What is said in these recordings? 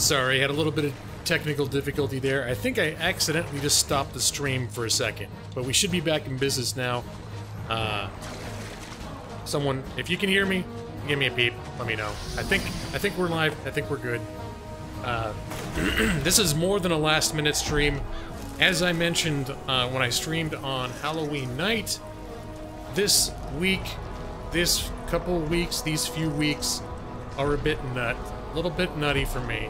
Sorry, had a little bit of technical difficulty there. I think I accidentally just stopped the stream for a second, but we should be back in business now. Someone, if you can hear me, give me a peep. Let me know. I think we're live. I think we're good. This is more than a last-minute stream. As I mentioned when I streamed on Halloween night, this week, this couple weeks, these few weeks are a little bit nutty for me.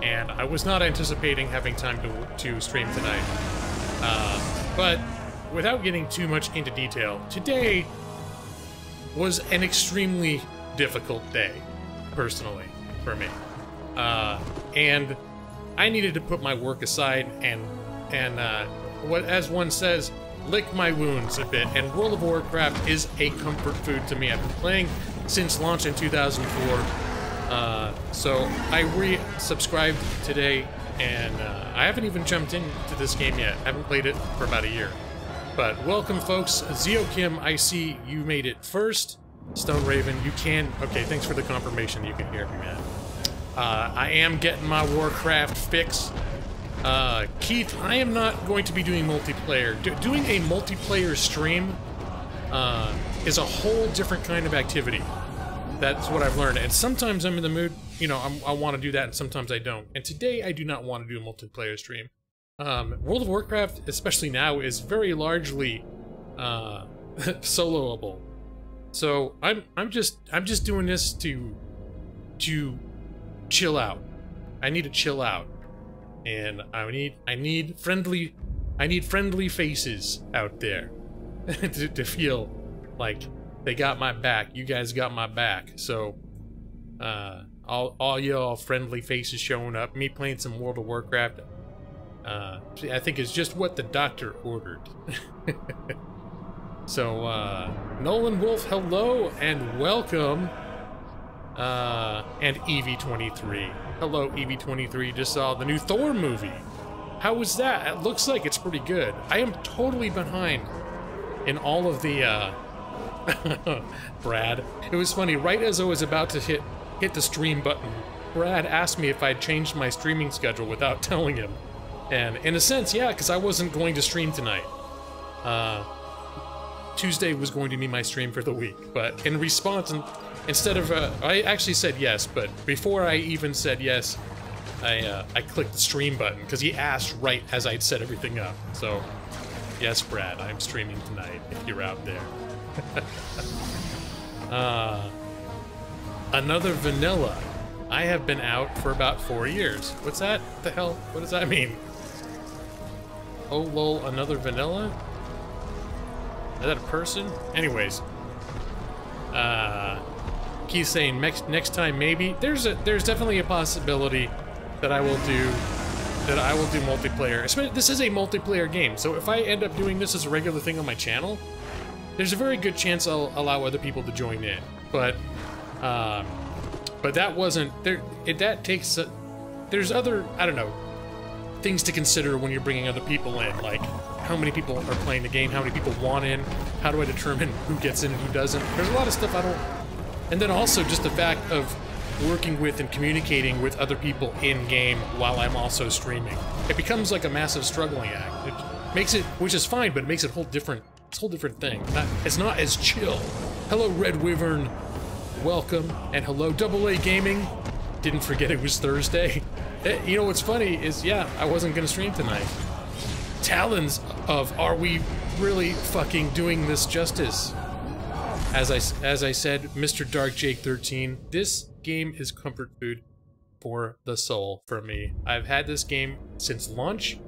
And I was not anticipating having time to stream tonight. But without getting too much into detail, today was an extremely difficult day, personally, for me. And I needed to put my work aside and what, as one says, lick my wounds a bit. And World of Warcraft is a comfort food to me. I've been playing since launch in 2004. So I re-subscribed today, and I haven't even jumped into this game yet. I haven't played it for about a year. But welcome, folks. Zeokim, I see you made it first. Stone Raven, you can... Okay, thanks for the confirmation. You can hear me, man. I am getting my Warcraft fix. Keith, I am not going to be doing multiplayer. Doing a multiplayer stream is a whole different kind of activity. That's what I've learned. And sometimes I'm in the mood, you know, I want to do that, and sometimes I don't. And today I do not want to do a multiplayer stream. World of Warcraft, especially now, is very largely soloable. So I'm just doing this to chill out. I need to chill out, and I need friendly faces out there to feel like they got my back. You guys got my back. So all y'all friendly faces showing up, me playing some World of Warcraft, I think is just what the doctor ordered. So Nolan Wolf, hello and welcome. And EV23. Hello, EV23. Just saw the new Thor movie. How was that? It looks like it's pretty good. I am totally behind in all of the, Brad. It was funny, right as I was about to hit the stream button, Brad asked me if I'd changed my streaming schedule without telling him. And in a sense, yeah, because I wasn't going to stream tonight. Tuesday was going to be my stream for the week, but in response, instead of, I actually said yes, but before I even said yes, I clicked the stream button, because he asked right as I'd set everything up. So, yes, Brad, I'm streaming tonight, if you're out there. Another vanilla. I have been out for about 4 years. What's that? What the hell? What does that mean? Oh, lol, another vanilla? Is that a person? Anyways. Keith's saying next time maybe. There's definitely a possibility that I will do multiplayer. This is a multiplayer game, so if I end up doing this as a regular thing on my channel, there's a very good chance I'll allow other people to join in. But that wasn't there. That takes there's other, I don't know, things to consider when you're bringing other people in, like how many people are playing the game, how many people want in, how do I determine who gets in and who doesn't. There's a lot of stuff I don't. And then also just the fact of working with and communicating with other people in-game while I'm also streaming. It becomes like a massive struggling act. It makes it, which is fine, but it makes it a whole different thing. It's not as chill. Hello, Red Wyvern. Welcome. And hello, AA Gaming. Didn't forget it was Thursday. You know what's funny is, yeah, I wasn't gonna stream tonight. Talons of, are we really fucking doing this justice? As I said, Mr. Dark Jake 13, this game is comfort food for the soul for me. I've had this game since launch.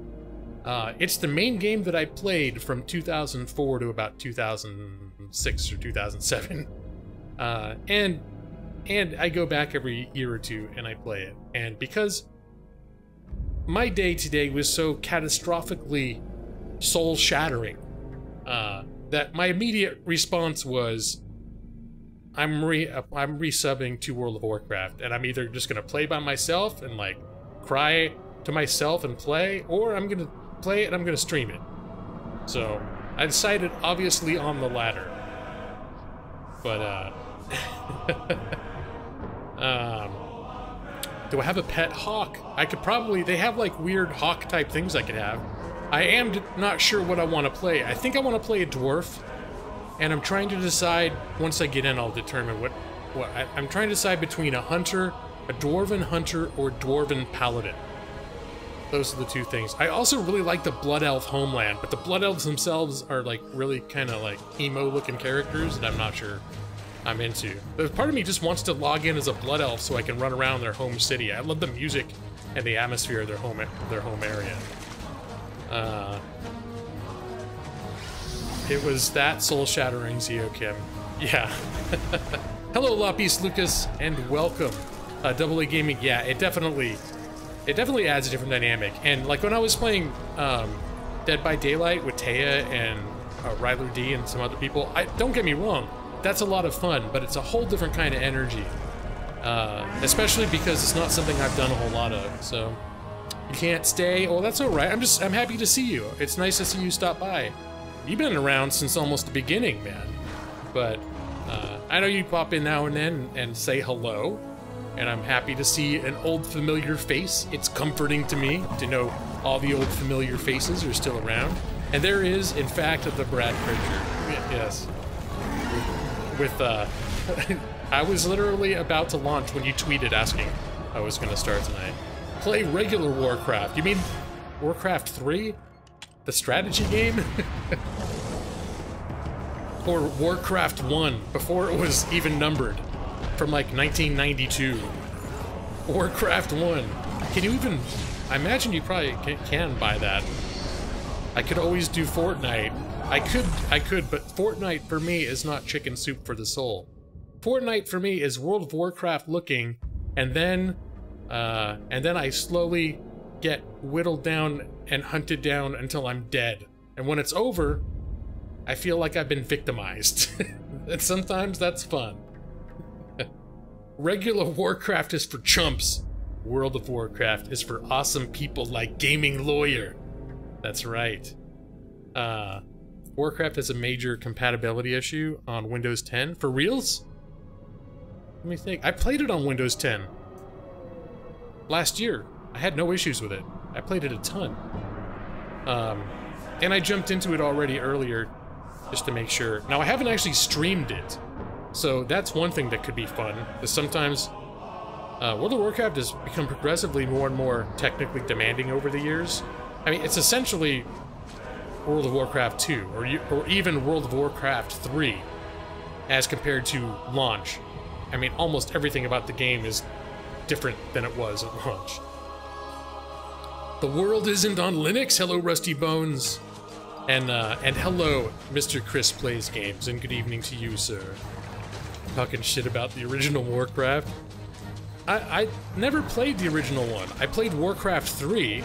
It's the main game that I played from 2004 to about 2006 or 2007. And I go back every year or two and I play it. And because my day today was so catastrophically soul-shattering, that my immediate response was, I'm resubbing to World of Warcraft, and I'm either just gonna play by myself and like cry to myself and play, or I'm gonna play it and I'm gonna stream it. So I decided obviously on the latter. But Do I have a pet hawk? I could probably... They have, like, weird hawk-type things I could have. I am not sure what I want to play. I think I want to play a dwarf. And I'm trying to decide... Once I get in, I'll determine what I'm trying to decide between a hunter, a dwarven hunter, or dwarven paladin. Those are the two things. I also really like the Blood Elf homeland, but the Blood Elves themselves are like really kind of like emo-looking characters that I'm not sure I'm into. But part of me just wants to log in as a Blood Elf so I can run around their home city. I love the music and the atmosphere of their home area. It was that soul-shattering Zeokim. Yeah. Hello, Lapis Lucas, and welcome. AA Gaming, yeah, it definitely adds a different dynamic. And like when I was playing Dead by Daylight with Taya and Ryler D and some other people, don't get me wrong, that's a lot of fun, but it's a whole different kind of energy. Especially because it's not something I've done a whole lot of, so you can't stay. Well, that's all right. I'm happy to see you. It's nice to see you stop by. You've been around since almost the beginning, man. But I know you pop in now and then and say hello. And I'm happy to see an old familiar face. It's comforting to me to know all the old familiar faces are still around. And there is, in fact, the Brad Pritchard. Yes. With I was literally about to launch when you tweeted asking I was going to start tonight. Play regular Warcraft. You mean Warcraft 3? The strategy game? Or Warcraft 1, before it was even numbered. From like 1992. Warcraft 1. Can you even... I imagine you probably can buy that. I could always do Fortnite. I could, but Fortnite for me is not chicken soup for the soul. Fortnite for me is World of Warcraft looking, and then I slowly get whittled down and hunted down until I'm dead. And when it's over, I feel like I've been victimized. And sometimes that's fun. Regular Warcraft is for chumps. World of Warcraft is for awesome people like Gaming Lawyer. That's right. Warcraft has a major compatibility issue on Windows 10. For reals? Let me think. I played it on Windows 10. Last year. I had no issues with it. I played it a ton. And I jumped into it already earlier just to make sure. Now, I haven't actually streamed it. So that's one thing that could be fun, because sometimes World of Warcraft has become progressively more and more technically demanding over the years. I mean, it's essentially World of Warcraft 2, or even World of Warcraft 3, as compared to launch. I mean, almost everything about the game is different than it was at launch. The world isn't on Linux. Hello, Rusty Bones. And hello, Mr. Chris Plays Games, and good evening to you, sir. Talking shit about the original Warcraft. I never played the original one. I played Warcraft 3,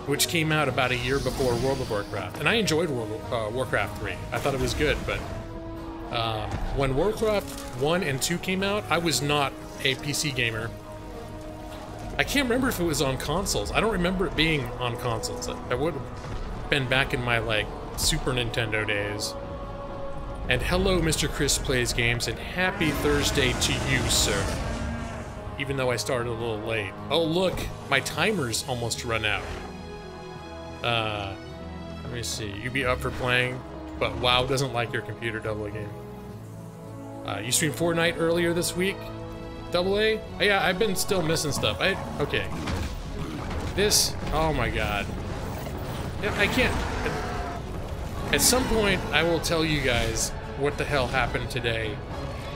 which came out about a year before World of Warcraft, and I enjoyed Warcraft 3. I thought it was good, but when Warcraft 1 and 2 came out, I was not a PC gamer. I can't remember if it was on consoles. I don't remember it being on consoles. That would have been back in my, like, Super Nintendo days. And hello, Mr. Chris Plays Games, and happy Thursday to you, sir. Even though I started a little late. Oh, look, my timer's almost run out. Let me see. You be up for playing, but WoW doesn't like your computer, AA Game. You streamed Fortnite earlier this week? AA? Oh, yeah, I've been still missing stuff. Okay. This, oh my god. Yeah, I can't. At some point, I will tell you guys what the hell happened today,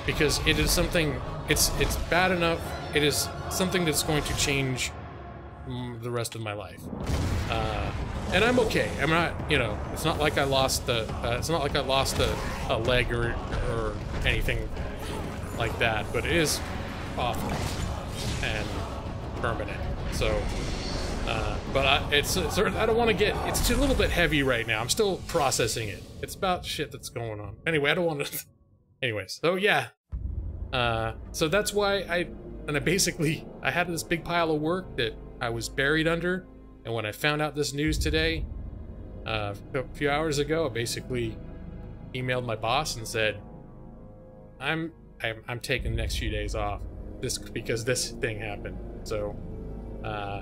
because it is something, it's bad enough, it is something that's going to change the rest of my life. And I'm okay. I'm not, you know, it's not like I lost the, a leg or anything like that, but it is awful and permanent. So, but I don't want to get, it's a little bit heavy right now. I'm still processing it. It's about shit that's going on. Anyway, I don't want to, anyways, so yeah. So that's why I had this big pile of work that I was buried under, and when I found out this news today, a few hours ago, I basically emailed my boss and said, I'm taking the next few days off, because this thing happened. So,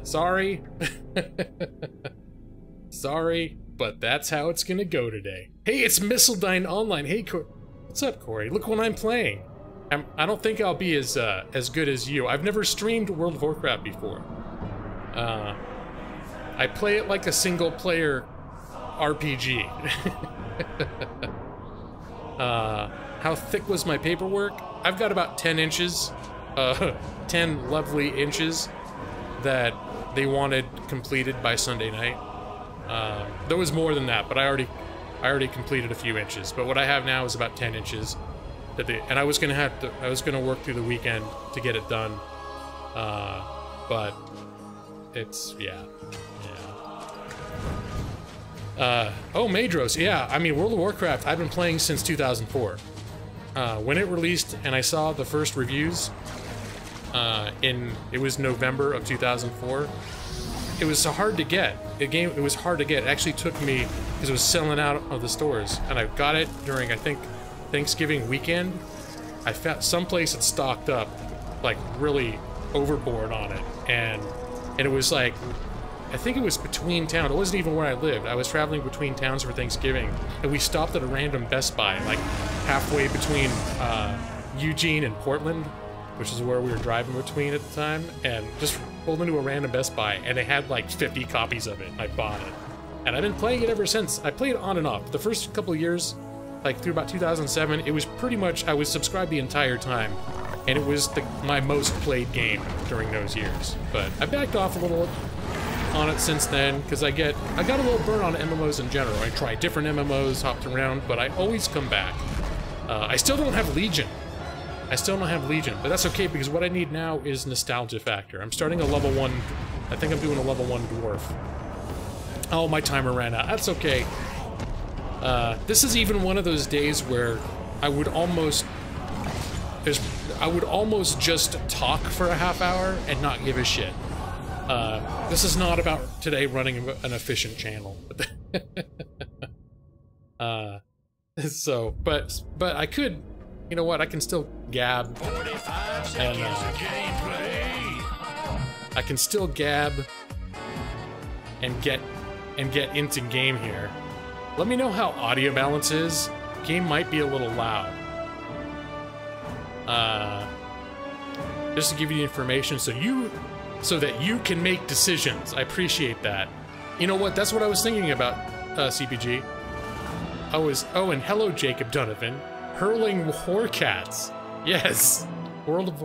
sorry. Sorry, but that's how it's gonna go today. Hey, it's Mistledine Online. Hey, what's up, Corey? Look what I'm playing. I don't think I'll be as good as you. I've never streamed World of Warcraft before. I play it like a single-player RPG. How thick was my paperwork? I've got about 10 inches, 10 lovely inches that they wanted completed by Sunday night. There was more than that, but I already completed a few inches. But what I have now is about 10 inches. And I was gonna work through the weekend to get it done. But it's, yeah. Oh, Madros, yeah. I mean, World of Warcraft, I've been playing since 2004. When it released and I saw the first reviews, it was November of 2004. It was so hard to get. It was hard to get. It actually took me, because it was selling out of the stores, and I got it during, I think, Thanksgiving weekend. I found someplace that stocked up, like, really overboard on it, and it was like, I think it was between towns. It wasn't even where I lived. I was traveling between towns for Thanksgiving, and we stopped at a random Best Buy, like halfway between Eugene and Portland, which is where we were driving between at the time, and just pulled into a random Best Buy, and they had like 50 copies of it. I bought it, and I've been playing it ever since. I played it on and off. The first couple of years, like through about 2007, it was pretty much, I was subscribed the entire time, and it was my most played game during those years. But I backed off a little on it since then, because I got a little burn on MMOs in general. I tried different MMOs, hopped around, but I always come back. I still don't have Legion. But that's okay, because what I need now is nostalgia factor. I'm starting a level 1, I think I'm doing a level 1 dwarf. Oh, my timer ran out. That's okay. This is even one of those days where I would almost just talk for a half hour and not give a shit. This is not about today running an efficient channel. So, but I could, you know what, I can still gab, and I can still gab and get into game here. Let me know how audio balance is. Game might be a little loud. Just to give you the information so that you can make decisions. I appreciate that. You know what? That's what I was thinking about, CPG. Oh, and hello, Jacob Donovan. Hurling Warcats. Yes. World of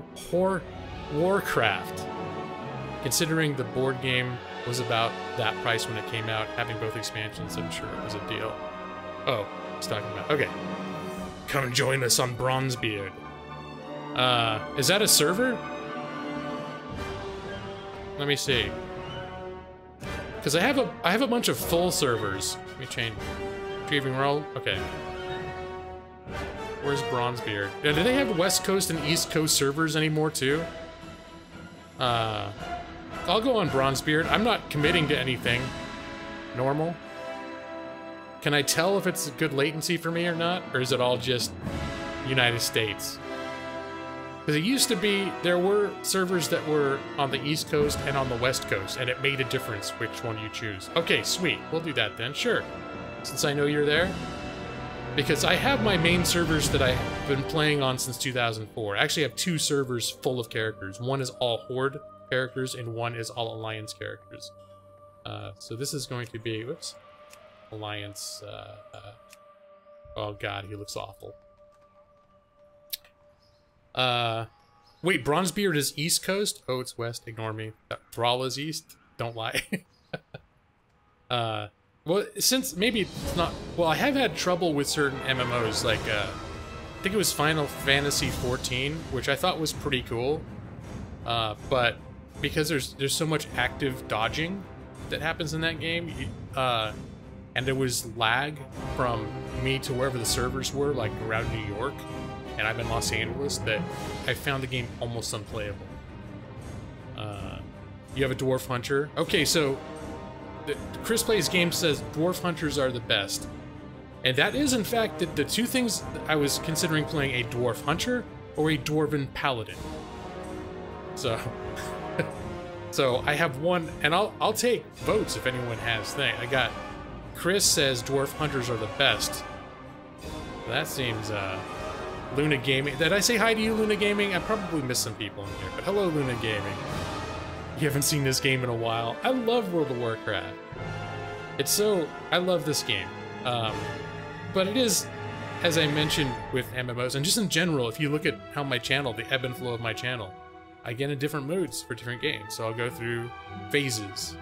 Warcraft. Considering the board game was about that price when it came out, having both expansions, I'm sure it was a deal. Oh, he's talking about, okay. Come join us on Bronzebeard. Is that a server? Let me see. Because I have a bunch of full servers. Let me change. Retrieving role. Okay. Where's Bronzebeard? Do they have West Coast and East Coast servers anymore too? I'll go on Bronzebeard. I'm not committing to anything. Normal. Can I tell if it's good latency for me or not? Or is it all just United States? Because it used to be, there were servers that were on the East Coast and on the West Coast, and it made a difference which one you choose. Okay, sweet. We'll do that then, sure. Since I know you're there. Because I have my main servers that I've been playing on since 2004. I actually have 2 servers full of characters. One is all Horde characters, and one is all Alliance characters. So this is going to be, whoops, Alliance, oh god, he looks awful. Wait, Bronzebeard is East Coast? Oh, it's West, ignore me. Thrall is East? Don't lie. Well, since maybe it's not, well, I have had trouble with certain MMOs, like, I think it was Final Fantasy XIV, which I thought was pretty cool, but because there's so much active dodging that happens in that game, and there was lag from me to wherever the servers were, like around New York, and I'm in Los Angeles, that I found the game almost unplayable. You have a Dwarf Hunter? Okay, so Chris Plays Games says Dwarf Hunters are the best. And that is, in fact, the 2 things I was considering playing: a Dwarf Hunter or a Dwarven Paladin. So, So I have one, and I'll take votes if anyone has thing. I got Chris says dwarf hunters are the best. That seems Luna Gaming. Did I say hi to you, Luna Gaming? I probably missed some people in here, but hello, Luna Gaming. You haven't seen this game in a while. I love World of Warcraft. It's so... I love this game. But it is, as I mentioned with MMOs, and just in general, if you look at how my channel, the ebb and flow of my channel, I get in different moods for different games. So I'll go through phases.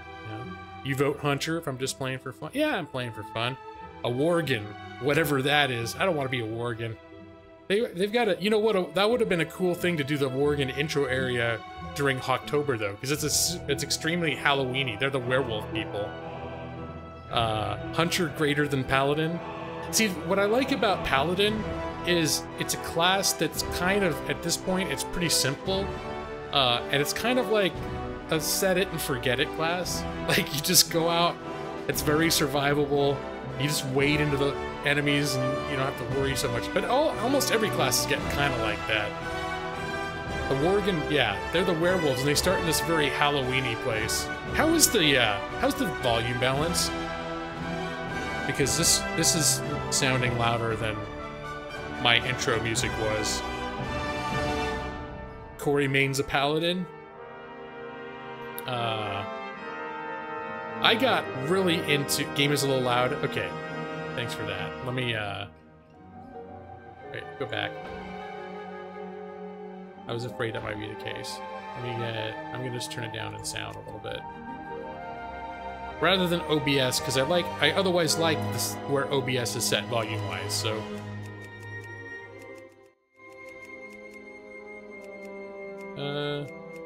You vote Hunter if I'm just playing for fun. Yeah, I'm playing for fun. A Worgen, whatever that is. I don't want to be a Worgen. They've got a... You know what? That would have been a cool thing to do the Worgen intro area during October, though, because it's extremely Halloween-y. They're the werewolf people. Hunter greater than Paladin. See, what I like about Paladin is it's a class that's kind of, at this point, it's pretty simple. And it's kind of like a set it and forget it class. Like, you just go out, it's very survivable, you just wade into the enemies and you don't have to worry so much. But almost every class is getting kind of like that. The Worgen, yeah, they're the werewolves and they start in this very Halloween-y place. How's the volume balance? Because this is sounding louder than my intro music was. Corey Main's a paladin. I got really into... Game is a little loud. Okay, thanks for that. Let me, wait, go back. I was afraid that might be the case. I'm gonna just turn it down in sound a little bit. Rather than OBS, because I otherwise like this where OBS is set volume-wise, so...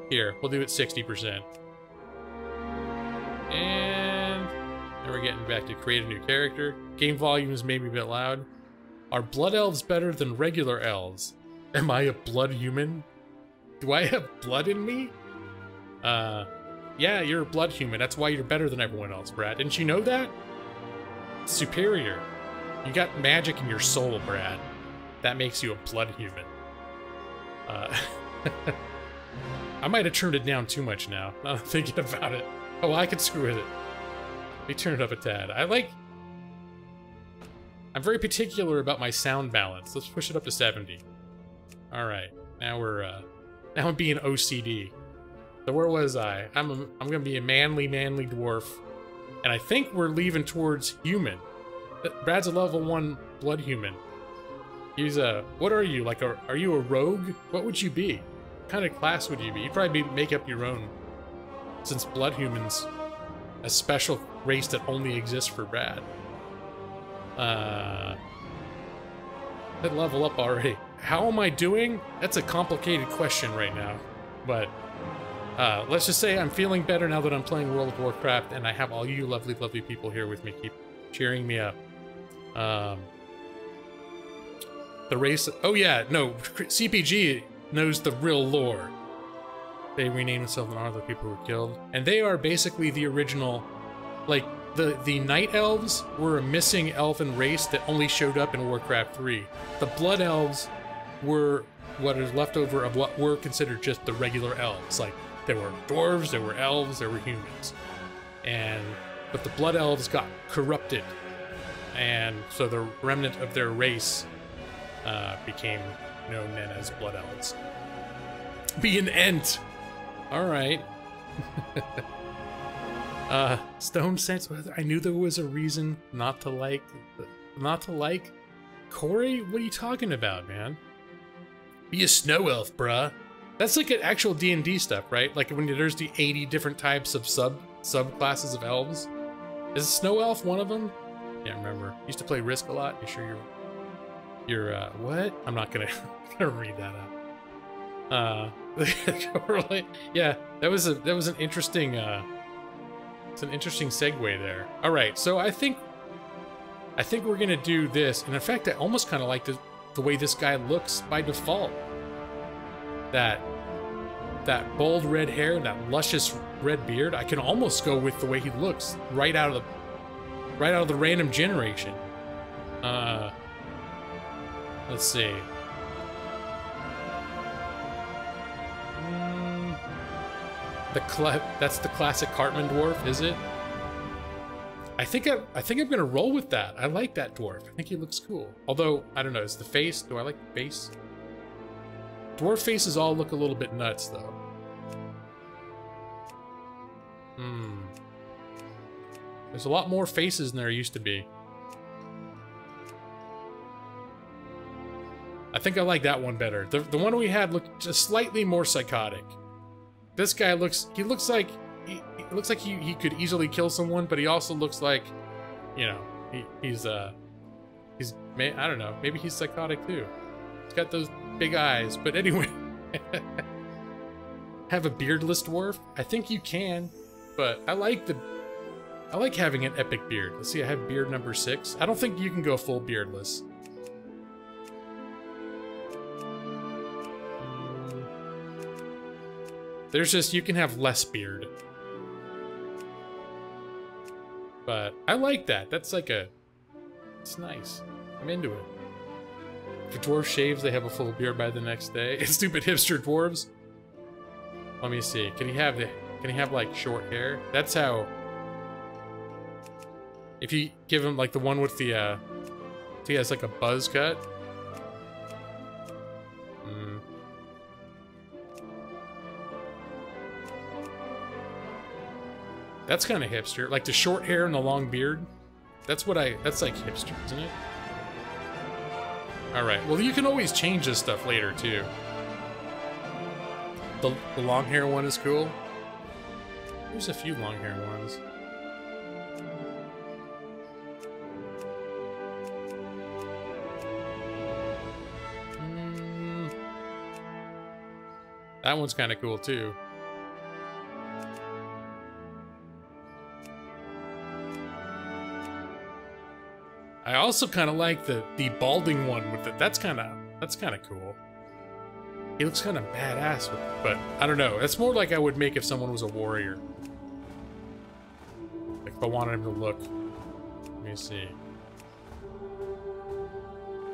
Here, we'll do it 60%. And... now we're getting back to create a new character. Game volume is maybe a bit loud. Are blood elves better than regular elves? Am I a blood human? Do I have blood in me? Yeah, you're a blood human. That's why you're better than everyone else, Brad. Didn't you know that? Superior. You got magic in your soul, Brad. That makes you a blood human. I might have turned it down too much now. Now I'm thinking about it. Oh, I could screw with it. Let me turn it up a tad. I'm very particular about my sound balance. Let's push it up to 70. Alright. Now now I'm being OCD. So where was I? I'm gonna be a manly dwarf. And I think we're leaving towards human. Brad's a level 1 blood human. He's what are you? Like are you a rogue? What would you be? What kind of class would you be? You'd probably make up your own. Since blood humans, a special race that only exists for Brad. I'd level up already. How am I doing? That's a complicated question right now. But let's just say I'm feeling better now that I'm playing World of Warcraft and I have all you lovely, lovely people here with me. Keep cheering me up. The race... Oh yeah, no, CPG knows the real lore. They renamed themselves in honor of the people who were killed. And they are basically the original... Like, the Night Elves were a missing elven race that only showed up in Warcraft 3. The Blood Elves were what is left over of what were considered just the regular elves. Like, there were dwarves, there were elves, there were humans. But the Blood Elves got corrupted. And so the remnant of their race became known then as Blood Elves. Be an Ent! Alright. Stone Sense, I knew there was a reason not to like... Corey? What are you talking about, man? Be a snow elf, bruh. That's like an actual D&D stuff, right? Like when there's the 80 different types of subclasses of elves. Is a snow elf one of them? Can't remember. Used to play Risk a lot. You sure you're what? I'm not gonna read that out. Yeah, that was an interesting it's an interesting segue there. All right, so I think we're gonna do this, and in fact, I almost kind of like the way this guy looks by default. That bold red hair and that luscious red beard, I can almost go with the way he looks right out of the random generation. Let's see. That's the classic Cartman dwarf, is it? I think I'm gonna roll with that. I like that dwarf. I think he looks cool. Although, I don't know, is the face, do I like the face? Dwarf faces all look a little bit nuts, though. There's a lot more faces than there used to be. I think I like that one better. The one we had looked just slightly more psychotic. This guy looks like he could easily kill someone, but he also looks like, you know, he's I don't know, maybe he's psychotic too. He's got those big eyes, but anyway. Have a beardless dwarf? I think you can, but I like having an epic beard. Let's see, I have beard number 6. I don't think you can go full beardless. There's just, you can have less beard. But I like that. That's like it's nice. I'm into it. If a dwarf shaves, they have a full beard by the next day. Stupid hipster dwarves. Let me see. Can he have like short hair? That's how. If you give him like the one with the he has like a buzz cut. That's kind of hipster. Like the short hair and the long beard. That's like hipster, isn't it? Alright, well you can always change this stuff later too. The long hair one is cool. There's a few long hair ones. That one's kind of cool too. I also kind of like the balding one with it. That's kind of cool. He looks kind of badass with it, but I don't know. That's more like I would make if someone was a warrior. Like if I wanted him to look. Let me see.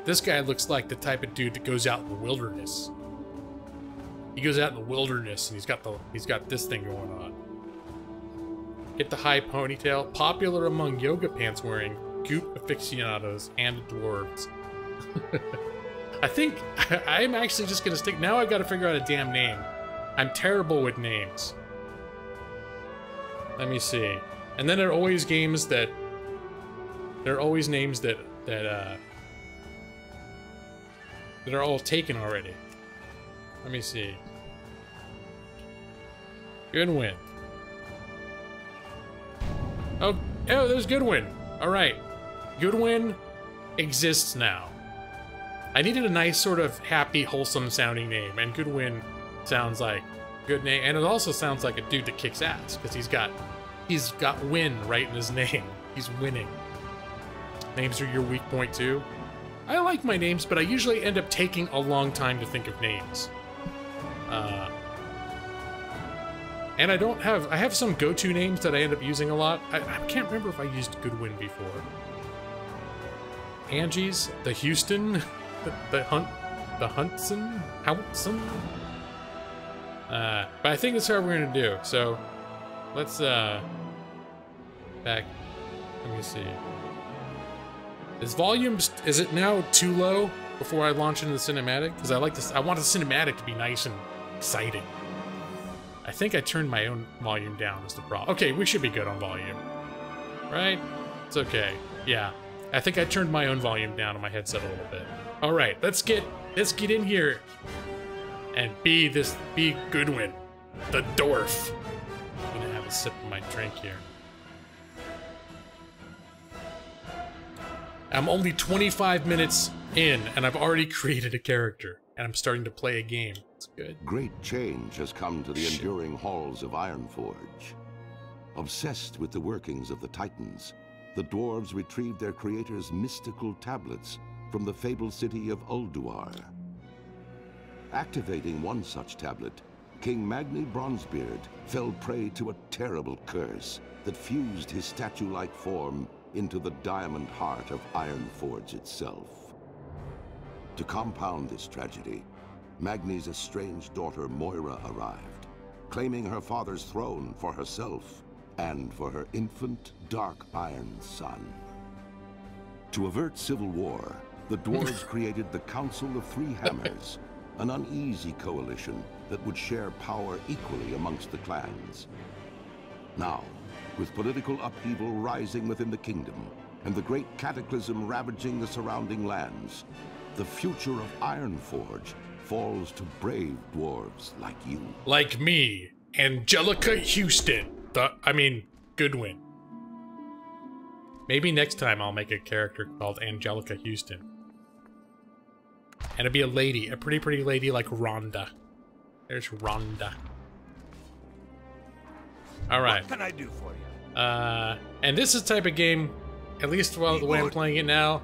This guy looks like the type of dude that goes out in the wilderness. He goes out in the wilderness and he's got this thing going on. Get the high ponytail, popular among yoga pants wearing goop aficionados and dwarves. I think I'm actually just gonna stick. Now I've got to figure out a damn name. I'm terrible with names. Let me see. And then there are always games that there are always names that are all taken already. Let me see. Goodwin. Oh, there's Goodwin. All right. Goodwin exists now. I needed a nice sort of happy, wholesome sounding name, and Goodwin sounds like a good name, and it also sounds like a dude that kicks ass because he's got win right in his name. He's winning. Names are your weak point too. I like my names, but I usually end up taking a long time to think of names. And I have some go-to names that I end up using a lot. I can't remember if I used Goodwin before. Angie's, the Houston, the Huntson. But I think that's how we're gonna do. So let's back. Let me see. Is it now too low before I launch into the cinematic? Because I like this. I want the cinematic to be nice and exciting. I think I turned my own volume down is the problem. Okay, we should be good on volume. Right? It's okay. Yeah. I think I turned my own volume down on my headset a little bit. Alright, let's get in here and be Goodwin, the dwarf. I'm gonna have a sip of my drink here. I'm only 25 minutes in and I've already created a character and I'm starting to play a game. It's good. Great change has come to the enduring halls of Ironforge. Obsessed with the workings of the Titans, the dwarves retrieved their creator's mystical tablets from the fabled city of Ulduar. Activating one such tablet, King Magni Bronzebeard fell prey to a terrible curse that fused his statue-like form into the diamond heart of Ironforge itself. To compound this tragedy, Magni's estranged daughter Moira arrived, claiming her father's throne for herself and for her infant dark iron son. To avert civil war, the dwarves created the Council of Three Hammers, an uneasy coalition that would share power equally amongst the clans. Now, with political upheaval rising within the kingdom and the great cataclysm ravaging the surrounding lands, the future of Ironforge falls to brave dwarves like you. Like me, Angelica Houston. Goodwin. Maybe next time I'll make a character called Angelica Houston. And it'd be a lady, a pretty lady like Rhonda. There's Rhonda. Alright. What can I do for you? And this is the type of game, at least while the way I'm playing it now,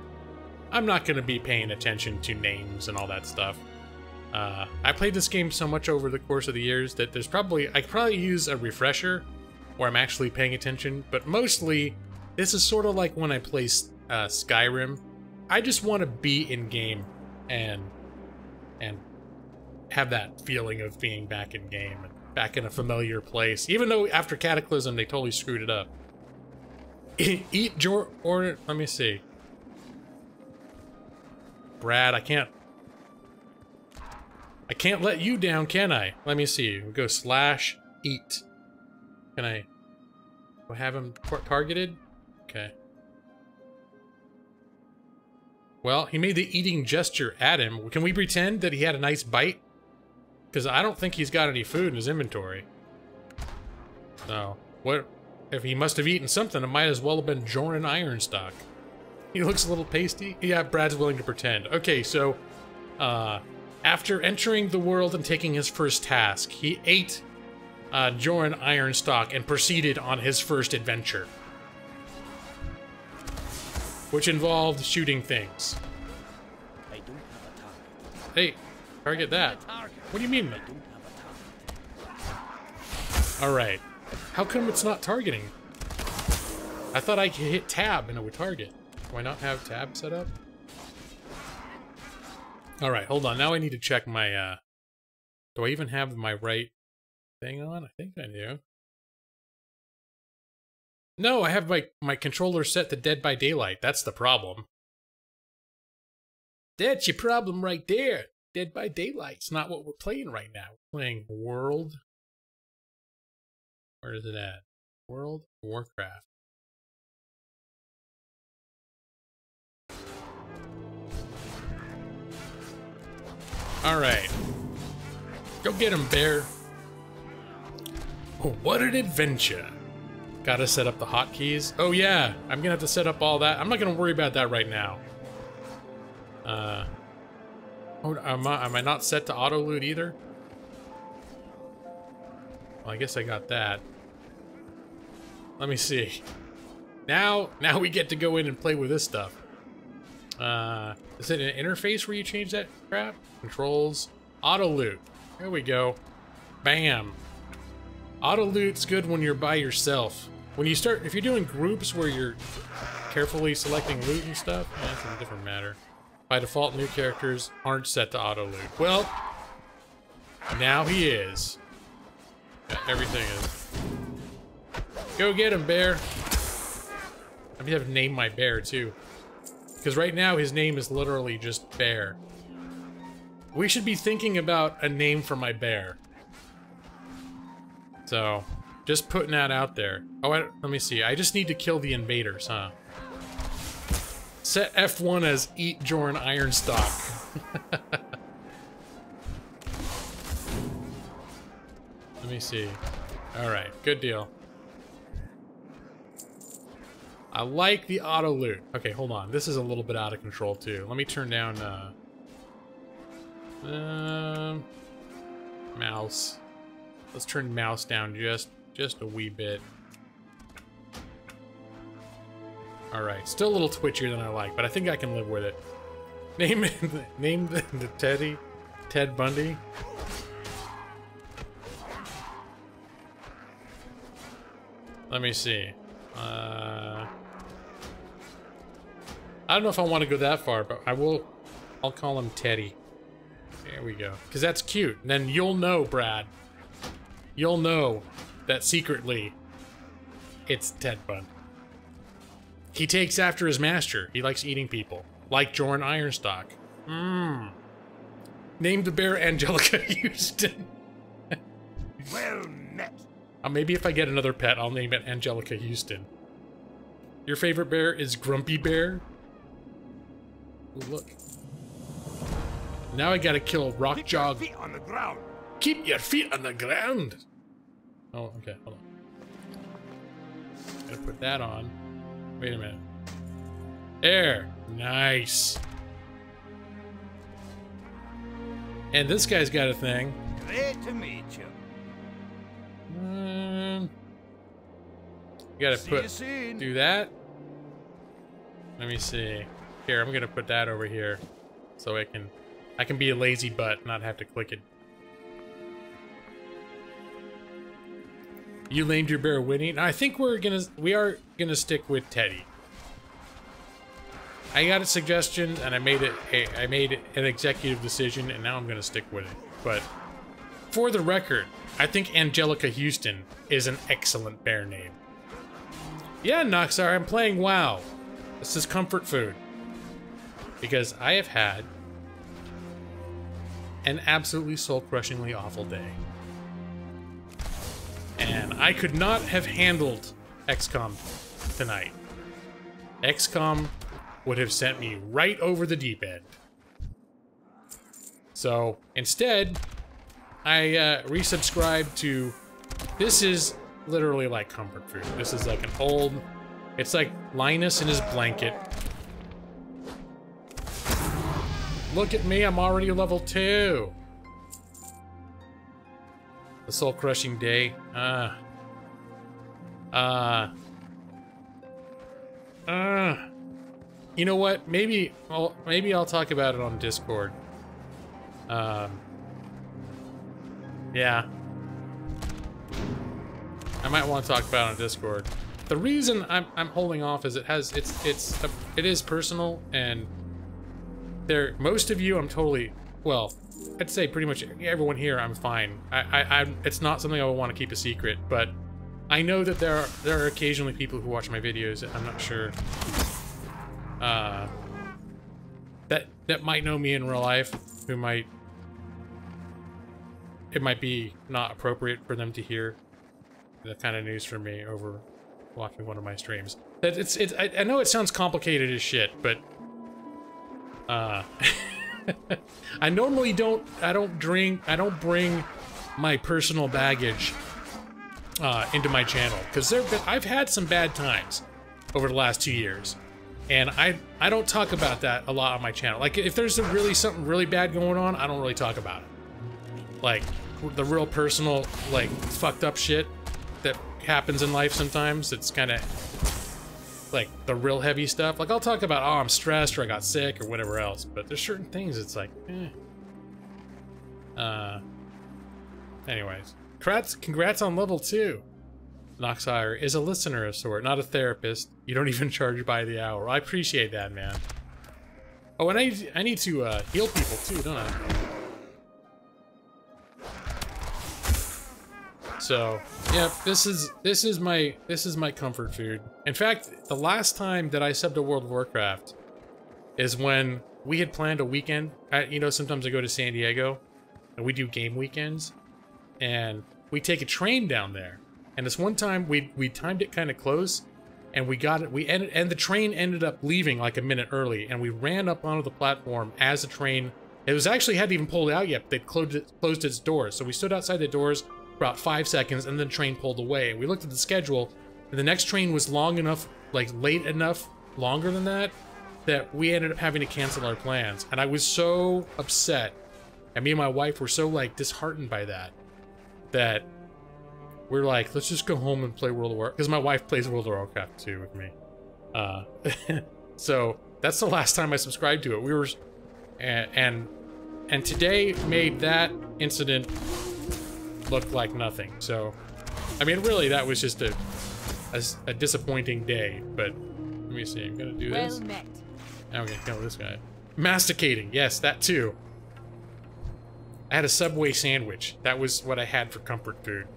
I'm not going to be paying attention to names and all that stuff. I played this game so much over the course of the years that I could probably use a refresher where I'm actually paying attention, but mostly this is sort of like when I play Skyrim. I just want to be in game and have that feeling of being back in game and back in a familiar place, even though after Cataclysm they totally screwed it up. Let me see. Brad, I can't let you down, can I? Let me see. We'll go /eat. Can I have him targeted? Okay. Well, he made the eating gesture at him. Can we pretend that he had a nice bite? Because I don't think he's got any food in his inventory. So, what if he must have eaten something? It might as well have been Joran Ironstock. He looks a little pasty. Yeah, Brad's willing to pretend. Okay, so, after entering the world and taking his first task, he ate Joran Ironstock and proceeded on his first adventure, which involved shooting things. I don't have a target. Hey, target that. What do you mean? I don't have a target. Alright. How come it's not targeting? I thought I could hit tab and it would target. Do I not have tab set up? Alright, hold on. Now I need to check my, do I even have my right thing on? I think I do. No, I have my controller set to Dead by Daylight. That's the problem. That's your problem right there. Dead by Daylight. It's not what we're playing right now. We're playing World. Where is it at? World Warcraft. Alright. Go get him, bear. Oh, what an adventure. Gotta set up the hotkeys. Oh yeah, I'm gonna have to set up all that. I'm not gonna worry about that right now. Oh, am I not set to auto loot either? Well, I guess I got that. Let me see. Now we get to go in and play with this stuff. Is it an interface where you change that crap? Controls, auto loot. There we go. Bam. Auto loot's good when you're by yourself. When you start, if you're doing groups where you're carefully selecting loot and stuff, that's a different matter. By default, new characters aren't set to auto loot. Well, now he is. Everything is. Go get him, bear. I'm gonna have to name my bear too, because right now his name is literally just Bear. We should be thinking about a name for my bear. So, just putting that out there. Oh, let me see. I just need to kill the invaders, huh? Set F1 as Eat Joran Ironstock. Let me see. Alright, good deal. I like the auto loot. Okay, hold on. This is a little bit out of control too. Let me turn down mouse. Let's turn mouse down just a wee bit. Alright, still a little twitchier than I like, but I think I can live with it. Name the Teddy. Ted Bundy. Let me see. I don't know if I want to go that far, but I'll call him Teddy. There we go. Because that's cute. And then you'll know, Brad. you'll know that secretly it's Ted Bundy. He takes after his master. He likes eating people. Like Jordan Ironstock. Named the bear Angelica Houston. Well met. Maybe if I get another pet, I'll name it Angelica Houston. Your favorite bear is Grumpy Bear? Ooh, look. Now I gotta kill Rock Jog. Feet on the ground. Keep your feet on the ground! Oh, okay, hold on. Gotta put that on. Wait a minute. There! Nice! And this guy's got a thing. Great to meet you. You gotta See you soon. do that. Let me see. Here, I'm gonna put that over here, so I can be a lazy butt, not have to click it. You named your bear Winnie. I think we are gonna stick with Teddy. I got a suggestion and I made an executive decision, and now I'm gonna stick with it. But for the record, I think Angelica Houston is an excellent bear name. Yeah, Noxar, I'm playing WoW. This is comfort food. Because I have had an absolutely soul-crushingly awful day. And I could not have handled XCOM tonight. XCOM would have sent me right over the deep end. So, instead, I resubscribed to... This is literally like comfort food. This is like an old... It's like Linus in his blanket. Look at me, I'm already level 2. The soul-crushing day. You know what? Maybe I'll talk about it on Discord. Yeah. I might want to talk about it on Discord. The reason I'm holding off is it is personal, and most of you I'm totally, well, I'd say pretty much everyone here I'm fine. It's not something I would want to keep a secret, but I know that there are occasionally people who watch my videos that I'm not sure that might know me in real life, who it might be not appropriate for them to hear that kind of news from me over watching one of my streams. I know it sounds complicated as shit, but I normally don't bring my personal baggage into my channel, because I've had some bad times over the last 2 years, and I don't talk about that a lot on my channel. Like, if there's something really bad going on, I don't really talk about it. Like, the real personal, like, fucked up shit that happens in life sometimes, it's kind of like the real heavy stuff. Like, I'll talk about, oh, I'm stressed, or I got sick, or whatever else, but there's certain things it's like, anyways, congrats on level 2. Noxire is a listener of sort, not a therapist. You don't even charge by the hour. I appreciate that, man. Oh, and I need to heal people too, don't I? So, yeah, this is my comfort food. In fact, the last time that I subbed to World of Warcraft is when we had planned a weekend. You know, sometimes I go to San Diego and we do game weekends, and we take a train down there. And this one time we timed it kind of close, and and the train ended up leaving like a minute early, and we ran up onto the platform as the train. It was actually hadn't even pulled out yet. They'd closed its doors, so we stood outside the doors for about 5 seconds, and then the train pulled away. And we looked at the schedule, and the next train was long enough, like late enough, longer than that we ended up having to cancel our plans. And I was so upset, and me and my wife were so like disheartened by that we're like, let's just go home and play World of Warcraft, because my wife plays World of Warcraft too with me. So that's the last time I subscribed to it. We were, and today made that incident look like nothing. So, I mean, really, that was just a disappointing day. But let me see. I'm gonna do this. Well met. I'm gonna kill this guy. Masticating. Yes, that too. I had a Subway sandwich. That was what I had for comfort food.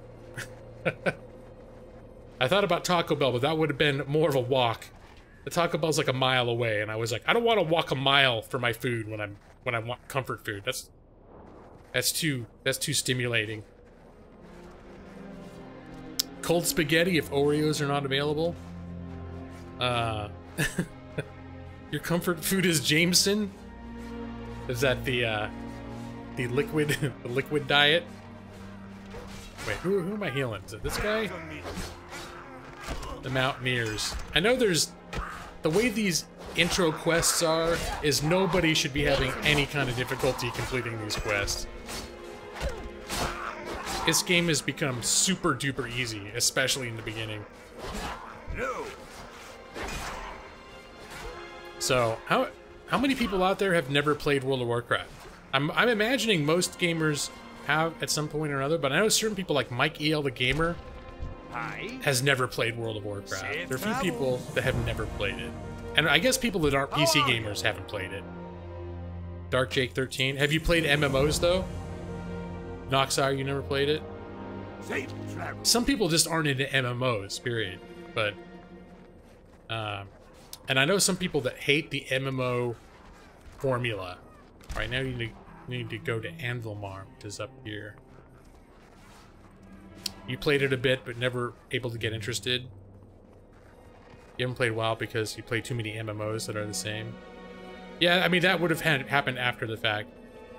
I thought about Taco Bell, but that would have been more of a walk. The Taco Bell's like a mile away, and I was like, I don't want to walk a mile for my food when I want comfort food. That's too stimulating. Cold spaghetti if Oreos are not available. Your comfort food is Jameson? Is that the liquid the liquid diet? Wait, who am I healing? Is it this guy? The Mountaineers. I know there's the way these intro quests are is nobody should be having any kind of difficulty completing these quests. This game has become super duper easy, especially in the beginning. No. So, how many people out there have never played World of Warcraft? I'm imagining most gamers have at some point or another, but I know certain people like Mike EL the Gamer has never played World of Warcraft. There are a few people that have never played it. And I guess people that aren't PC gamers haven't played it. Dark Jake 13. Have you played MMOs though? Noxire, you never played it? Some people just aren't into MMOs, period. But, and I know some people that hate the MMO formula. Right now you need to go to Anvilmar, which is up here. You played it a bit, but never able to get interested. You haven't played WoW because you play too many MMOs that are the same. Yeah, I mean, that would have happened after the fact.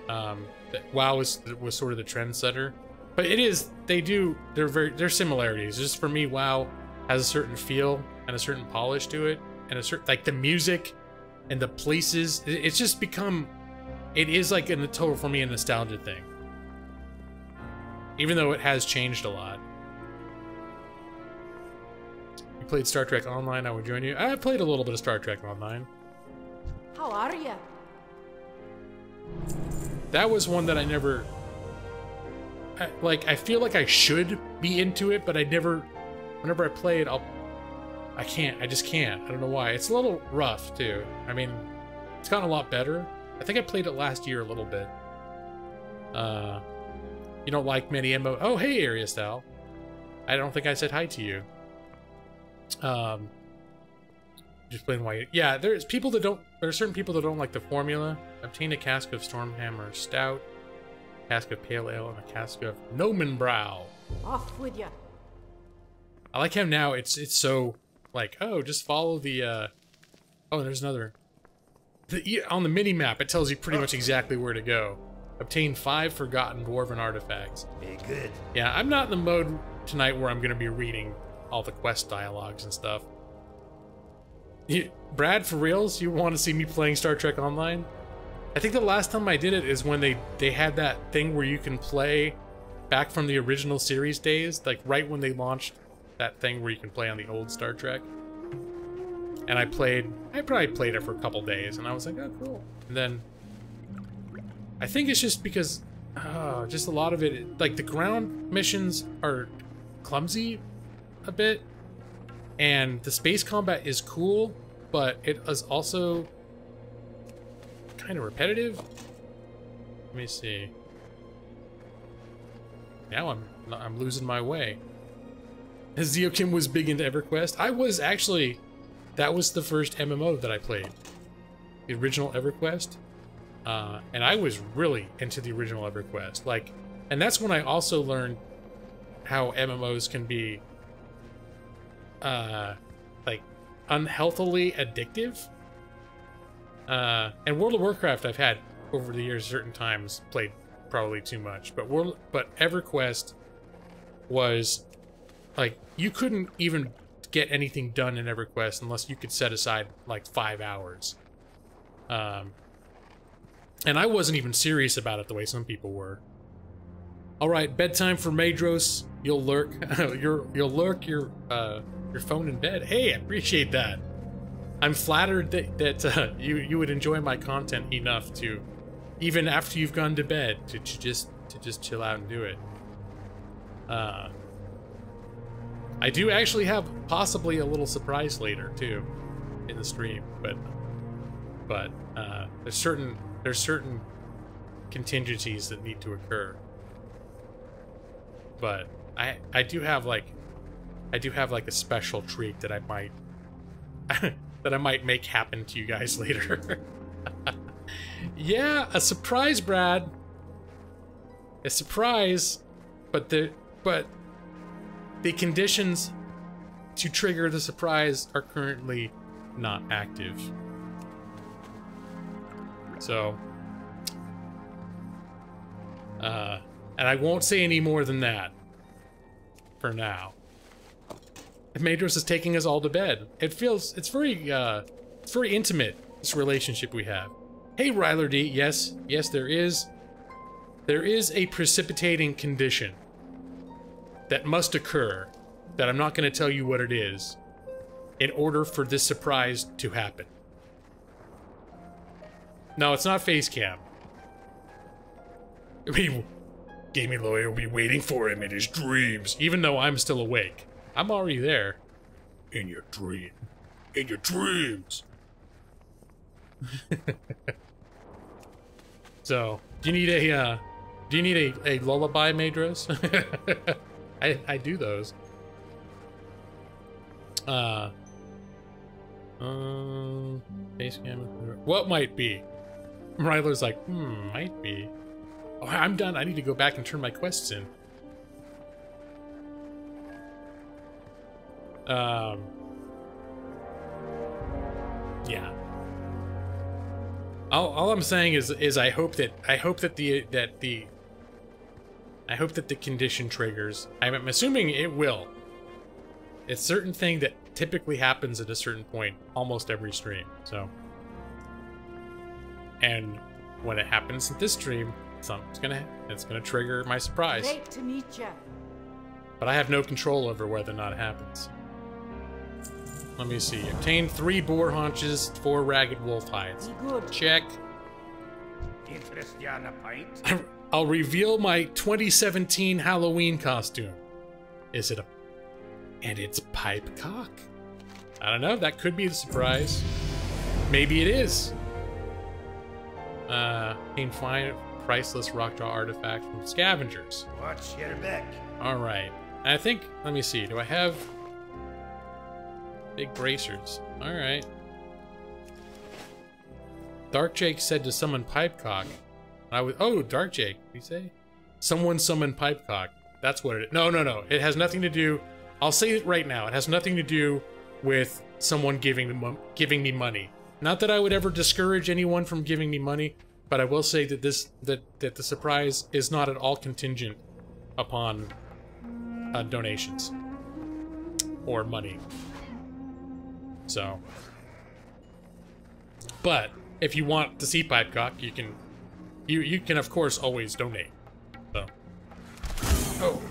That WoW was sort of the trendsetter. But it is, there's similarities. Just for me, WoW has a certain feel and a certain polish to it. And a certain, like the music and the places, it's just become, it is like in the total, for me, a nostalgia thing. Even though it has changed a lot. You played Star Trek Online, I would join you. I played a little bit of Star Trek Online. How are you? That was one that I never... I feel like I should be into it, but I never... Whenever I play it, I can't. I just can't. I don't know why. It's a little rough, too. I mean, it's gotten a lot better. I think I played it last year a little bit. You don't like many MMO... Oh, hey, Ariastal. I don't think I said hi to you. Just playing why... Yeah, there's people that don't... There are certain people that don't like the formula. Obtain a cask of Stormhammer Stout, cask of Pale Ale, and a cask of Nomenbrow. Off with ya. I like how now it's so... Like, oh, just follow the... Oh, there's another... On the mini-map, it tells you pretty much exactly where to go. Obtain 5 forgotten dwarven artifacts. Be good. Yeah, I'm not in the mode tonight where I'm going to be reading all the quest dialogues and stuff. Brad, for reals? You want to see me playing Star Trek Online? I think the last time I did it is when they had that thing where you can play back from the original series days, like right when they launched that thing where you can play on the old Star Trek. And I probably played it for a couple days, and I was like, oh, cool. And then I think it's just because, just a lot of it, like the ground missions are clumsy a bit, and the space combat is cool, but it is also kind of repetitive. Let me see. Now I'm losing my way. Zeokim was big into EverQuest. I was actually, that was the first MMO that I played. The original EverQuest. And I was really into the original EverQuest. Like, and that's when I also learned how MMOs can be, like, unhealthily addictive. And World of Warcraft I've had over the years certain times played probably too much, but EverQuest was like, you couldn't even get anything done in EverQuest unless you could set aside like 5 hours. And I wasn't even serious about it the way some people were. All right, bedtime for Madros. You'll lurk. You'll lurk your phone in bed. Hey, I appreciate that. I'm flattered that you would enjoy my content enough to, even after you've gone to bed, to just chill out and do it. I do actually have possibly a little surprise later too, in the stream, but there's certain contingencies that need to occur. But I do have like a special treat that I might that I might make happen to you guys later. Yeah, a surprise, Brad. A surprise, but the conditions to trigger the surprise are currently not active. So, and I won't say any more than that for now. Madros is taking us all to bed. It's very intimate, this relationship we have. Hey, Ryler D, yes, there is a precipitating condition that must occur that I'm not going to tell you what it is in order for this surprise to happen. No, it's not face cam. Gaming lawyer will be waiting for him in his dreams, even though I'm still awake. I'm already there. In your dream. In your dreams. So, do you need a lullaby, Madros? I do those. Face cam. What might be? Ryler's like, might be. Oh, I'm done. I need to go back and turn my quests in. Yeah. All I'm saying is I hope that the condition triggers. I'm assuming it will. It's a certain thing that typically happens at a certain point almost every stream. So, and when it happens at this stream, it's gonna trigger my surprise. Great to meet you. But I have no control over whether or not it happens. Let me see. Obtain 3 boar haunches, 4 ragged wolf hides. Good. Check. Interest you on a pint? I'll reveal my 2017 Halloween costume. Is it a... And it's pipe cock. I don't know. That could be the surprise. Maybe it is. Obtain fine, priceless rockjaw artifact from scavengers. Watch your back. Alright. I think... Let me see. Do I have... Big bracers. Alright. Dark Jake said to summon Pipecock. Oh, Dark Jake, what did he say? Someone summoned Pipecock. That's what it is. No. It has nothing to do... I'll say it right now. It has nothing to do with someone giving me money. Not that I would ever discourage anyone from giving me money, but I will say that that the surprise is not at all contingent upon donations or money. So, but if you want to see Pipecock, you can of course always donate. So, oh,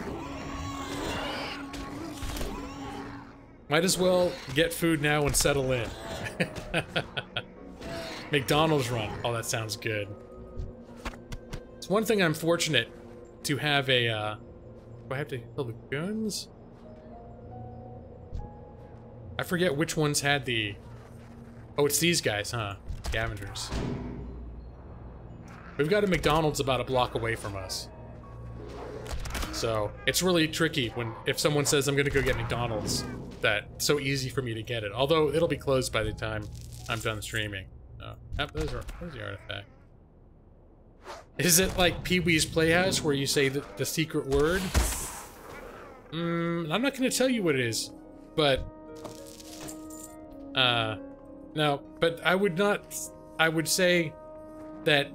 might as well get food now and settle in. McDonald's run. Oh, that sounds good. It's one thing I'm fortunate to have a. Do I have to kill the goons? I forget which ones had the... Oh, it's these guys, huh? Scavengers. We've got a McDonald's about a block away from us. So, it's really tricky if someone says I'm gonna go get McDonald's, that's so easy for me to get it. Although, it'll be closed by the time I'm done streaming. Oh, there's the artifact. Is it like Pee-wee's Playhouse where you say the secret word? I'm not gonna tell you what it is, but... no, but I would say that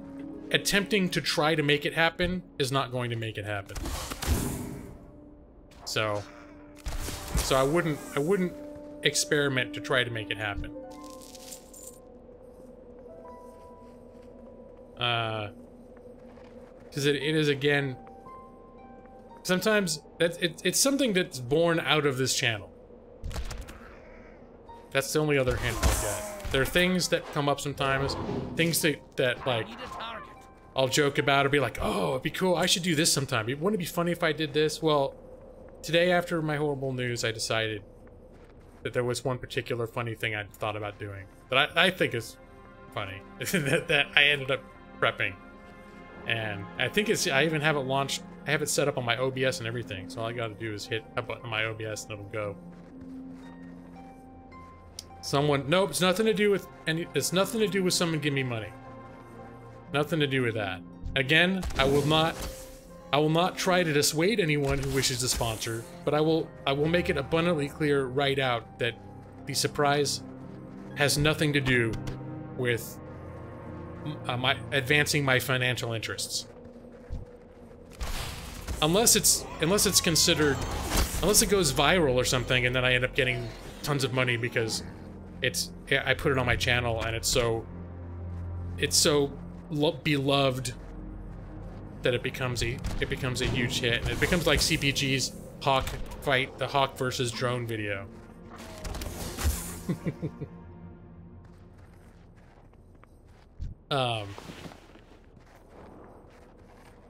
attempting to try to make it happen is not going to make it happen. So I wouldn't experiment to try to make it happen. Because it is, again, sometimes it's something that's born out of this channel. That's the only other hint I'll get. There are things that come up sometimes, things that like, I'll joke about or be like, oh, it'd be cool, I should do this sometime. Wouldn't it be funny if I did this? Well, today after my horrible news, I decided that there was one particular funny thing I thought about doing that I think is funny, that I ended up prepping. And I think I even have it launched I have it set up on my OBS and everything, so all I gotta do is hit a button on my OBS and it'll go. Someone, nope, it's nothing to do with it's nothing to do with someone giving me money. Nothing to do with that. Again, I will not try to dissuade anyone who wishes to sponsor, but I will make it abundantly clear right out that the surprise has nothing to do with my advancing my financial interests. Unless it's considered, unless it goes viral or something, and then I end up getting tons of money because I put it on my channel and it's so beloved that it becomes a huge hit, and it becomes like CPG's Hawk fight, the Hawk versus drone video.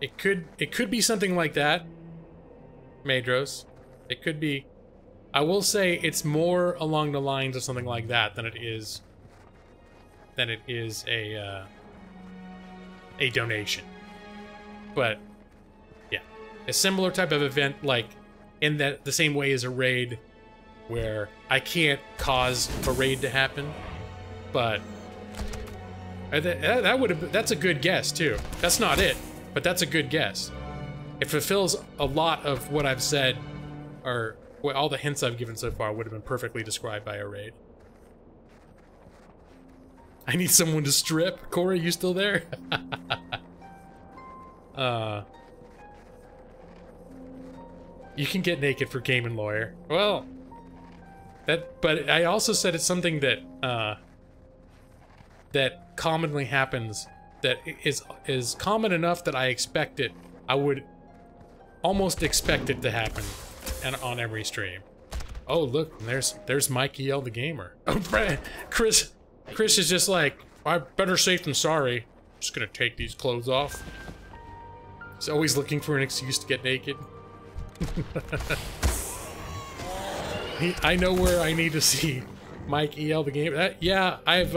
It could be something like that, Madros. It could be. I will say it's more along the lines of something like that than it is a donation. But yeah, a similar type of event, like in that the same way as a raid, where I can't cause a raid to happen, but that's a good guess too. That's not it, but that's a good guess. It fulfills a lot of what I've said, or all the hints I've given so far would have been perfectly described by a raid. I need someone to strip. Corey, you still there? You can get naked for Game and Lawyer. Well, but I also said it's something that that commonly happens, that is common enough that I expect it. I would almost expect it to happen, and on every stream. Oh look, there's Mikey L the gamer. Oh, Chris is just like, I better safe than sorry. Just gonna take these clothes off. He's always looking for an excuse to get naked. I know where I need to see Mike EL the game. Yeah, I've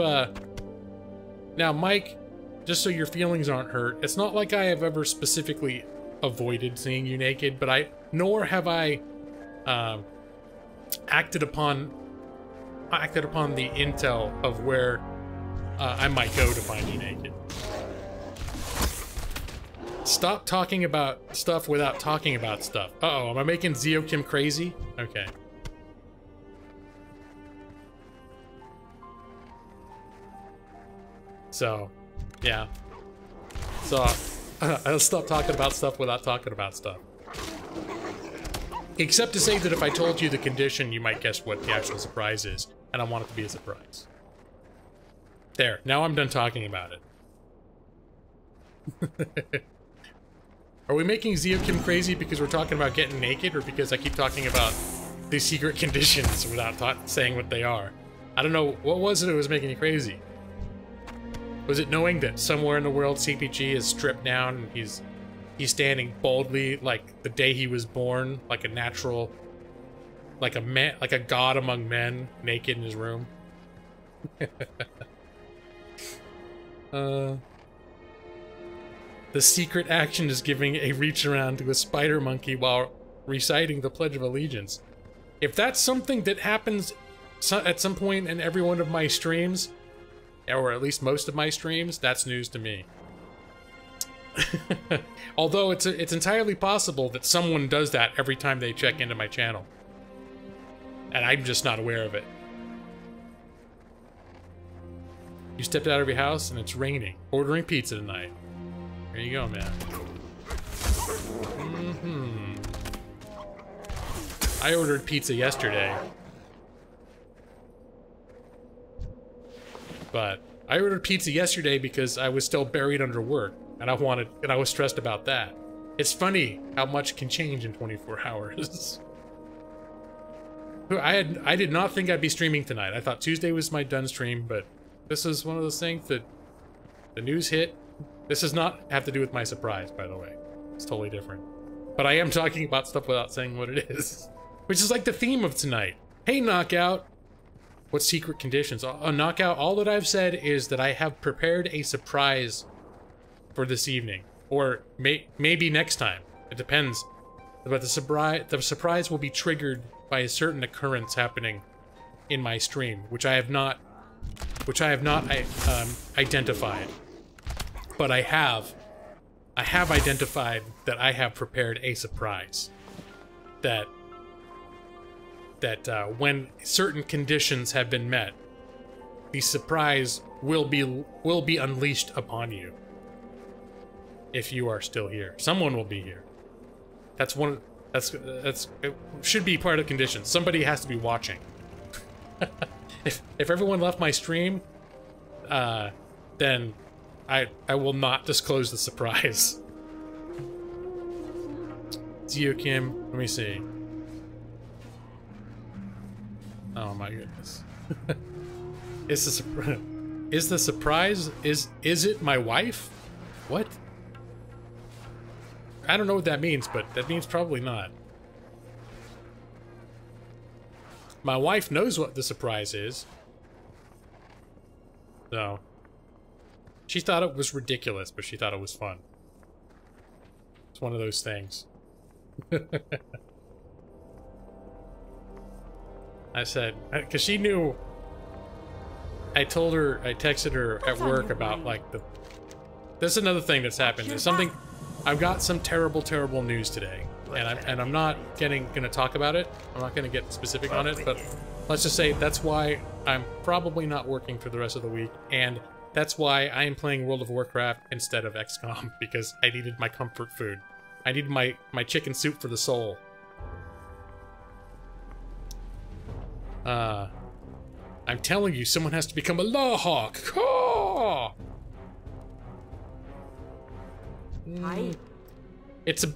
now Mike, just so your feelings aren't hurt, it's not like I have ever specifically avoided seeing you naked, but nor have I acted upon the intel of where I might go to find you naked. Stop talking about stuff without talking about stuff. Uh-oh, am I making Zeokim crazy? Okay. So, yeah. So, I'll stop talking about stuff without talking about stuff. Except to say that if I told you the condition, you might guess what the actual surprise is, and I want it to be a surprise. There, now I'm done talking about it. Are we making Zeokim crazy because we're talking about getting naked, or because I keep talking about the secret conditions without saying what they are? I don't know, what was it that was making you crazy? Was it knowing that somewhere in the world CPG is stripped down and he's standing boldly like the day he was born, like a natural, like a man, like a god among men, naked in his room? The secret action is giving a reach around to a spider monkey while reciting the Pledge of Allegiance. If that's something that happens at some point in every one of my streams, or at least most of my streams, that's news to me. Although it's entirely possible that someone does that every time they check into my channel, and I'm just not aware of it. You stepped out of your house and it's raining. Ordering pizza tonight. There you go, man. I ordered pizza yesterday. But I ordered pizza yesterday because I was still buried under work, and I was stressed about that. It's funny how much can change in 24 hours. I did not think I'd be streaming tonight. I thought Tuesday was my done stream, but this is one of those things that the news hit. This does not have to do with my surprise, by the way. It's totally different. But I am talking about stuff without saying what it is. Which is like the theme of tonight. Hey, Knockout! What secret conditions? Knockout, all that I've said is that I have prepared a surprise for this evening. Or maybe next time. It depends. But the surprise will be triggered by a certain occurrence happening in my stream, which I have not identified. But I have identified that I have prepared a surprise. That when certain conditions have been met, the surprise will be unleashed upon you. If you are still here, someone will be here. That's it should be part of the conditions. Somebody has to be watching. if everyone left my stream, then I will not disclose the surprise. Zio Kim, let me see. Oh my goodness. Is the surprise is it my wife? What? I don't know what that means, but that means probably not. My wife knows what the surprise is. So, she thought it was ridiculous, but she thought it was fun. It's one of those things. I said, because she knew. I told her, I texted her at work about like there's another thing that's happened. There's something. I've got some terrible, terrible news today, and I'm not gonna talk about it. I'm not gonna get specific on it, but let's just say that's why I'm probably not working for the rest of the week, and that's why I am playing World of Warcraft instead of XCOM, because I needed my comfort food. I needed my chicken soup for the soul. I'm telling you, someone has to become a lawhawk. Oh! It's a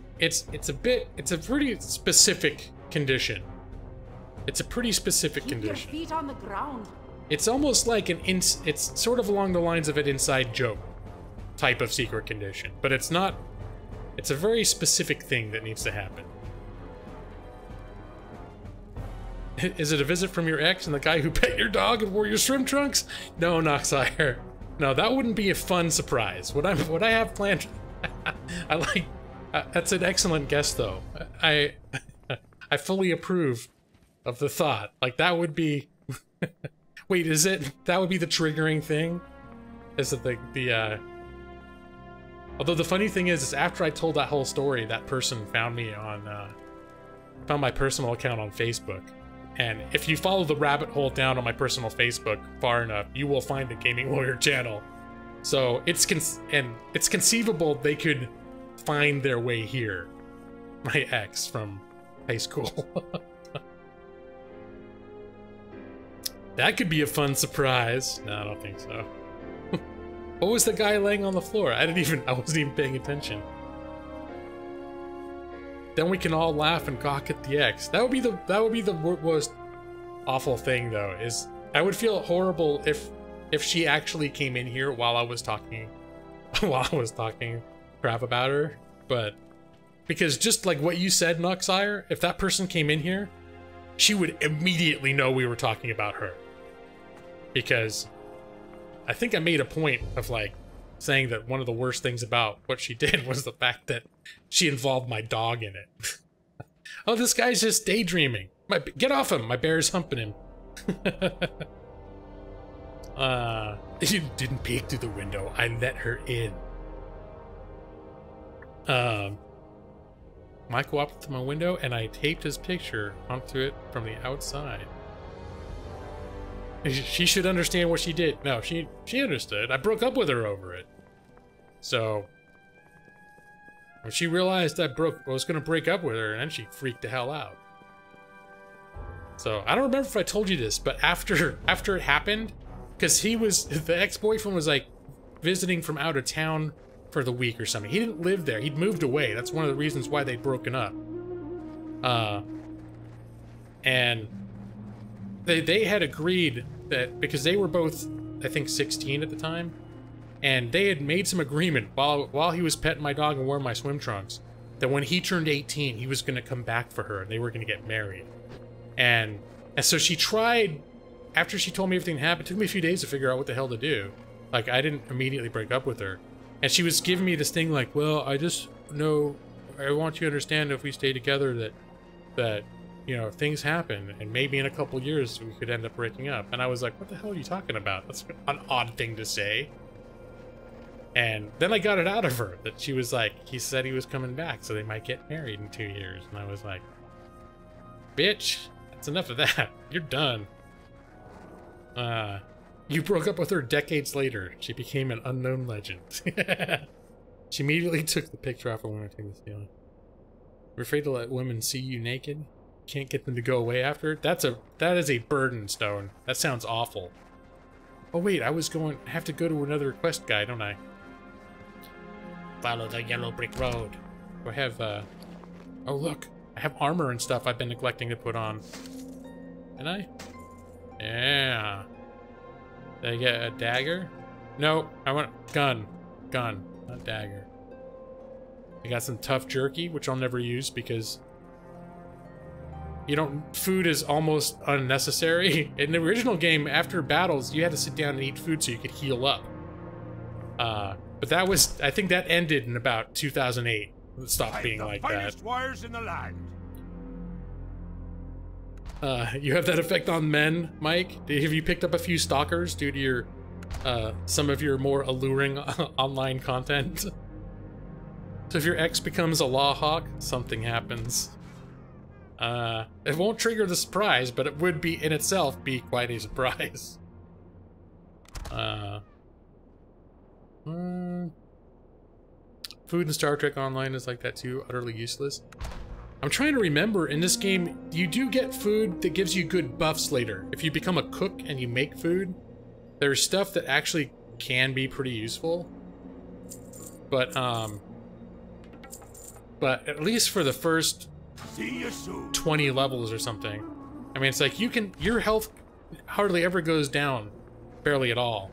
pretty specific condition. It's a pretty specific condition. Keep your feet on the ground. It's almost like it's sort of along the lines of an inside joke type of secret condition, but it's not. It's a very specific thing that needs to happen. Is it a visit from your ex and the guy who pet your dog and wore your swim trunks? No, Noxire. No, that wouldn't be a fun surprise. What I have planned. I like. That's an excellent guess, though. I fully approve of the thought. Like that would be. Wait, is it? That would be the triggering thing. Is it the? Although the funny thing is after I told that whole story, that person found me on found my personal account on Facebook. And if you follow the rabbit hole down on my personal Facebook far enough, you will find the Gaming Lawyer channel. So it's conceivable they could find their way here. My ex from high school. That could be a fun surprise. No, I don't think so. What was the guy laying on the floor? I wasn't even paying attention. Then we can all laugh and gawk at the ex. That would be the most awful thing, though. Is I would feel horrible if she actually came in here while I was talking crap about her. But because just like what you said, Noxire, if that person came in here, she would immediately know we were talking about her. Because I think I made a point of like saying that one of the worst things about what she did was the fact that she involved my dog in it. Oh, this guy's just daydreaming. Get off him! My bear's humping him. You didn't peek through the window. I let her in. Michael walked to my window and I taped his picture onto it from the outside. She should understand what she did. No, she understood. I broke up with her over it. So when she realized I was going to break up with her, and then she freaked the hell out. So I don't remember if I told you this, but after it happened, because the ex-boyfriend was like visiting from out of town for the week or something. He didn't live there. He'd moved away. That's one of the reasons why they'd broken up. And they had agreed that because they were both, I think, 16 at the time, and they had made some agreement while he was petting my dog and wearing my swim trunks that when he turned 18, he was going to come back for her and they were going to get married. And so she tried, after she told me everything happened, it took me a few days to figure out what the hell to do. Like, I didn't immediately break up with her. And she was giving me this thing like, well, I just know I want you to understand if we stay together that, you know, things happen, and maybe in a couple years we could end up breaking up. And I was like, what the hell are you talking about? That's an odd thing to say. And then I got it out of her that she was like, he said he was coming back, so they might get married in 2 years. And I was like, bitch, that's enough of that. You're done. You broke up with her decades later. She became an unknown legend. She immediately took the picture off of when I took this deal. You're afraid to let women see you naked? Can't get them to go away after? That is a burden stone. That sounds awful. Oh wait, I have to go to another quest guy, don't I? Follow the yellow brick road. Do I have, oh look, I have armor and stuff I've been neglecting to put on. Can I? Yeah. Did I get a dagger? No, I want gun. Gun, not dagger. I got some tough jerky, which I'll never use because food is almost unnecessary. In the original game, after battles, you had to sit down and eat food so you could heal up. But that was, I think that ended in about 2008. It stopped being like that. Finest wires in the land. You have that effect on men, Mike? Have you picked up a few stalkers due to your, some of your more alluring online content? So if your ex becomes a law hawk, something happens. It won't trigger the surprise, but it would be, in itself, be quite a surprise. Food in Star Trek Online is like that too, utterly useless. I'm trying to remember, in this game, you do get food that gives you good buffs later. If you become a cook and you make food, there's stuff that actually can be pretty useful. But at least for the first 20 levels or something. I mean, it's like your health hardly ever goes down, barely at all.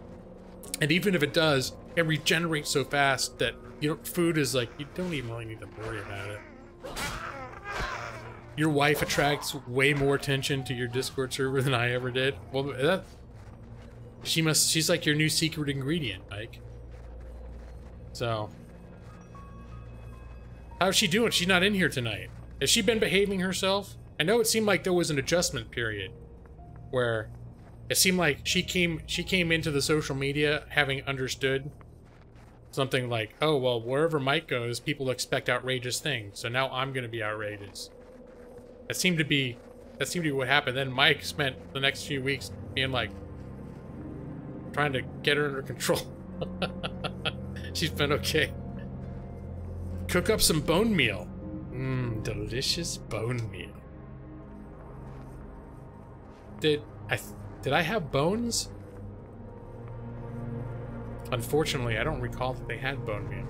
And even if it does, it regenerates so fast that food is like, you don't even really need to worry about it. Your wife attracts way more attention to your Discord server than I ever did. Well, she's like your new secret ingredient, Mike. So, how's she doing? She's not in here tonight. Has she been behaving herself? I know it seemed like there was an adjustment period where it seemed like she came into the social media having understood something like, oh, well, wherever Mike goes, people expect outrageous things, so now I'm gonna be outrageous. That seemed to be what happened. Then Mike spent the next few weeks being like, trying to get her under control. She's been okay. Cook up some bone meal. Mmm, delicious bone meal. Did I have bones? Unfortunately, I don't recall that they had bone meal.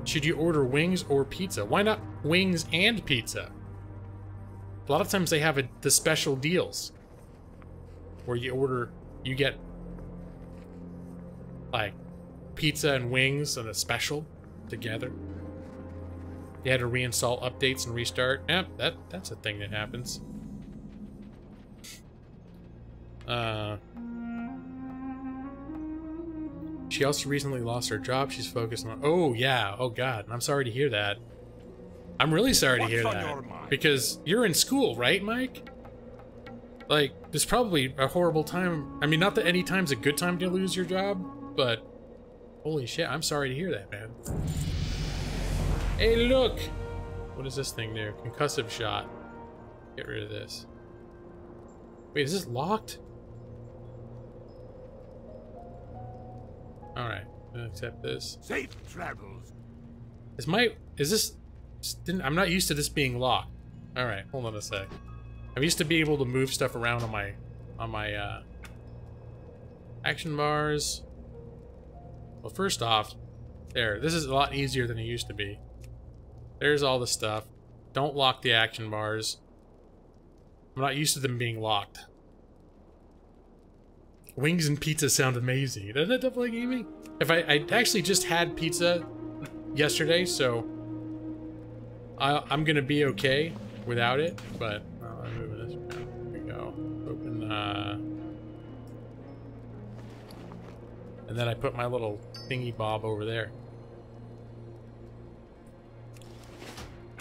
Should you order wings or pizza? Why not wings and pizza? A lot of times they have the special deals where you get like pizza and wings and a special together. You had to reinstall updates and restart. Yep, that's a thing that happens. She also recently lost her job. She's focused on... Oh, yeah. Oh, God. I'm sorry to hear that. I'm really sorry to hear that. Because you're in school, right, Mike? Like, there's probably a horrible time. I mean, not that any time's a good time to lose your job, but... Holy shit, I'm sorry to hear that, man. Hey, look! What does this thing do? Concussive shot. Get rid of this. Wait, is this locked? Alright, I'm gonna accept this. Safe travels. I'm not used to this being locked. Alright, hold on a sec. I'm used to being able to move stuff around on my action bars. Well, first off, this is a lot easier than it used to be. There's all the stuff. Don't lock the action bars. I'm not used to them being locked. Wings and pizza sound amazing. Doesn't that definitely give me? I actually just had pizza yesterday, so I'm gonna be okay without it. But I'm moving this around. Here we go. Open. And then I put my little thingy bob over there.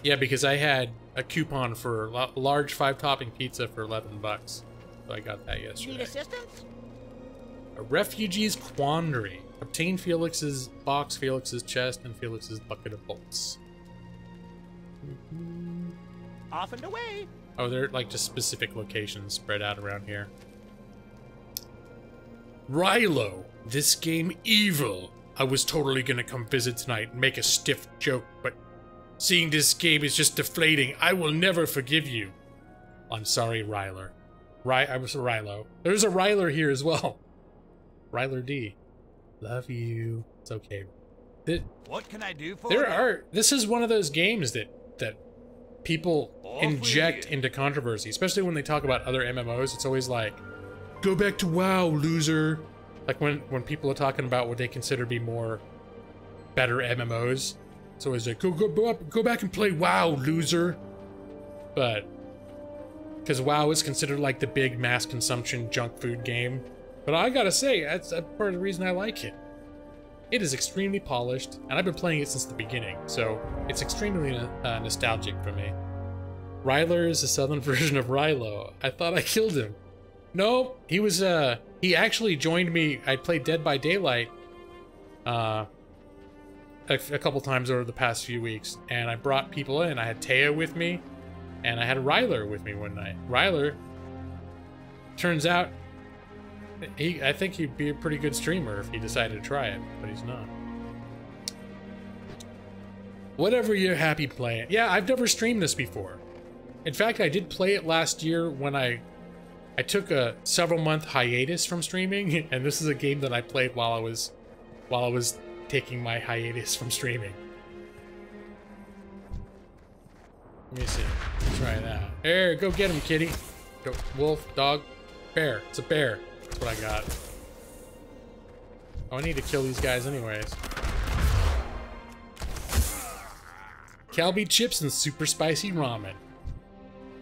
Yeah, because I had a coupon for a large 5-topping pizza for $11. So I got that yesterday. Need assistance? A refugee's quandary. Obtain Felix's box, Felix's chest, and Felix's bucket of bolts. Off and away. Oh, they're like just specific locations spread out around here. Rilo, this game evil. I was totally gonna come visit tonight and make a stiff joke, but seeing this game is just deflating. I will never forgive you. I'm sorry, Ryler. I was Rilo. There's a Ryler here as well. Ryler D. Love you. It's okay. What can I do for This is one of those games that people inject into controversy, especially when they talk about other MMOs. It's always like, go back to WoW, loser. Like when people are talking about what they consider to be better MMOs, it's always like, go back and play WoW, loser. But because WoW is considered like the big mass consumption junk food game. But I gotta say, that's part of the reason I like it. It is extremely polished, and I've been playing it since the beginning, so it's extremely nostalgic for me. Ryler is the southern version of Rilo. I thought I killed him. No, he was, he actually joined me. I played Dead by Daylight a couple times over the past few weeks, and I brought people in. I had Taya with me, and I had Ryler with me one night. Ryler, turns out, I think he'd be a pretty good streamer if he decided to try it, but he's not. Whatever you're happy playing. Yeah, I've never streamed this before. In fact, I did play it last year when I took a several-month hiatus from streaming, and this is a game that I played while I was taking my hiatus from streaming. Let me see. Let's try that. There, go get him, kitty. Go, wolf, dog, bear. It's a bear. That's what I got. Oh, I need to kill these guys anyways. Calbee chips and super spicy ramen.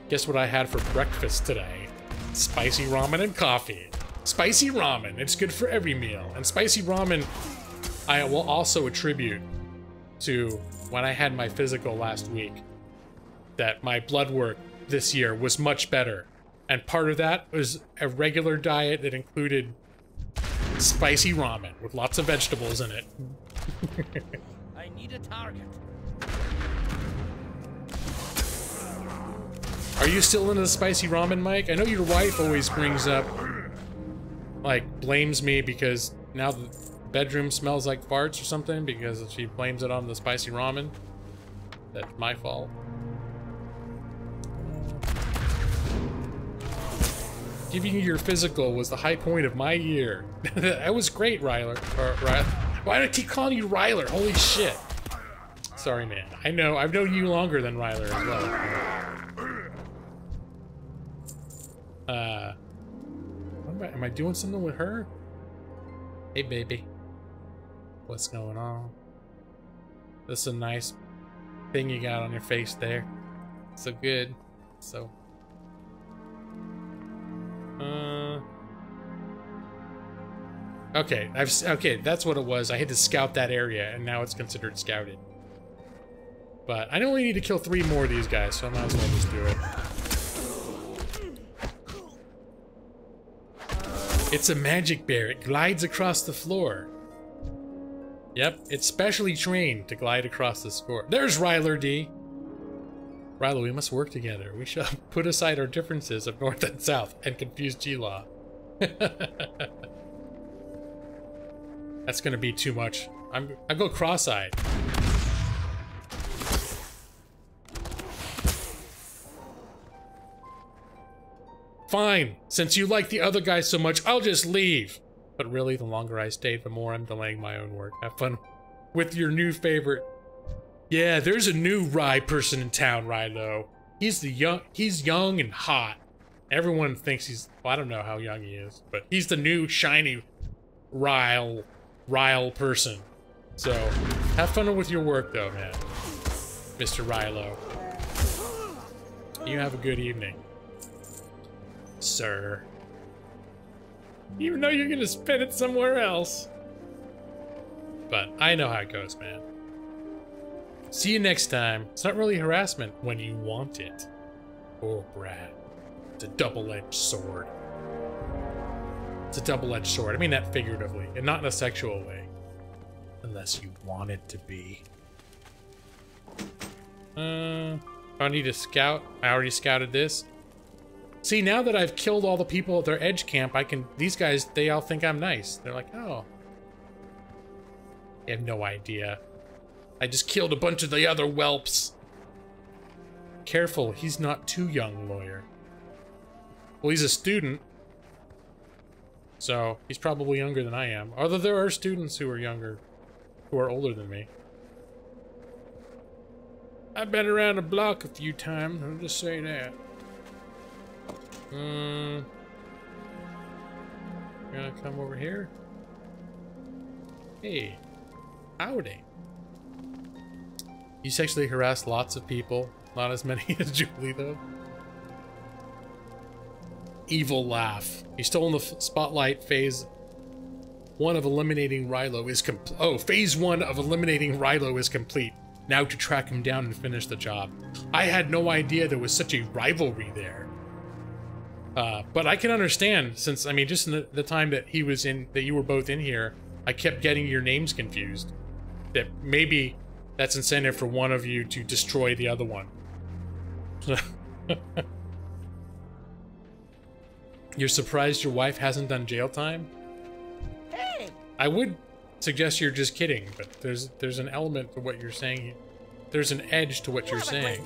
Guess what I had for breakfast today? Spicy ramen and coffee. Spicy ramen. It's good for every meal. And spicy ramen, I will also attribute to when I had my physical last week. That my blood work this year was much better. And part of that was a regular diet that included spicy ramen with lots of vegetables in it. I need a target. Are you still into the spicy ramen, Mike? I know your wife always brings up, like, blames me because now the bedroom smells like farts or something because she blames it on the spicy ramen. That's my fault. Giving you your physical was the high point of my year. That was great, Ryler. Why do I keep calling you Ryler? Holy shit. Sorry, man. I know. I've known you longer than Ryler as well. Am I doing something with her? Hey, baby. What's going on? This is a nice thing you got on your face there. So good. So... Okay, okay, that's what it was. I had to scout that area, and now it's considered scouted. But I only need to kill 3 more of these guys, so I might as well just do it. It's a magic bear. It glides across the floor. Yep, it's specially trained to glide across the floor. There's Ryler D. Ryler, we must work together. We shall put aside our differences of north and south and confuse G-Law. That's gonna be too much. I go cross-eyed. Fine, since you like the other guy so much, I'll just leave. But really, the longer I stay, the more I'm delaying my own work. Have fun with your new favorite. Yeah, there's a new Rye person in town, Rylo. He's young and hot. Everyone thinks he's, well, I don't know how young he is, but he's the new shiny Ryle person. So, have fun with your work though, man. Mr. Rylo. You have a good evening. Sir. Even though you're gonna spend it somewhere else. But I know how it goes, man. See you next time. It's not really harassment when you want it. Oh, Brad. It's a double-edged sword. It's a double-edged sword. I mean that figuratively, and not in a sexual way. Unless you want it to be. I need to scout. I already scouted this. See, now that I've killed all the people at their edge camp, I can... These guys, they all think I'm nice. They're like, oh. They have no idea. I just killed a bunch of the other whelps. Careful, he's not too young, lawyer. Well, he's a student. So, he's probably younger than I am. Although there are students who are younger. Who are older than me. I've been around the block a few times, I'll just say that. Gonna come over here. Hey. Howdy. You sexually harass lots of people. Not as many as Julie, though. Evil laugh. He's stolen the spotlight. Phase 1 of eliminating Rilo is complete. Oh, phase 1 of eliminating Rilo is complete. Now to track him down and finish the job. I had no idea there was such a rivalry there. But I can understand, since, I mean, just in the time that he was in, that you were both in here, I kept getting your names confused. That maybe that's incentive for one of you to destroy the other one. You're surprised your wife hasn't done jail time? Hey! I would suggest you're just kidding, but there's an element to what you're saying. There's an edge to what you're saying.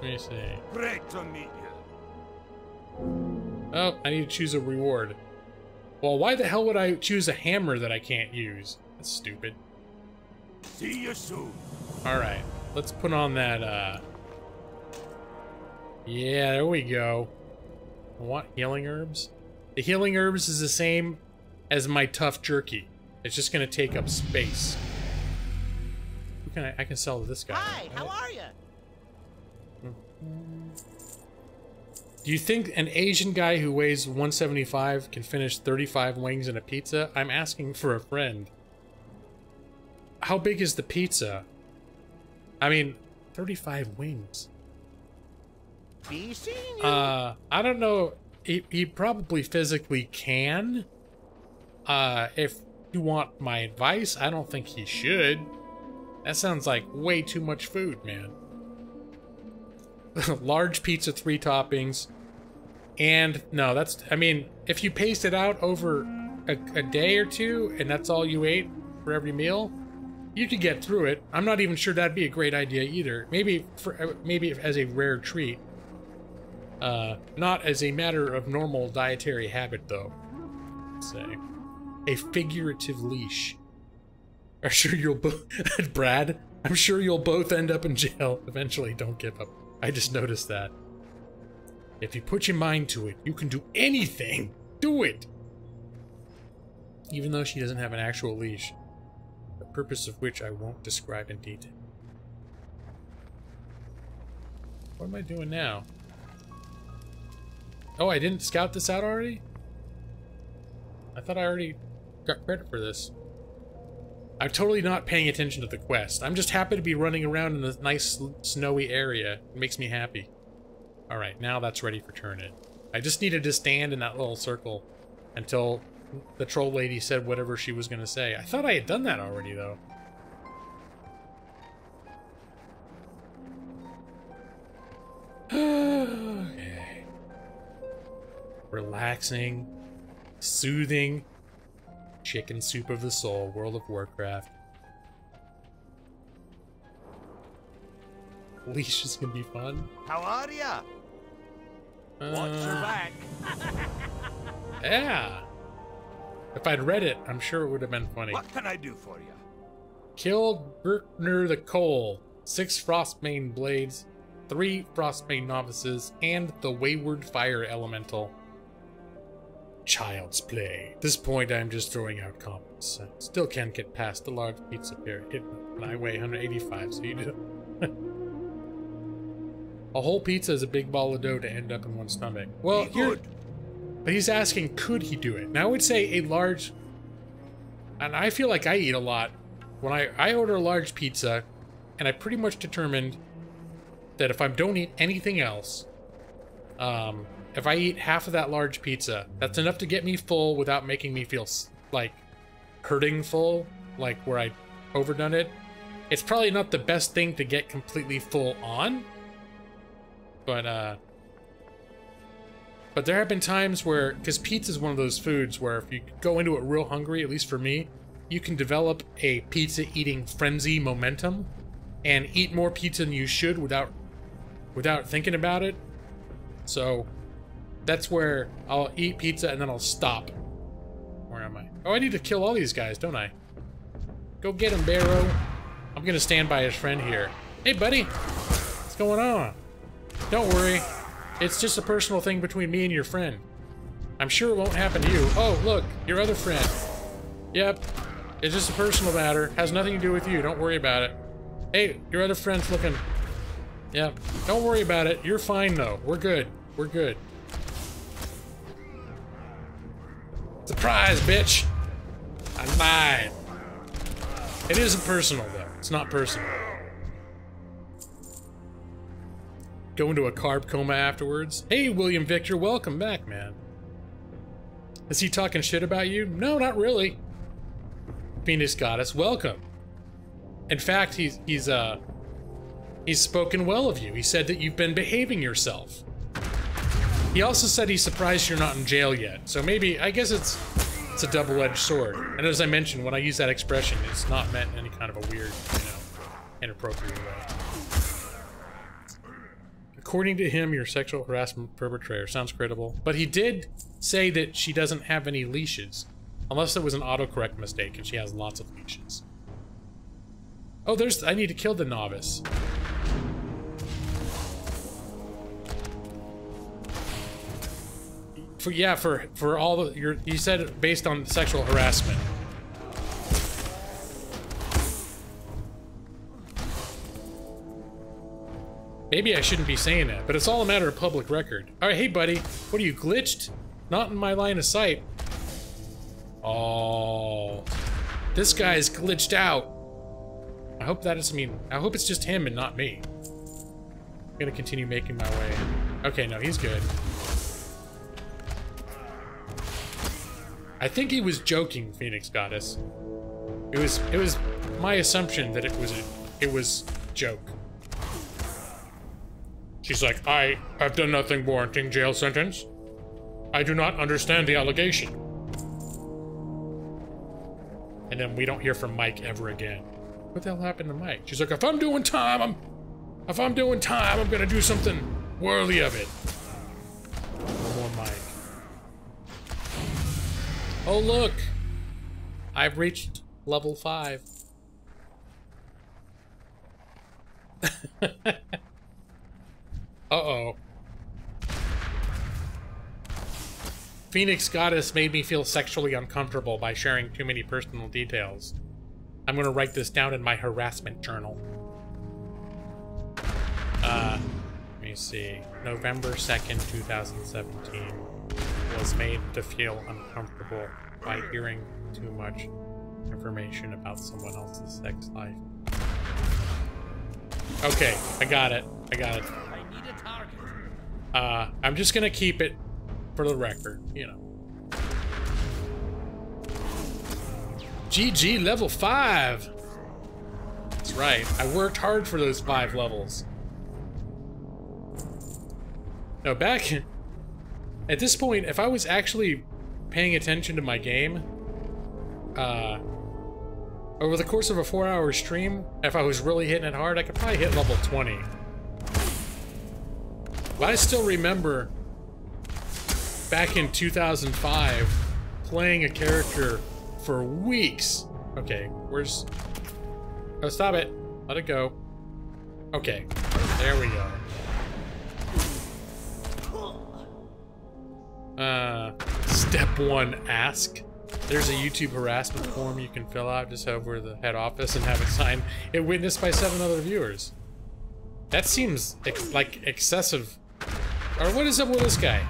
Let me see. Great to meet you. Oh, I need to choose a reward. Well, why the hell would I choose a hammer that I can't use? That's stupid. See you soon. Alright, let's put on that, yeah, there we go. I want healing herbs. The healing herbs is the same as my tough jerky. It's just gonna take up space. Who can I can sell to this guy. Hi, how are you? Do you think an Asian guy who weighs 175 can finish 35 wings and a pizza? I'm asking for a friend. How big is the pizza? I mean, 35 wings. Be seeing you. I don't know. He probably physically can. If you want my advice, I don't think he should. That sounds like way too much food, man. Large pizza, 3 toppings. And no, that's, I mean, if you pace it out over a day or two and that's all you ate for every meal, you could get through it. I'm not even sure that'd be a great idea either. Maybe as a rare treat. Not as a matter of normal dietary habit though. Let's say. A figurative leash. I'm sure you'll both, Brad, I'm sure you'll both end up in jail eventually. Don't give up. I just noticed that. If you put your mind to it, you can do anything. Do it! Even though she doesn't have an actual leash. The purpose of which I won't describe in detail. What am I doing now? Oh, I didn't scout this out already? I thought I already got credit for this. I'm totally not paying attention to the quest. I'm just happy to be running around in this nice snowy area. It makes me happy. Alright, now that's ready for turn-in. I just needed to stand in that little circle until the troll lady said whatever she was gonna say. I thought I had done that already, though. Okay. Relaxing. Soothing. Chicken soup of the soul. World of Warcraft. Leash is gonna be fun. How are ya? Watch your back. Yeah. If I'd read it, I'm sure it would have been funny. What can I do for you? Killed Berkner the Cole, 6 Frostbane Blades, 3 Frostbane Novices, and the Wayward Fire Elemental. Child's play. At this point, I'm just throwing out comments. I still can't get past the large pizza pyramid, and I weigh 185, so you do. A whole pizza is a big ball of dough to end up in one stomach. Well, but he's asking, could he do it? Now I would say a large, and I feel like I eat a lot when I order a large pizza, and I pretty much determined that if I don't eat anything else, if I eat half of that large pizza, that's enough to get me full without making me feel like hurting full, like where I overdone it. It's probably not the best thing to get completely full on, but there have been times where, because pizza is one of those foods where if you go into it real hungry, at least for me, you can develop a pizza eating frenzy momentum and eat more pizza than you should without thinking about it. So that's where I'll eat pizza and then I'll stop. Where am I? Oh, I need to kill all these guys, don't I? Go get him, Barrow. I'm gonna stand by his friend here. Hey, buddy. What's going on? Don't worry. It's just a personal thing between me and your friend. I'm sure it won't happen to you. Oh, look, your other friend. Yep. It's just a personal matter. Has nothing to do with you. Don't worry about it. Hey, your other friend's looking... Yep. Don't worry about it. You're fine, though. We're good. We're good. Surprise, bitch! I lied. It isn't personal, though. It's not personal. Go into a carb coma afterwards. Hey, William Victor, welcome back, man. Is he talking shit about you? No, not really. Phoenix Goddess, welcome. In fact, he's spoken well of you. He said that you've been behaving yourself. He also said he's surprised you're not in jail yet. So maybe, I guess it's a double-edged sword. And as I mentioned, when I use that expression, it's not meant in any kind of a weird, inappropriate way. According to him, you're a sexual harassment perpetrator. Sounds credible. But he did say that she doesn't have any leashes. Unless it was an autocorrect mistake and she has lots of leashes. Oh, I need to kill the novice. For all the, you said it based on sexual harassment. Maybe I shouldn't be saying that, but it's all a matter of public record. Alright, hey buddy, what are you, glitched? Not in my line of sight. Oh, this guy's glitched out. I hope I hope it's just him and not me. I'm gonna continue making my way. Okay, no, he's good. I think he was joking, Phoenix Goddess. It was my assumption that it was joke. She's like, I have done nothing warranting jail sentence. I do not understand the allegation. And then we don't hear from Mike ever again. What the hell happened to Mike? She's like, if I'm doing time, I'm gonna do something worthy of it. No more Mike. Oh look! I've reached level 5. Uh-oh. Phoenix Goddess made me feel sexually uncomfortable by sharing too many personal details. I'm gonna write this down in my harassment journal. Let me see. November 2nd, 2017 was made to feel uncomfortable by hearing too much information about someone else's sex life. Okay, I got it. I got it. I need a target. I'm just gonna keep it for the record, GG level 5! That's right, I worked hard for those 5 levels. Now back at this point, if I was actually paying attention to my game, over the course of a 4-hour stream, if I was really hitting it hard, I could probably hit level 20. But I still remember back in 2005 playing a character for weeks. Okay, where's... Oh, stop it. Let it go. Okay, there we go. Step 1, ask. There's a YouTube harassment form you can fill out just over the head office and have it signed and witnessed by 7 other viewers. That seems like excessive. Or what is up with this guy?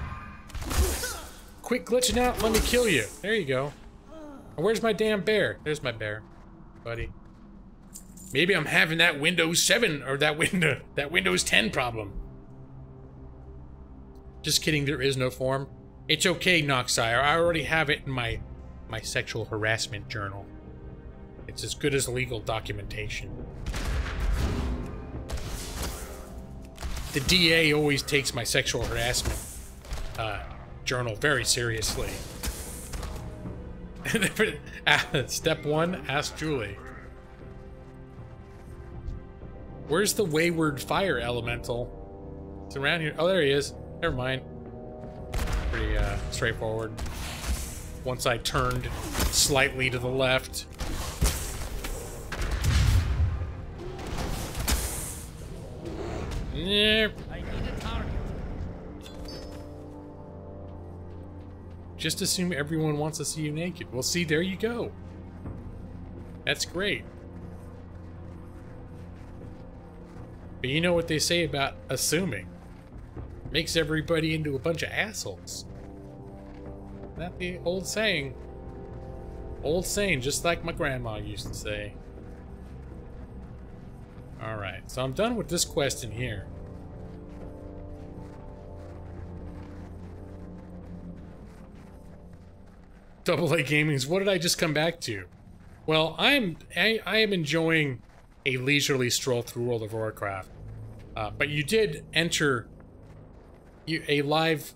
Quit glitching out, let me kill you. There you go. Where's my damn bear? There's my bear, buddy. Maybe I'm having that Windows 7 or that Windows 10 problem. Just kidding, there is no form. It's okay, Noxire. I already have it in my sexual harassment journal. It's as good as legal documentation. The DA always takes my sexual harassment journal very seriously. Step 1, ask Julie. Where's the wayward fire elemental? It's around here. Oh, there he is. Never mind. Pretty straightforward. Once I turned slightly to the left. Yeah. Just assume everyone wants to see you naked. Well, see, there you go. That's great. But you know what they say about assuming. Makes everybody into a bunch of assholes. Isn't that the old saying? Old saying, just like my grandma used to say. Alright, so I'm done with this quest in here. AA Gaming's, what did I just come back to? Well, I am enjoying a leisurely stroll through World of Warcraft. But you did enter a live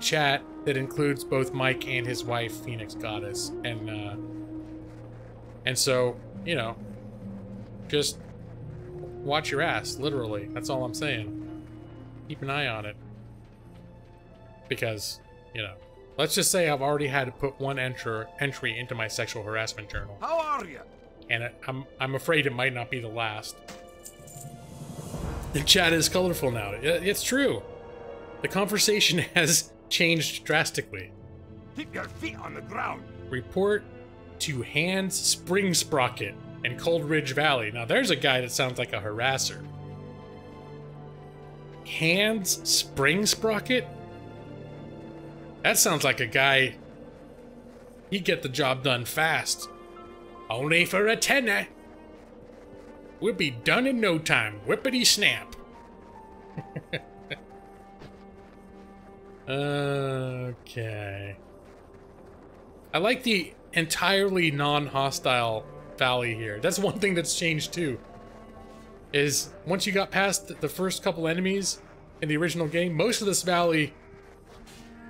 chat that includes both Mike and his wife, Phoenix Goddess, and so, you know, just watch your ass, literally. That's all I'm saying. Keep an eye on it. Because, you know, let's just say I've already had to put one entry into my sexual harassment journal. How are you? And I'm afraid it might not be the last. The chat is colorful now. It's true. The conversation has changed drastically. Keep your feet on the ground. Report to Hans Spring Sprocket in Cold Ridge Valley. Now there's a guy that sounds like a harasser. Hans Spring Sprocket? That sounds like a guy. He'd get the job done fast. Only for a tenner. We'll be done in no time. Whippity snap. Okay. I like the entirely non-hostile valley here. That's one thing that's changed too. Is once you got past the first couple enemies in the original game, most of this valley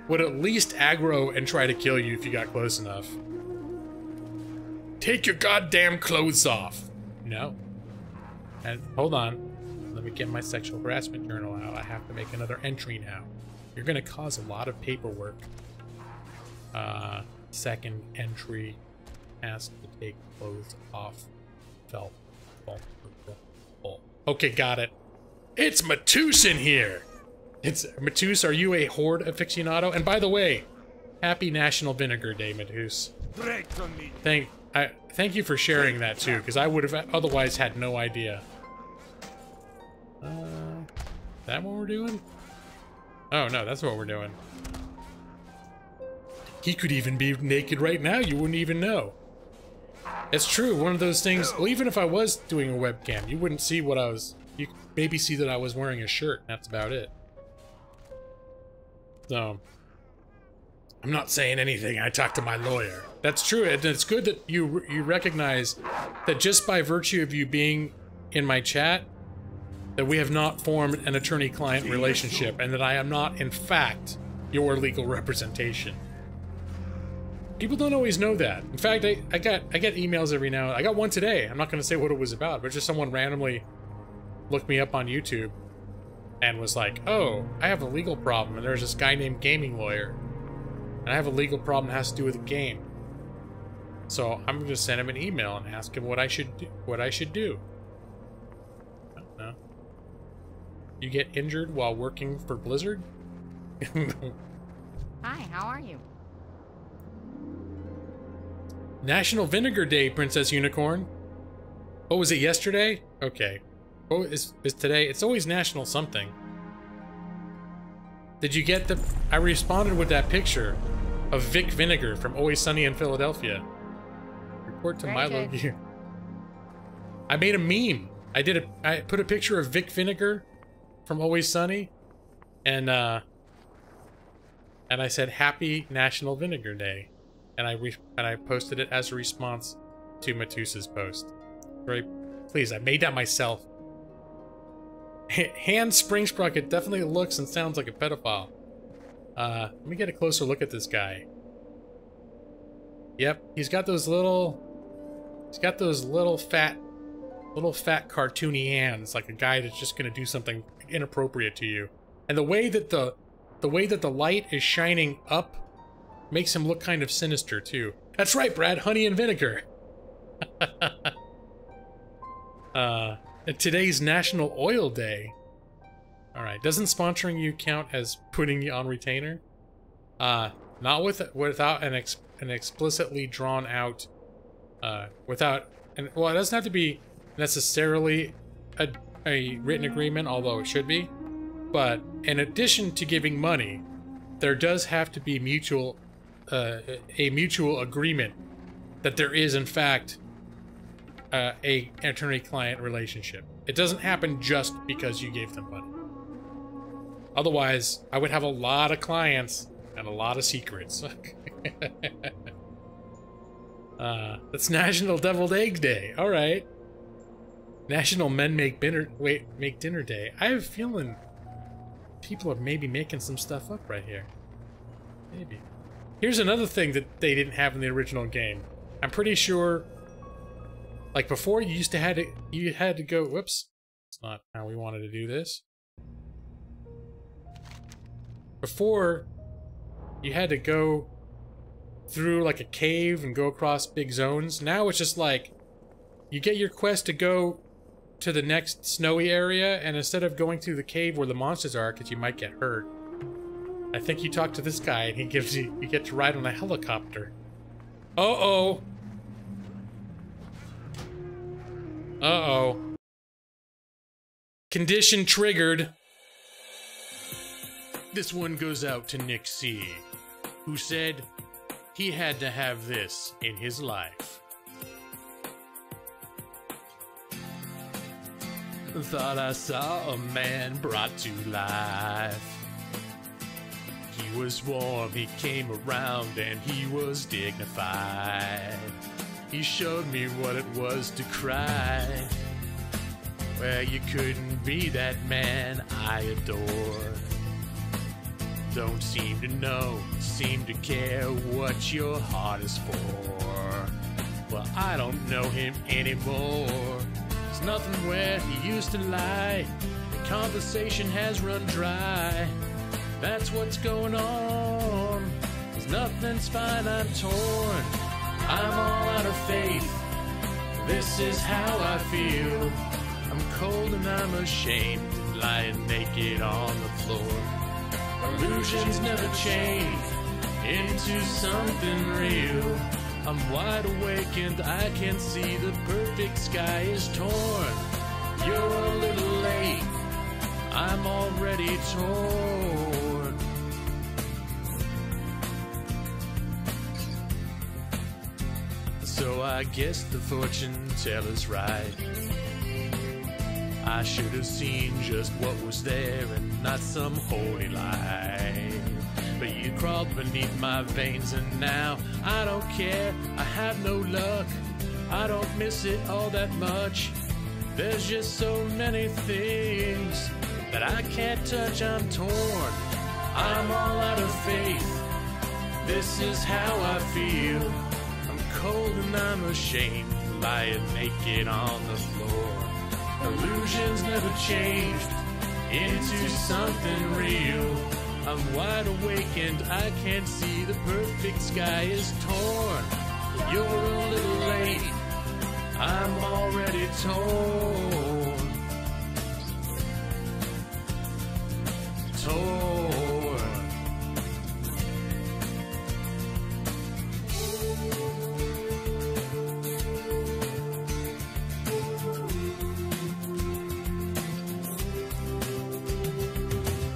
would at least aggro and try to kill you if you got close enough. Take your goddamn clothes off. No. And hold on. Let me get my sexual harassment journal out. I have to make another entry now. You're gonna cause a lot of paperwork. Second entry has to take clothes off. Felt. Okay, got it. It's Matus in here. It's Matus. Are you a horde aficionado? And by the way, happy National Vinegar Day, Matus. Thank you for sharing that too, because I would have otherwise had no idea. That what we're doing? Oh no, that's what we're doing. He could even be naked right now. You wouldn't even know. It's true. One of those things. Well, even if I was doing a webcam, you wouldn't see what I was. You could maybe see that I was wearing a shirt. That's about it. So, I'm not saying anything. I talked to my lawyer. That's true. And it's good that you recognize that just by virtue of you being in my chat, that we have not formed an attorney-client relationship, and that I am not, in fact, your legal representation. People don't always know that. In fact, I get emails every now and I got one today. I'm not going to say what it was about, but just someone randomly looked me up on YouTube and was like, oh, I have a legal problem, and there's this guy named Gaming Lawyer, and I have a legal problem that has to do with a game. So I'm going to send him an email and ask him what I should do. I don't know. You get injured while working for Blizzard? Hi, how are you? National Vinegar Day, Princess Unicorn. Oh, was it yesterday? Okay. Oh, is today? It's always National something. Did you get the... I responded with that picture of Vic Vinegar from Always Sunny in Philadelphia. Report to Milo Gear. I made a meme. I put a picture of Vic Vinegar from Always Sunny, and I said Happy National Vinegar Day, and I posted it as a response to Matusa's post. Right? Please, I made that myself. Hand Spring Sprocket definitely looks and sounds like a pedophile. Let me get a closer look at this guy. Yep, he's got those little fat cartoony hands, like a guy that's just gonna do something inappropriate to you. And the way that the light is shining up makes him look kind of sinister too. That's right, Brad, honey and vinegar. Today's National Oil Day. Alright, doesn't sponsoring you count as putting you on retainer? Not without an explicitly drawn out, well, it doesn't have to be necessarily a written agreement, although it should be. But in addition to giving money, there does have to be a mutual agreement that there is, in fact, a attorney-client relationship. It doesn't happen just because you gave them money. Otherwise, I would have a lot of clients and a lot of secrets. That's National Deviled Egg Day. All right. National Men Make Dinner Day. I have a feeling people are maybe making some stuff up right here. Maybe. Here's another thing that they didn't have in the original game. I'm pretty sure, like before, you had to go. Whoops, it's not how we wanted to do this. Before, you had to go through like a cave and go across big zones. Now it's just like you get your quest to go to the next snowy area, and instead of going through the cave where the monsters are, because you might get hurt, I think you talk to this guy and he gives you get to ride on a helicopter. Uh-oh. Uh-oh. Condition triggered. This one goes out to Nick C, who said he had to have this in his life. Thought I saw a man brought to life. He was warm, he came around, and he was dignified. He showed me what it was to cry. Well, you couldn't be that man I adore. Don't seem to know, seem to care what your heart is for. Well, I don't know him anymore. There's nothing where he used to lie. The conversation has run dry. That's what's going on. 'Cause nothing's fine, I'm torn. I'm all out of faith. This is how I feel. I'm cold and I'm ashamed, lying naked on the floor. Illusions never change into something real. I'm wide awake and I can see the perfect sky is torn. You're a little late, I'm already torn. So I guess the fortune teller's right. I should have seen just what was there and not some holy light. But you crawled beneath my veins and now I don't care, I have no luck. I don't miss it all that much. There's just so many things that I can't touch, I'm torn. I'm all out of faith. This is how I feel. I'm cold and I'm ashamed, lying naked on the floor. Illusions never changed into something real. I'm wide awake and I can't see the perfect sky is torn. You're a little late, I'm already torn. Torn.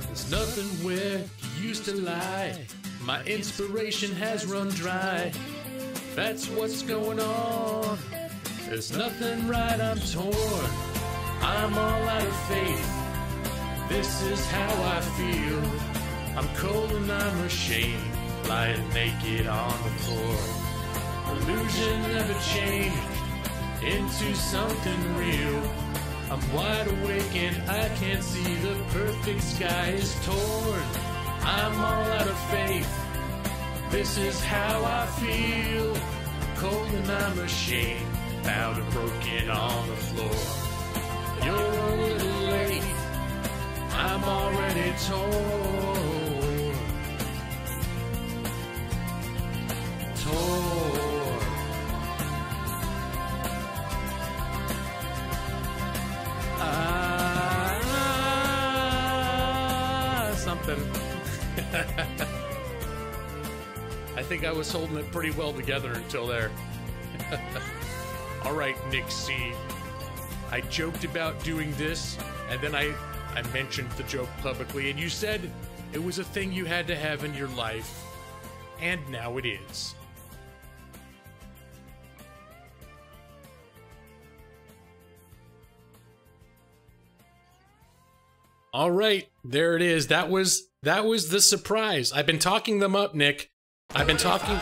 There's nothing where you used to lie. My inspiration has run dry. That's what's going on. There's nothing right, I'm torn. I'm all out of faith. This is how I feel. I'm cold and I'm ashamed, lying naked on the floor. Illusion never changed into something real. I'm wide awake and I can't see, the perfect sky is torn. I'm all out of faith. This is how I feel. Cold and I'm ashamed, bound and broken on the floor. You're a little late, I'm already torn. Torn. Something. I think I was holding it pretty well together until there. All right, Nick C. I joked about doing this, and then I mentioned the joke publicly, and you said it was a thing you had to have in your life, and now it is. All right, there it is. That was the surprise. I've been talking them up, Nick. I've been talking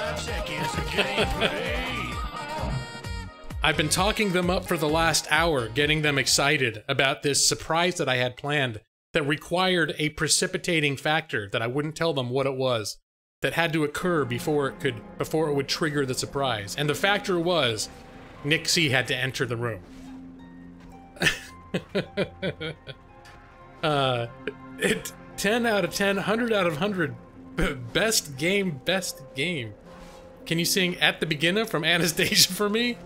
I've been talking them up for the last hour, getting them excited about this surprise that I had planned that required a precipitating factor that I wouldn't tell them what it was, that had to occur before it would trigger the surprise. And the factor was Nick C had to enter the room. 10 out of 10, 100 out of 100. Best game, best game. Can you sing At the Beginner from Anastasia for me?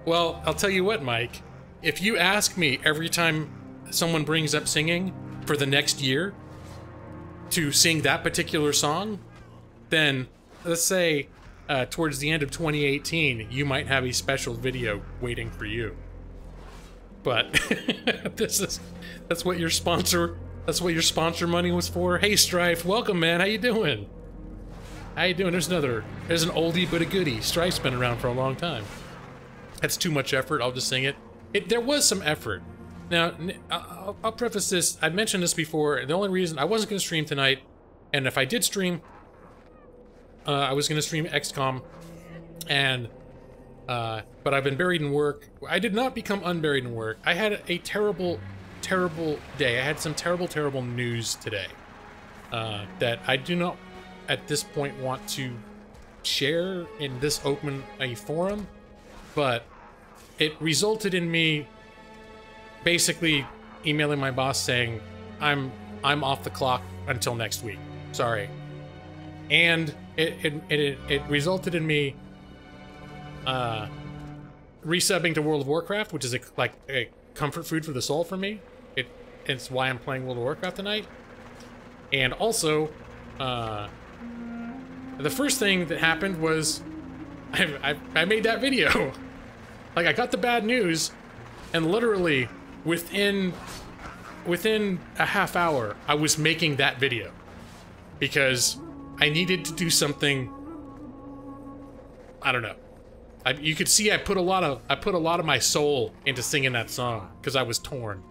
Well, I'll tell you what, Mike. If you ask me every time someone brings up singing for the next year to sing that particular song, then let's say towards the end of 2018, you might have a special video waiting for you. But that's what your sponsor money was for. Hey Strife, welcome man, how you doing? How you doing? There's an oldie but a goodie. Strife's been around for a long time. That's too much effort, I'll just sing it. There was some effort. Now, I'll preface this, I've mentioned this before, the only reason I wasn't going to stream tonight, and if I did stream, I was going to stream XCOM, and, but I've been buried in work. I did not become unburied in work. I had a terrible, terrible day. I had some terrible, terrible news today, that I do not, at this point, want to share in this open a forum, but it resulted in me basically emailing my boss saying, I'm off the clock until next week. Sorry. And it resulted in me resubbing to World of Warcraft, which is like a comfort food for the soul for me. It's why I'm playing World of Warcraft tonight. And also, the first thing that happened was I made that video. Like, I got the bad news, and literally within a half hour, I was making that video because I needed to do something. I don't know. You could see I put a lot of my soul into singing that song because I was torn.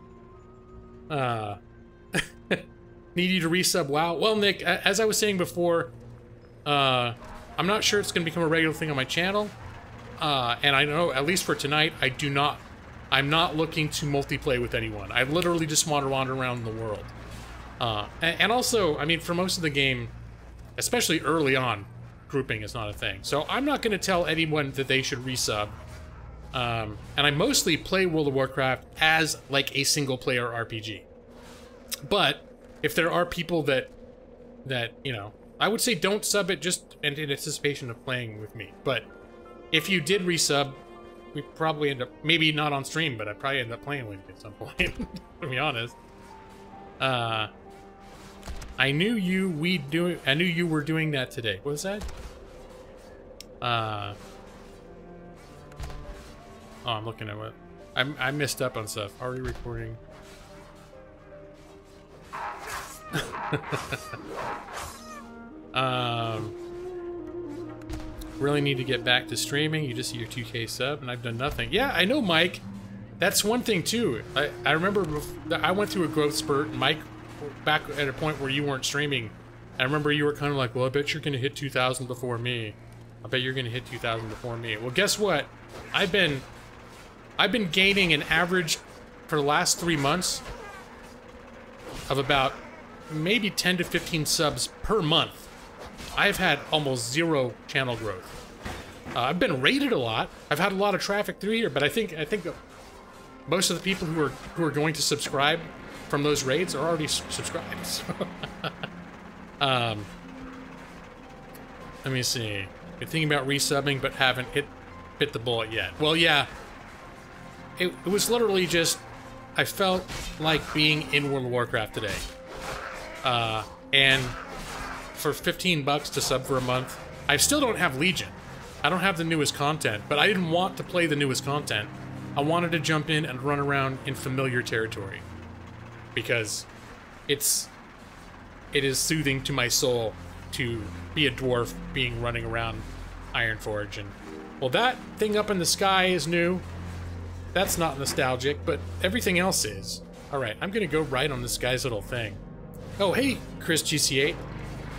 Need you to resub. Wow. Well, Nick, as I was saying before, I'm not sure it's going to become a regular thing on my channel. And I know, at least for tonight, I'm not looking to multiplay with anyone. I literally just want to wander around the world. And also, I mean, for most of the game, especially early on, grouping is not a thing. So I'm not going to tell anyone that they should resub. And I mostly play World of Warcraft as, like, a single-player RPG. But if there are people that, you know, I would say don't sub it just in anticipation of playing with me. But if you did resub, we probably end up, maybe not on stream, but I'd probably end up playing with you at some point, to be honest. I knew you were doing that today. What was that? Oh, I'm looking at what I messed up on stuff. Already recording. Really need to get back to streaming. You just see your 2K sub, and I've done nothing. Yeah, I know, Mike. That's one thing, too. I remember I went through a growth spurt, and Mike, back at a point where you weren't streaming, I remember you were kind of like, well, I bet you're going to hit 2,000 before me. I bet you're going to hit 2,000 before me. Well, guess what? I've been gaining an average for the last 3 months of about maybe 10 to 15 subs per month. I've had almost 0 channel growth. I've been rated a lot. I've had a lot of traffic through here, but I think most of the people who are going to subscribe from those raids are already subscribed. So. Let me see. Been thinking about resubbing, but haven't hit the bullet yet. Well, yeah. It was literally just I felt like being in World of Warcraft today. And for 15 bucks to sub for a month, I still don't have Legion. I don't have the newest content, but I didn't want to play the newest content. I wanted to jump in and run around in familiar territory. Because it is soothing to my soul to be a dwarf running around Ironforge. And, well, that thing up in the sky is new. That's not nostalgic, but everything else is. Alright, I'm gonna go right on this guy's little thing. Oh, hey, Chris GC8.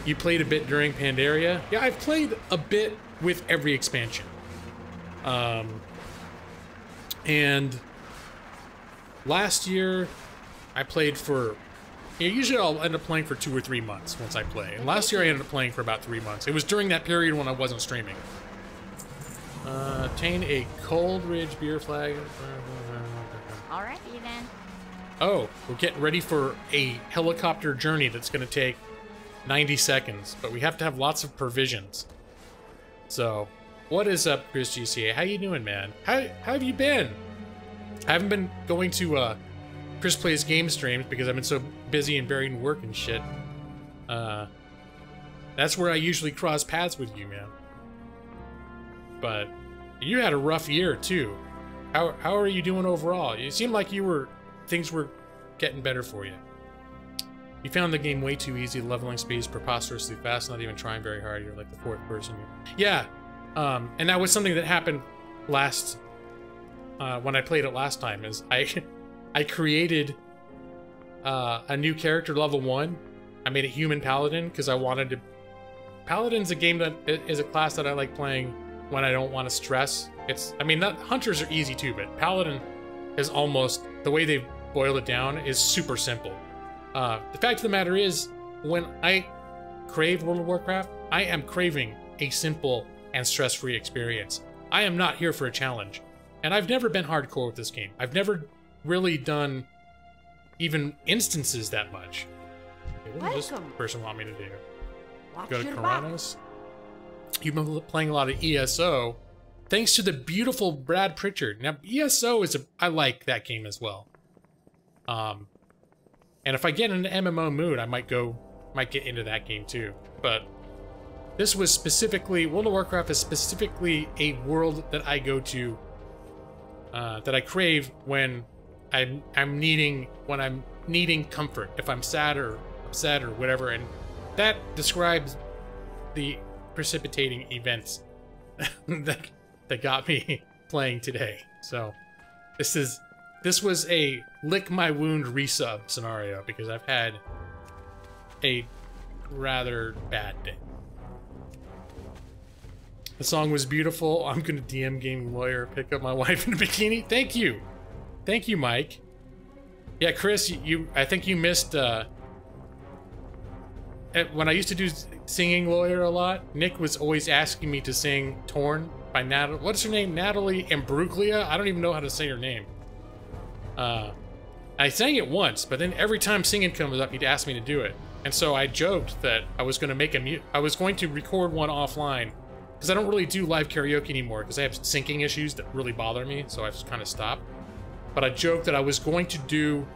You played a bit during Pandaria? Yeah, I've played a bit with every expansion. And last year, I played for... Yeah, usually I'll end up playing for 2 or 3 months once I play. And last year I ended up playing for about 3 months. It was during that period when I wasn't streaming. Obtain a Cold Ridge beer flag. Alright, then. Oh, we're getting ready for a helicopter journey that's going to take 90 seconds, but we have to have lots of provisions. So, what is up, Chris GCA? How you doing, man? How have you been? I haven't been going to Chris Plays Game streams because I've been so busy and buried in work and shit. That's where I usually cross paths with you, man. But you had a rough year too. How are you doing overall? You seem like things were getting better for you. You found the game way too easy. Leveling speed is preposterously fast. Not even trying very hard. You're like the 4th person. Yeah, and that was something that happened last when I played it last time. Is I created a new character level 1. I made a human paladin because I wanted to. Paladin's a game that is a class that I like playing when I don't want to stress. I mean, hunters are easy too, but paladin is almost, the way they've boiled it down is super simple. The fact of the matter is, when I crave World of Warcraft, I am craving a simple and stress-free experience. I am not here for a challenge. And I've never been hardcore with this game. I've never really done even instances that much. Okay, what does this person want me to do? Go to Karanos. You've been playing a lot of ESO, thanks to the beautiful Brad Pritchard. Now, ESO I like that game as well. And if I get in an MMO mood, I might get into that game too. But this was specifically, World of Warcraft is specifically a world that I go to, that I crave when I'm needing comfort. If I'm sad or upset or whatever, and that describes the precipitating events that got me playing today. So this was a lick my wound resub scenario because I've had a rather bad day. The song was beautiful. I'm gonna DM Gaming Lawyer, pick up my wife in a bikini. Thank you, Mike. Yeah, Chris, I think you missed. When I used to do Singing Lawyer a lot, Nick was always asking me to sing Torn by Natalie. What's her name? Natalie Imbruglia? I don't even know how to say her name. I sang it once, but then every time singing comes up, he'd ask me to do it. And so I joked that I was going to record one offline, because I don't really do live karaoke anymore, because I have syncing issues that really bother me, so I've just kind of stopped. But I joked that I was going to do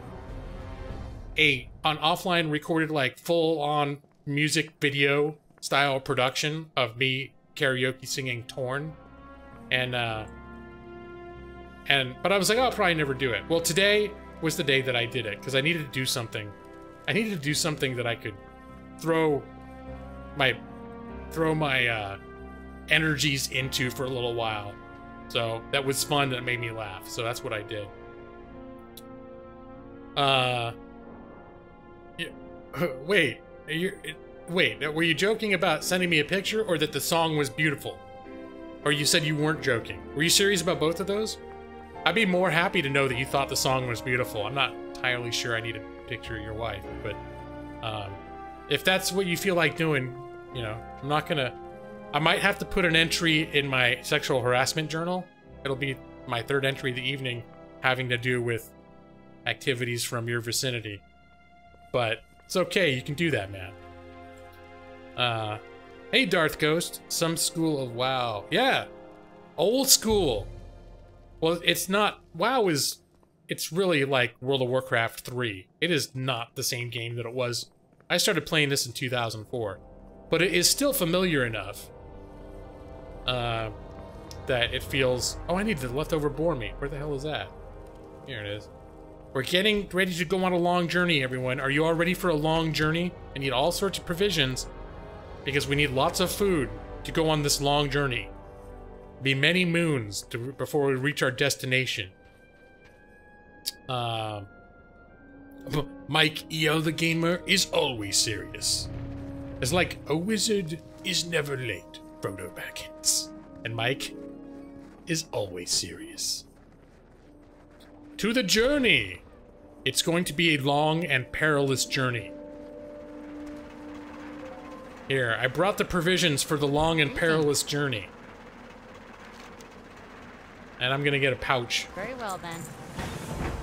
an offline recorded, like, full-on music video style production of me karaoke singing Torn. But I was like, oh, I'll probably never do it. Well, today was the day that I did it, because I needed to do something. I needed to do something that I could throw my energies into for a little while. So that was fun, that made me laugh. So that's what I did. Wait, were you joking about sending me a picture, or that the song was beautiful? Or you said you weren't joking? Were you serious about both of those? I'd be more happy to know that you thought the song was beautiful. I'm not entirely sure I need a picture of your wife, but if that's what you feel like doing, you know, I'm not gonna... I might have to put an entry in my sexual harassment journal. It'll be my third entry of the evening, having to do with activities from your vicinity. But it's okay, you can do that, man. Hey, Darth Ghost. Some school of WoW. Yeah, old school. Well, it's not... WoW is... It's really like World of Warcraft 3. It is not the same game that it was. I started playing this in 2004. But it is still familiar enough that it feels... Oh, I need the leftover boar meat. Where the hell is that? Here it is. We're getting ready to go on a long journey, everyone. Are you all ready for a long journey? I need all sorts of provisions, because we need lots of food to go on this long journey. Be many moons before we reach our destination. Mike EO the Gamer is always serious. It's like a wizard is never late, Frodo Baggins. And Mike is always serious. To the journey! It's going to be a long and perilous journey. Here, I brought the provisions for the long and perilous journey. And I'm gonna get a pouch. Very well, then.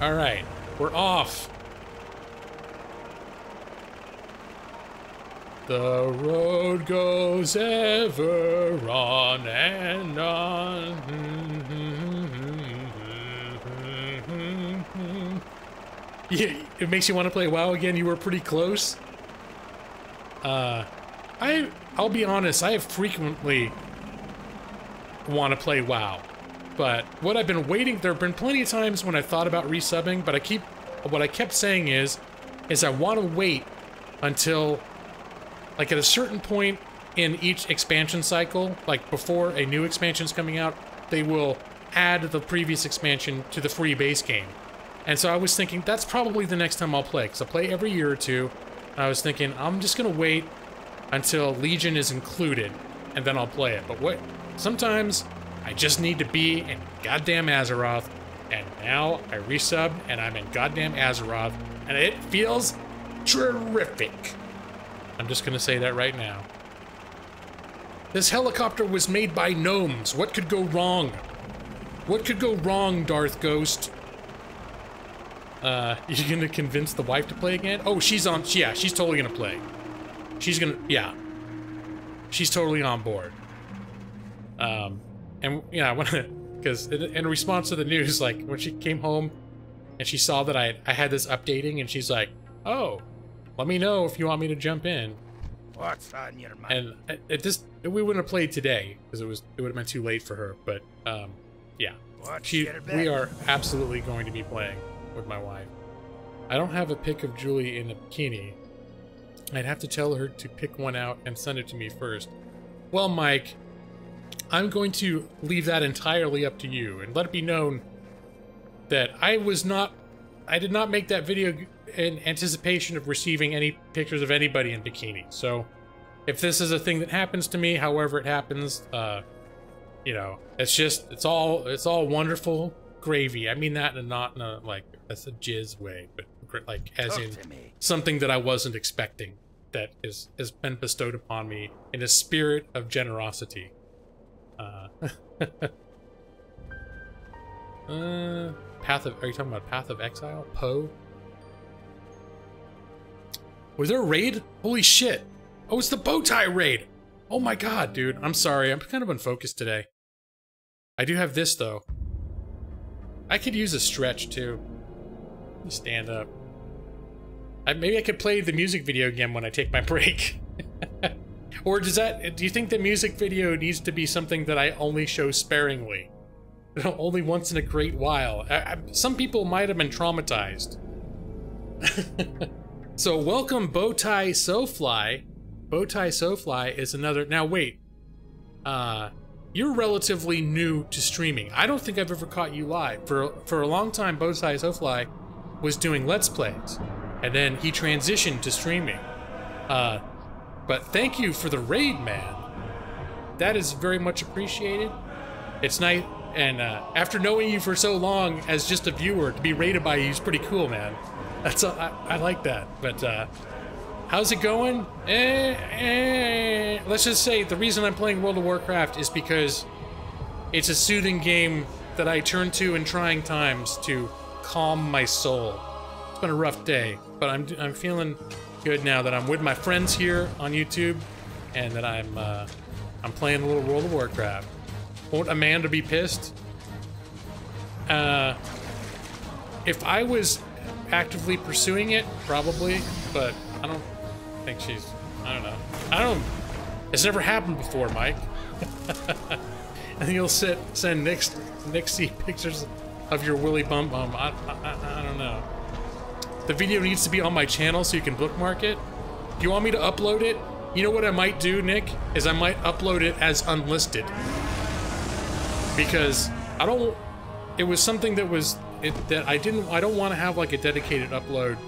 Alright, we're off. The road goes ever on and on. Yeah, it makes you want to play WoW again. You were pretty close. I'll be honest, I have frequently want to play WoW. But what I've been waiting, there have been plenty of times when I thought about resubbing, but what I kept saying is I want to wait until, like, at a certain point in each expansion cycle, like before a new expansion's coming out, they will add the previous expansion to the free base game. And so I was thinking, that's probably the next time I'll play, because I play every year or two. And I was thinking, I'm just going to wait until Legion is included, and then I'll play it. But what? Sometimes I just need to be in goddamn Azeroth, and now I resubbed, and I'm in goddamn Azeroth, and it feels terrific. I'm just going to say that right now. This helicopter was made by gnomes. What could go wrong? What could go wrong, Darth Ghost? You gonna convince the wife to play again? Oh, she's totally gonna play. She's totally on board. And yeah, because in response to the news, like when she came home and she saw that I had this updating, and she's like, "Oh, let me know if you want me to jump in." What's on your mind? And we wouldn't have played today because it would have been too late for her. But yeah, we are absolutely going to be playing with my wife. I don't have a pic of Julie in a bikini. I'd have to tell her to pick one out and send it to me first. Well, Mike, I'm going to leave that entirely up to you, and let it be known that I did not make that video in anticipation of receiving any pictures of anybody in bikini. So if this is a thing that happens to me, however it happens, you know, it's all wonderful gravy. I mean that not in a, like, that's a jizz way, but like as in something that I wasn't expecting, that has been bestowed upon me in a spirit of generosity. Are you talking about Path of Exile? Poe? Was there a raid? Holy shit. Oh, it's the Bowtie raid. Oh my god, dude. I'm sorry. I'm kind of unfocused today. I do have this, though. I could use a stretch, too. Let me stand up. Maybe I could play the music video again when I take my break. Or do you think the music video needs to be something that I only show sparingly? Only once in a great while. Some people might have been traumatized. So welcome Bowtie Sofly. Bowtie Sofly is another... Now wait. you're relatively new to streaming. I don't think I've ever caught you live. For a long time, Bowtie Sofly was doing Let's Plays, and then he transitioned to streaming. But thank you for the raid, man. That is very much appreciated. It's nice, and after knowing you for so long as just a viewer, to be raided by you is pretty cool, man. That's I like that. But how's it going? Let's just say the reason I'm playing World of Warcraft is because it's a soothing game that I turn to in trying times to calm my soul. It's been a rough day, but I'm feeling good now that I'm with my friends here on YouTube, and that I'm playing a little World of Warcraft. Won't Amanda be pissed? If I was actively pursuing it, probably, but I don't think she's, I don't know. It's never happened before, Mike. And you'll send Nick see pictures of your Willy Bum Bum. I don't know. The video needs to be on my channel so you can bookmark it. Do you want me to upload it? You know what I might do, Nick? Is I might upload it as unlisted. Because I don't, it was something that was, I don't want to have like a dedicated upload,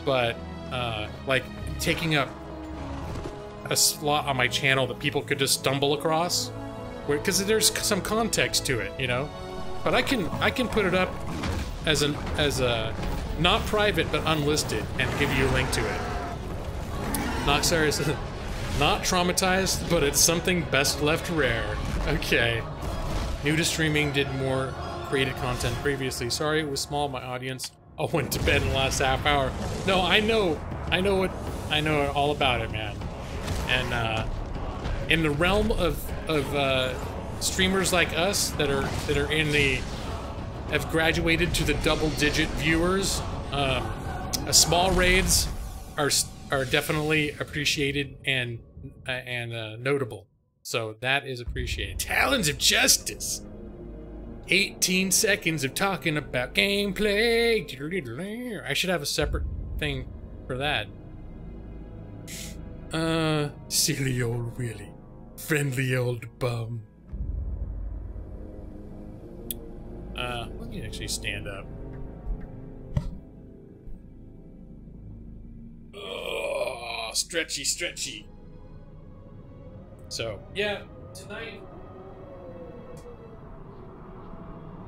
but like taking up a slot on my channel that people could just stumble across, because there's some context to it, you know. But I can put it up as a not private but unlisted and give you a link to it. Not serious, not traumatized, but it's something best left rare. Okay. New to streaming, did more created content previously. Sorry it was small, my audience. I went to bed in the last half hour. No, I know all about it, man. And in the realm of streamers like us that are have graduated to the double-digit viewers, small raids are definitely appreciated and notable. So that is appreciated. Talons of Justice. 18 seconds of talking about gameplay. I should have a separate thing for that. Silly old Willy. Friendly old bum. Let me actually stand up. Oh, stretchy, stretchy. So, yeah, tonight,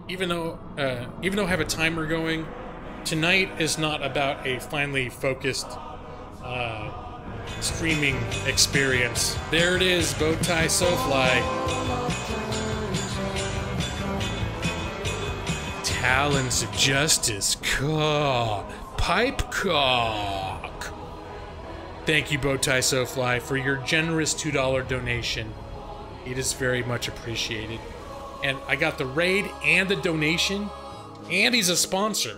even though I have a timer going, tonight is not about a finely focused streaming experience. There it is, Bowtie Sofly. Talons of Justice. Pipe cock. Thank you, Bowtie Sofly, for your generous $2 donation. It is very much appreciated. And I got the raid and the donation, and he's a sponsor.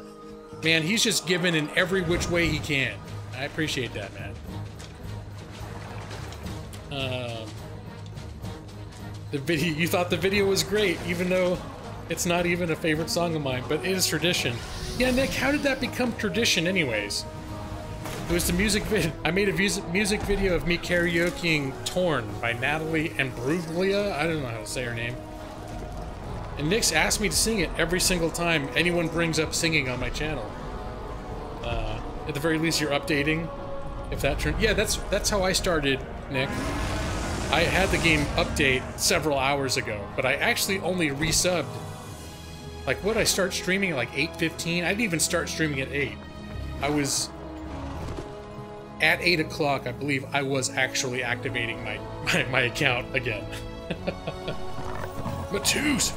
Man, he's just giving in every which way he can. I appreciate that, man. The video, you thought the video was great, even though it's not even a favorite song of mine, but it is tradition. Yeah, Nick, how did that become tradition anyways? It was the music vid. I made a music video of me karaokeing Torn by Natalie and Bruglia. I don't know how to say her name. And Nick's asked me to sing it every single time anyone brings up singing on my channel. At the very least, you're updating. If that turns, yeah, that's how I started, Nick. I had the game update several hours ago, but I actually only resubbed. Like, what, I start streaming at like 8:15? I didn't even start streaming at 8. I was at 8 o'clock, I believe I was actually activating my account again. Matus!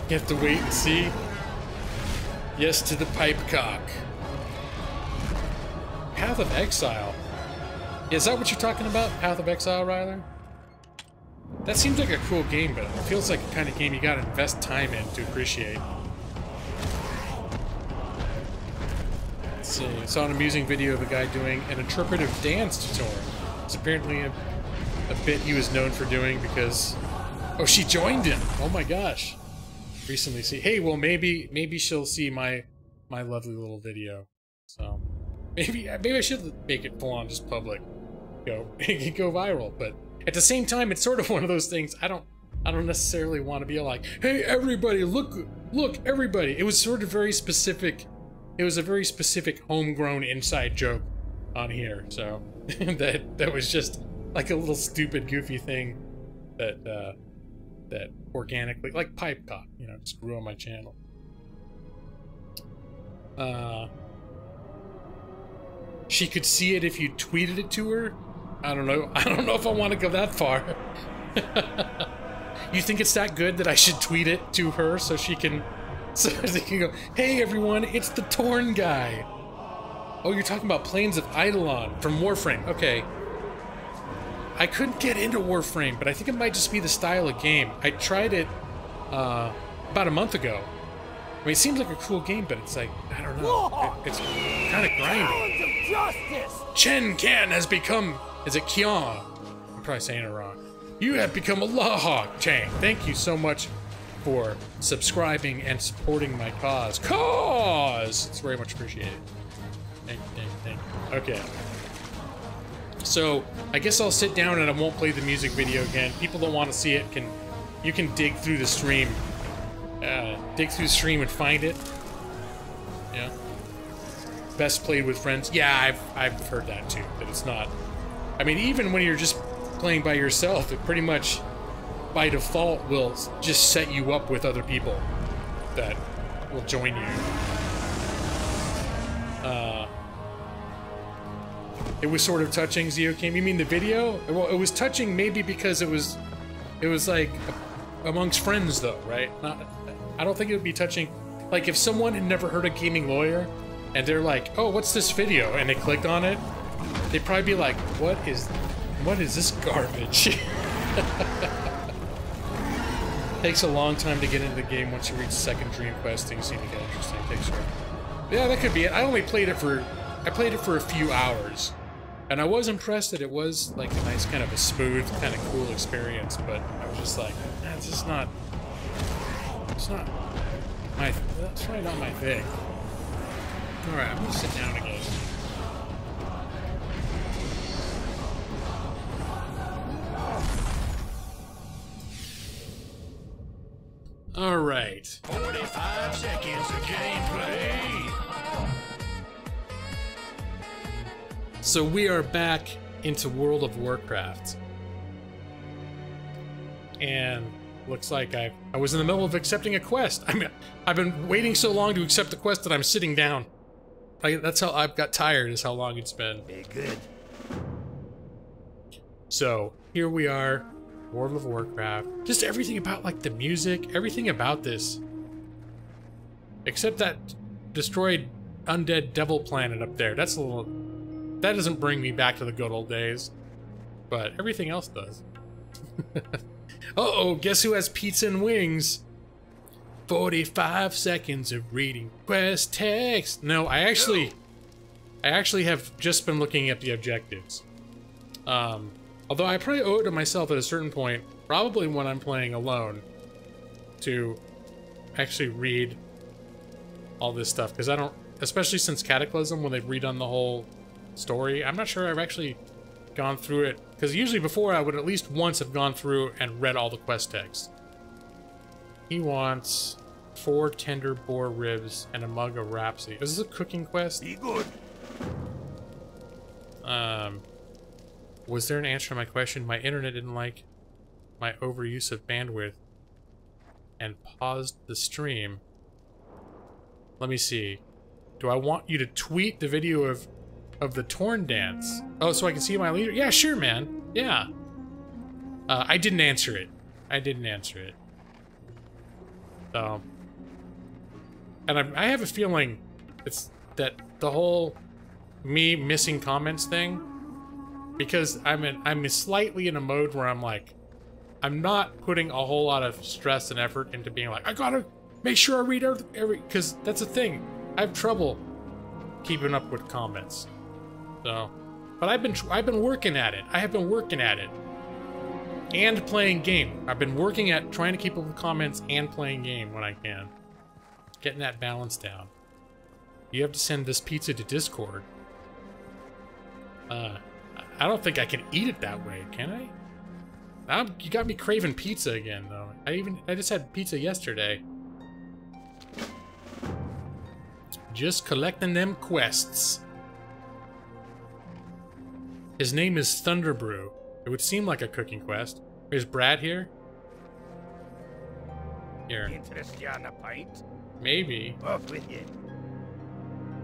You have to wait and see. Yes to the pipe cock. Path of Exile. Is that what you're talking about? Path of Exile, Ryler? That seems like a cool game, but it feels like a kind of game you gotta invest time in to appreciate. Let's see. I saw an amusing video of a guy doing an interpretive dance to Torn. It's apparently a bit he was known for doing because... Oh, she joined him! Oh my gosh. Recently see... Hey, well maybe she'll see my lovely little video. So... Maybe I should make it full on just public. Go viral, but at the same time, it's sort of one of those things. I don't necessarily want to be like, hey everybody, look everybody. It was sort of very specific. It was a very specific homegrown inside joke on here, so that was just like a little stupid goofy thing that that organically, like pipe caught, you know, just grew on my channel. She could see it if you tweeted it to her. I don't know if I want to go that far. You think it's that good that I should tweet it to her so she can go, hey everyone, it's the Torn guy. Oh, you're talking about Plains of Eidolon from Warframe. Okay. I couldn't get into Warframe, but I think it might just be the style of game. I tried it about a month ago. I mean, it seems like a cool game, but it's like, I don't know. It's kind of grinding. Chen Kan has become... Is it Kian? I'm probably saying it wrong. You have become a Lawhawk, Chang. Thank you so much for subscribing and supporting my cause. It's very much appreciated. Thank you. Okay. So, I guess I'll sit down and I won't play the music video again. People don't want to see it. You can dig through the stream. And find it. Yeah. Best played with friends. Yeah, I've heard that too. That it's not. I mean, even when you're just playing by yourself, it pretty much, by default, will just set you up with other people that will join you. It was sort of touching, Zeokim. You mean the video? Well, it was touching maybe because it was like amongst friends, though, right? I don't think it would be touching. Like if someone had never heard of Gaming Lawyer, and they're like, "Oh, what's this video?" and they clicked on it, they'd probably be like, "What is this garbage?" Takes a long time to get into the game. Once you reach second dream quest, things seem to get interesting. Takes forever. Yeah, that could be it. I played it for a few hours, and I was impressed that it was like a nice kind of a smooth, kind of cool experience. But I was just like, that's just not. It's not my. That's probably not my thing. All right, I'm gonna sit down again. All right. 45 seconds of gameplay. So we are back into World of Warcraft. And looks like I was in the middle of accepting a quest. I mean, I've been waiting so long to accept the quest that I'm sitting down. That's how I've got tired, is how long it's been. Be good. So, here we are, World of Warcraft. Just everything about, like, the music, everything about this. Except that destroyed undead devil planet up there. That's a little... That doesn't bring me back to the good old days. But everything else does. Uh-oh, guess who has pizza and wings? 45 seconds of reading quest text. No, I actually have just been looking at the objectives. Although I probably owe it to myself at a certain point, probably when I'm playing alone, to actually read all this stuff, because I don't, especially since Cataclysm, when they've redone the whole story, I'm not sure I've actually gone through it, because usually before I would at least once have gone through and read all the quest text. He wants 4 tender boar ribs and a mug of Rhapsody. Is this a cooking quest? Be good. Was there an answer to my question? My internet didn't like my overuse of bandwidth and paused the stream. Let me see. Do I want you to tweet the video of the Torn dance? Oh, so I can see my leader? Yeah, sure, man. Yeah. I didn't answer it. So, and I have a feeling it's that the whole me missing comments thing, because I'm slightly in a mode where I'm like, I'm not putting a whole lot of stress and effort into being like, I gotta make sure I read every, because that's the thing. I have trouble keeping up with comments. So, but I've been working at it. I have been working at it. And playing game. I've been working at trying to keep up with comments and playing game when I can. Getting that balance down. You have to send this pizza to Discord. I don't think I can eat it that way, can I? You got me craving pizza again, though. I just had pizza yesterday. Just collecting them quests. His name is Thunderbrew. It would seem like a cooking quest. There's Brad here. Here. Interest you on a pint? Maybe. Off with you.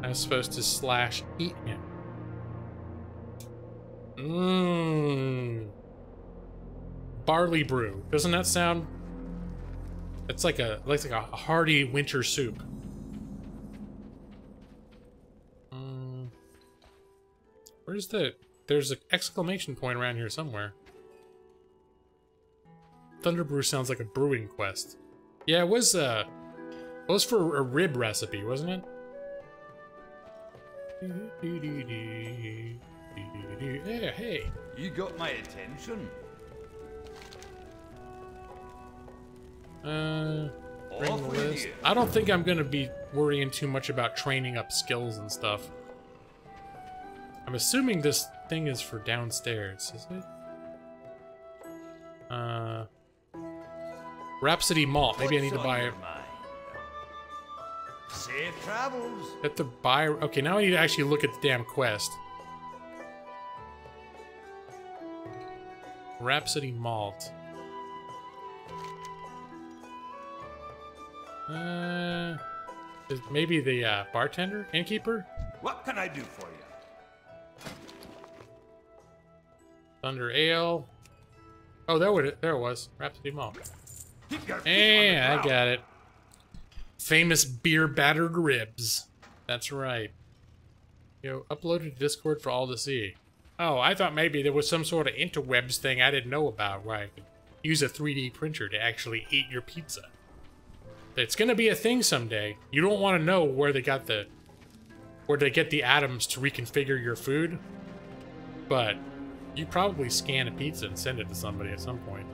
I'm supposed to slash eat him. Mmm. Barley brew. Doesn't that sound? It's like a hearty winter soup. Where's the? There's an exclamation point around here somewhere. Thunderbrew sounds like a brewing quest. Yeah, it was for a rib recipe, wasn't it? Yeah, hey. You got my attention. Bring the list. I don't think I'm gonna be worrying too much about training up skills and stuff. I'm assuming this thing is for downstairs, is it? Rhapsody Malt. Maybe I need to buy it. Safe travels. Have to buy. Okay, now I need to actually look at the damn quest. Rhapsody Malt. Maybe the bartender, innkeeper. What can I do for you? Thunder Ale. Oh, there it was. Rhapsody Malt. Keep your feet on the Yeah, I ground. got it. Famous beer battered ribs. That's right. Yo, uploaded to Discord for all to see. Oh, I thought maybe there was some sort of interwebs thing I didn't know about where I could use a 3D printer to actually eat your pizza. It's gonna be a thing someday. You don't want to know where they get the atoms to reconfigure your food, but you probably scan a pizza and send it to somebody at some point.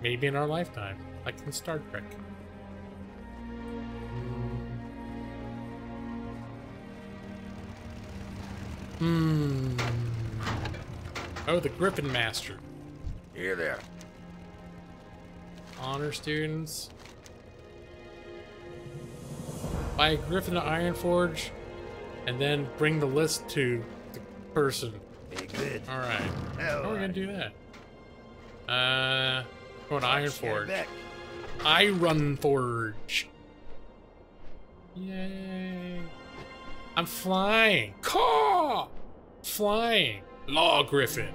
Maybe in our lifetime, like in Star Trek. Oh, the Griffin Master. Here there. Honor students. Buy a Griffin to Ironforge, and then bring the list to the person. Be good. Alright. How are we gonna do that? Going to Ironforge. Ironforge. Yay. I'm flying. Caw! Flying. Law Griffin.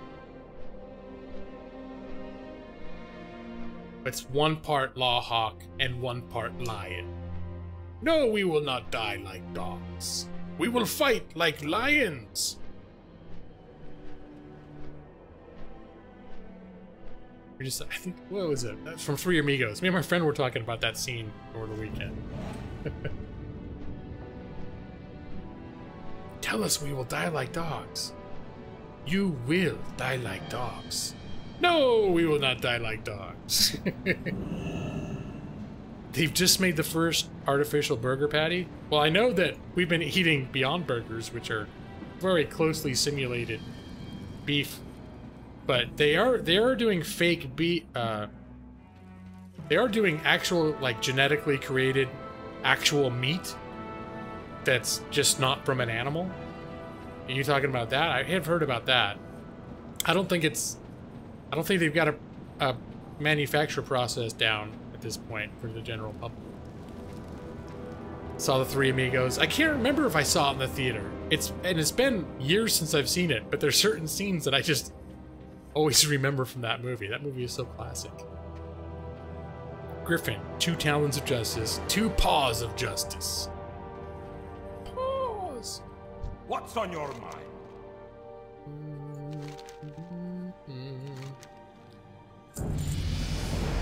It's one part Law Hawk and one part lion. No, we will not die like dogs. We will fight like lions. We're just, I think, what was it? That's from Three Amigos. Me and my friend were talking about that scene over the weekend. Tell us we will die like dogs. You will die like dogs. No, we will not die like dogs. They've just made the first artificial burger patty. Well, I know that we've been eating Beyond Burgers, which are very closely simulated beef, but they are doing fake beef. They are doing actual, like, genetically created actual meat that's just not from an animal. Are you talking about that? I have heard about that. I don't think they've got a manufacture process down at this point for the general public. Saw the Three Amigos. I can't remember if I saw it in the theater. It's been years since I've seen it, but there's certain scenes that I just always remember from that movie. That movie is so classic. Griffin, 2 talons of justice, 2 paws of justice. Paws. What's on your mind?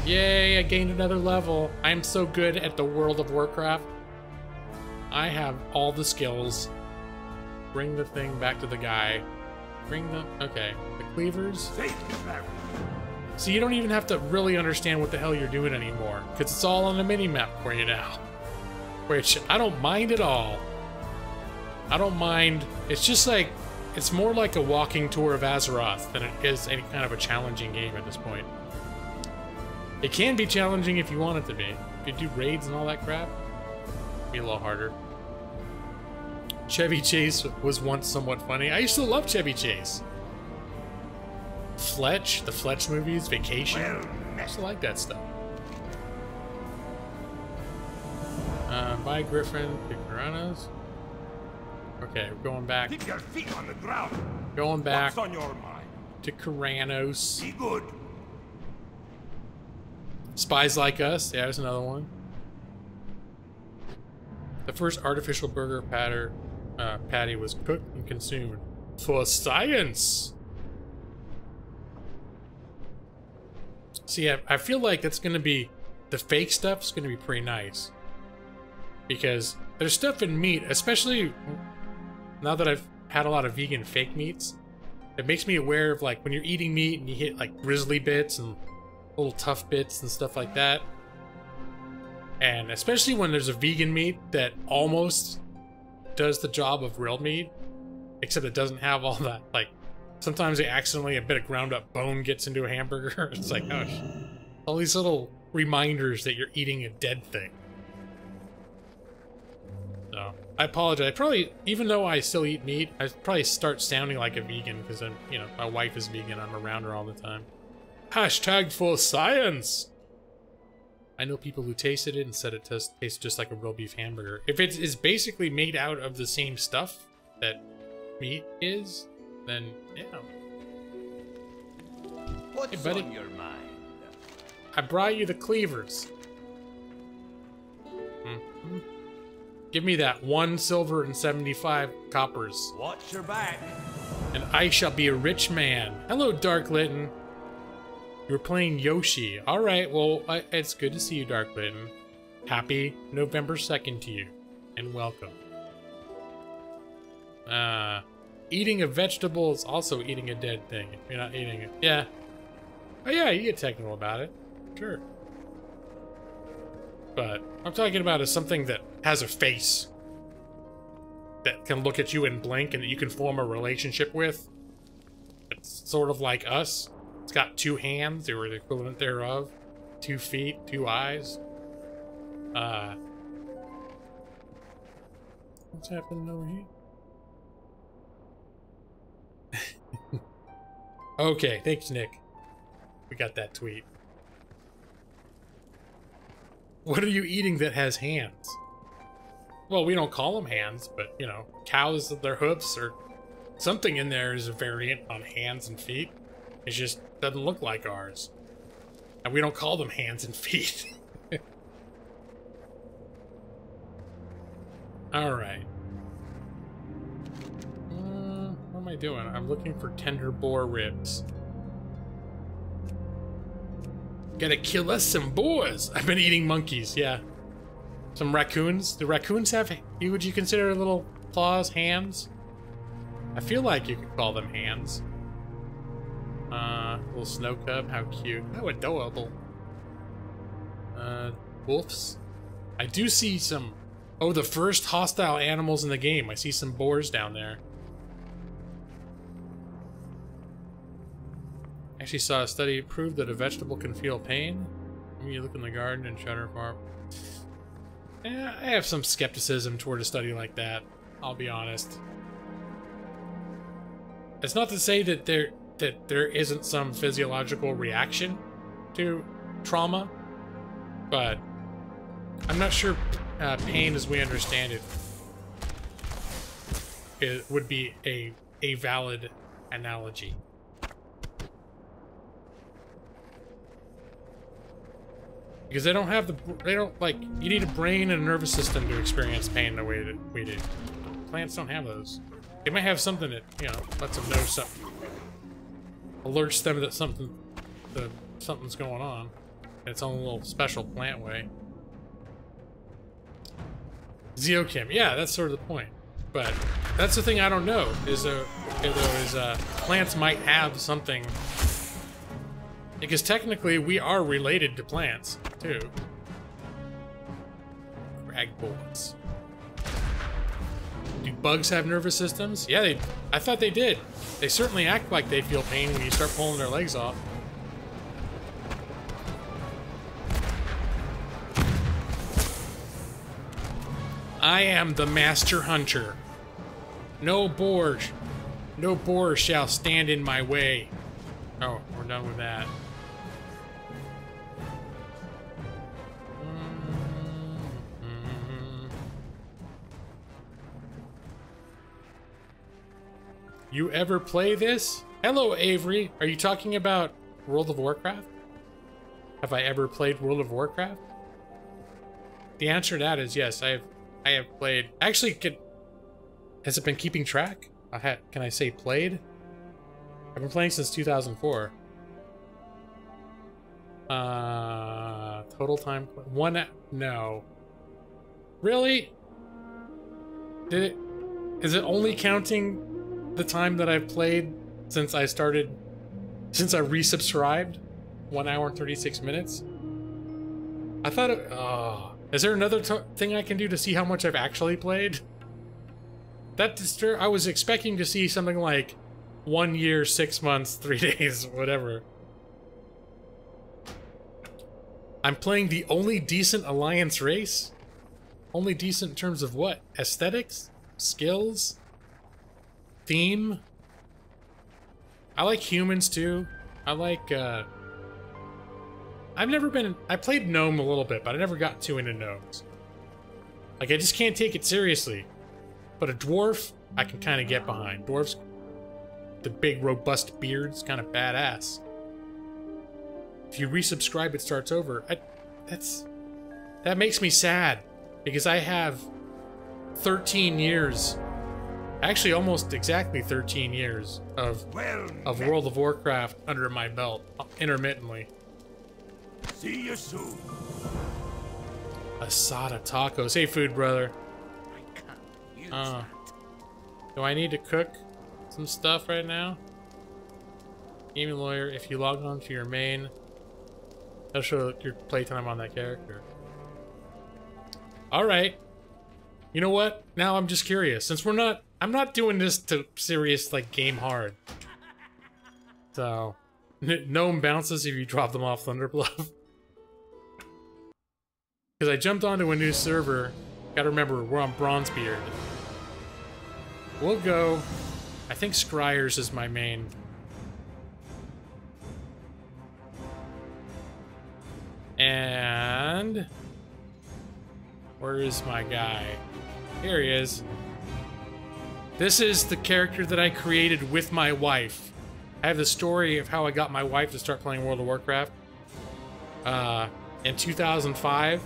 Yay, I gained another level. I am so good at the World of Warcraft. I have all the skills. Bring the thing back to the guy. Okay, the cleavers. So you don't even have to really understand what the hell you're doing anymore, because it's all on the mini-map for you now. Which, I don't mind at all. I don't mind. It's just like It's more like a walking tour of Azeroth than it is any kind of a challenging game at this point. It can be challenging if you want it to be. If you do raids and all that crap, it'd be a little harder. Chevy Chase was once somewhat funny. I used to love Chevy Chase. Fletch, the Fletch movies, Vacation. I used to like that stuff. Bye, Griffin. Picaranos. Okay, we're going back. Keep your feet on the ground. Going back What's on your mind? to Karanos. Be good. Spies Like Us. Yeah, there's another one. The first artificial burger patty was cooked and consumed for science. See, I feel like that's going to be... The fake stuff's going to be pretty nice. Because there's stuff in meat, especially now that I've had a lot of vegan fake meats. It makes me aware of, like, when you're eating meat and you hit, like, grizzly bits and little tough bits and stuff like that. And especially when there's a vegan meat that almost does the job of real meat, except it doesn't have all that, like, sometimes accidentally a bit of ground up bone gets into a hamburger. It's like, oh, all these little reminders that you're eating a dead thing. So, I apologize. Probably, even though I still eat meat, I probably start sounding like a vegan because I'm, you know, my wife is vegan. I'm around her all the time. Hashtag for science. I know people who tasted it and said it tastes just like a real beef hamburger. If it is basically made out of the same stuff that meat is, then yeah. What's hey, buddy. on your mind? I brought you the cleavers. Mm-hmm. Give me that 1 silver and 75 coppers. Watch your back. And I shall be a rich man. Hello, Dark Litten. You're playing Yoshi. Alright, well, it's good to see you, Dark Litten. Happy November 2nd to you. And welcome. Eating a vegetable is also eating a dead thing. If you're not eating it. Yeah. Oh yeah, you get technical about it. Sure. But I'm talking about is something that has a face. That can look at you and blink and that you can form a relationship with. It's sort of like us. It's got 2 hands, or the equivalent thereof. 2 feet, 2 eyes. What's happening over here? Okay, thanks, Nick. We got that tweet. What are you eating that has hands? Well, we don't call them hands, but, you know, cows, their hoofs, or something in there is a variant on hands and feet. It just doesn't look like ours. And we don't call them hands and feet. Alright. What am I doing? I'm looking for tender boar ribs. Gotta kill us some boars. I've been eating monkeys, yeah. Some raccoons. Do raccoons have, would you consider little claws hands? I feel like you could call them hands. Little snow cub, how cute. How adorable. Wolves. I do see some, oh, the first hostile animals in the game. I see some boars down there. Actually saw a study prove that a vegetable can feel pain. When you look in the garden and shudder for. Yeah, I have some skepticism toward a study like that. I'll be honest. It's not to say that there isn't some physiological reaction to trauma, but I'm not sure pain as we understand it would be a valid analogy. Because they don't have like, you need a brain and a nervous system to experience pain the way that we do. Plants don't have those. They might have something that, you know, lets them know something. Alerts them that something's going on. In its own little special plant way. Zeochem, yeah, that's sort of the point. But that's the thing I don't know, is plants might have something. Because technically we are related to plants, too. Frag bullets. Do bugs have nervous systems? Yeah, I thought they did. They certainly act like they feel pain when you start pulling their legs off. I am the master hunter. No boar shall stand in my way. Oh, we're done with that. You ever play this? Hello, Avery. Are you talking about World of Warcraft? Have I ever played World of Warcraft? The answer to that is yes. I have played. Actually, has it been keeping track? Can I say played? I've been playing since 2004. Total time. No. Really? Is it only counting the time that I've played since I resubscribed? 1 hour and 36 minutes? I thought is there another thing I can do to see how much I've actually played? I was expecting to see something like 1 year, 6 months, 3 days, whatever. I'm playing the only decent Alliance race? Only decent in terms of what? Aesthetics? Skills? Theme? I like humans too. I like, I played Gnome a little bit, but I never got too into Gnomes. Like, I just can't take it seriously. But a Dwarf, I can kind of get behind. Dwarves, the big robust beards, kind of badass. If you resubscribe, it starts over. That makes me sad, because I have 13 years, actually almost exactly 13 years of World of Warcraft under my belt, intermittently. See you soon. Asada tacos. Hey, food brother. Do I need to cook some stuff right now? Gaming lawyer, if you log on to your main, that'll show your playtime on that character. Alright. You know what? Now I'm just curious. Since I'm not doing this to serious, like, game hard. So, Gnome bounces if you drop them off Thunderbluff. Because I jumped onto a new server. Gotta remember, we're on Bronzebeard. We'll go. I think Scryers is my main. And where is my guy? Here he is. This is the character that I created with my wife. I have the story of how I got my wife to start playing World of Warcraft. In 2005,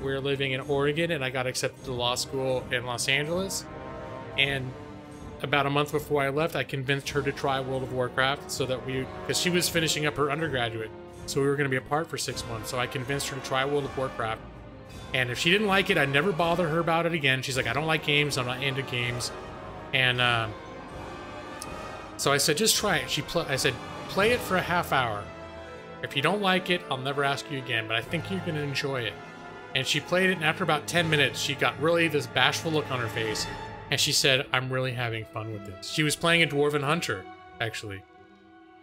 we were living in Oregon, and I got accepted to law school in Los Angeles. And about a month before I left, I convinced her to try World of Warcraft so that because she was finishing up her undergraduate, so we were going to be apart for 6 months. So I convinced her to try World of Warcraft. And if she didn't like it, I'd never bother her about it again. She's like, I don't like games. I'm not into games. And so I said, just try it. I said, play it for a half hour. If you don't like it, I'll never ask you again, but I think you're going to enjoy it. And she played it, and after about 10 minutes, she got really this bashful look on her face. And she said, I'm really having fun with this. She was playing a Dwarven Hunter, actually.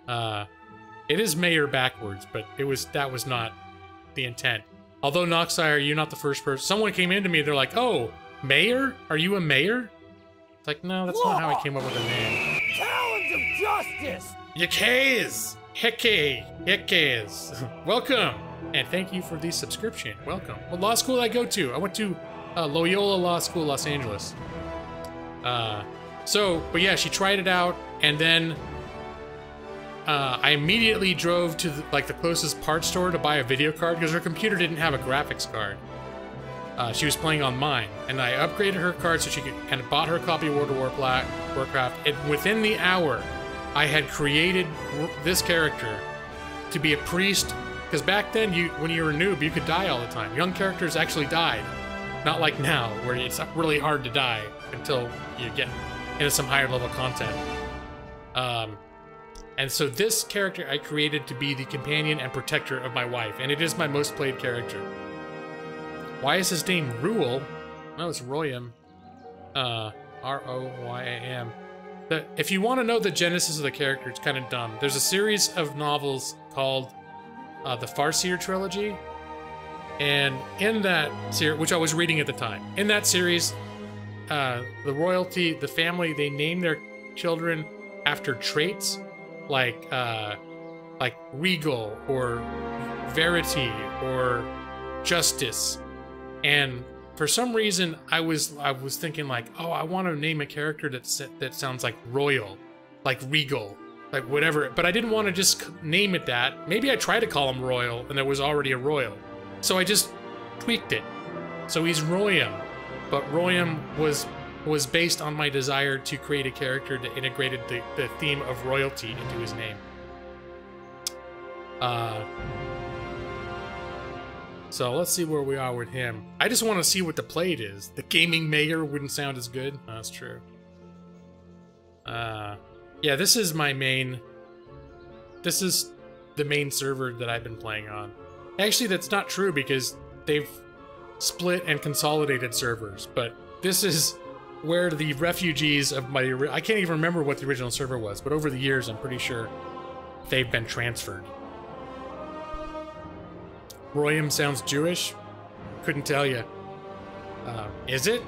It is Mayor backwards, but that was not the intent. Although, Noxire, you're not the first person. Someone came into me, they're like, oh, Mayor? Are you a mayor? It's like, no, that's not how I came up with the name. Talons of justice! Yakays! Heckays! Welcome! And thank you for the subscription. Welcome. What law school did I go to? I went to Loyola Law School, Los Angeles. But yeah, she tried it out, and then I immediately drove to the closest parts store to buy a video card because her computer didn't have a graphics card. She was playing on mine, and I upgraded her card so she could kind of bought her a copy of World of Warcraft. And within the hour, I had created this character to be a priest. Because back then, when you were a noob, you could die all the time. Young characters actually died. Not like now, where it's really hard to die until you get into some higher level content. And so this character I created to be the companion and protector of my wife, and it is my most played character. Why is his name Ruel? No, it's Royam. Royam. If you want to know the genesis of the character, it's kind of dumb. There's a series of novels called the Farseer trilogy, and in that series, which I was reading at the time, in that series, the royalty, the family, they name their children after traits like regal or verity or justice, and for some reason I was thinking like, oh, I want to name a character that sounds like royal, like regal, like whatever, but I didn't want to just name it that. Maybe I tried to call him royal and there was already a royal, so I just tweaked it. So he's Royam, but Royam was based on my desire to create a character that integrated the theme of royalty into his name. So let's see where we are with him. I just want to see what the plate is. The gaming mayor wouldn't sound as good. Oh, that's true. Yeah, this is my main... This is the main server that I've been playing on. Actually, that's not true because they've split and consolidated servers, but this is where the refugees of my... I can't even remember what the original server was, but over the years, I'm pretty sure they've been transferred. Royam sounds Jewish? Couldn't tell you. Is it?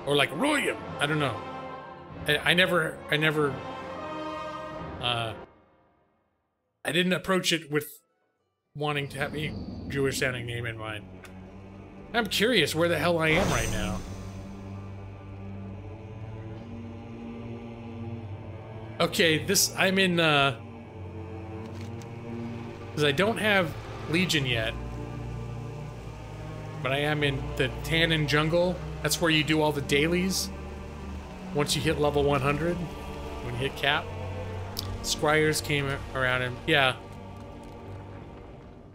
Or like Royam? I don't know. I didn't approach it with wanting to have a Jewish sounding name in mind. I'm curious where the hell I am right now. Okay, I'm in, because I don't have Legion yet. But I am in the Tannin Jungle. That's where you do all the dailies. Once you hit level 100. When you hit cap. Scryers came around him. Yeah.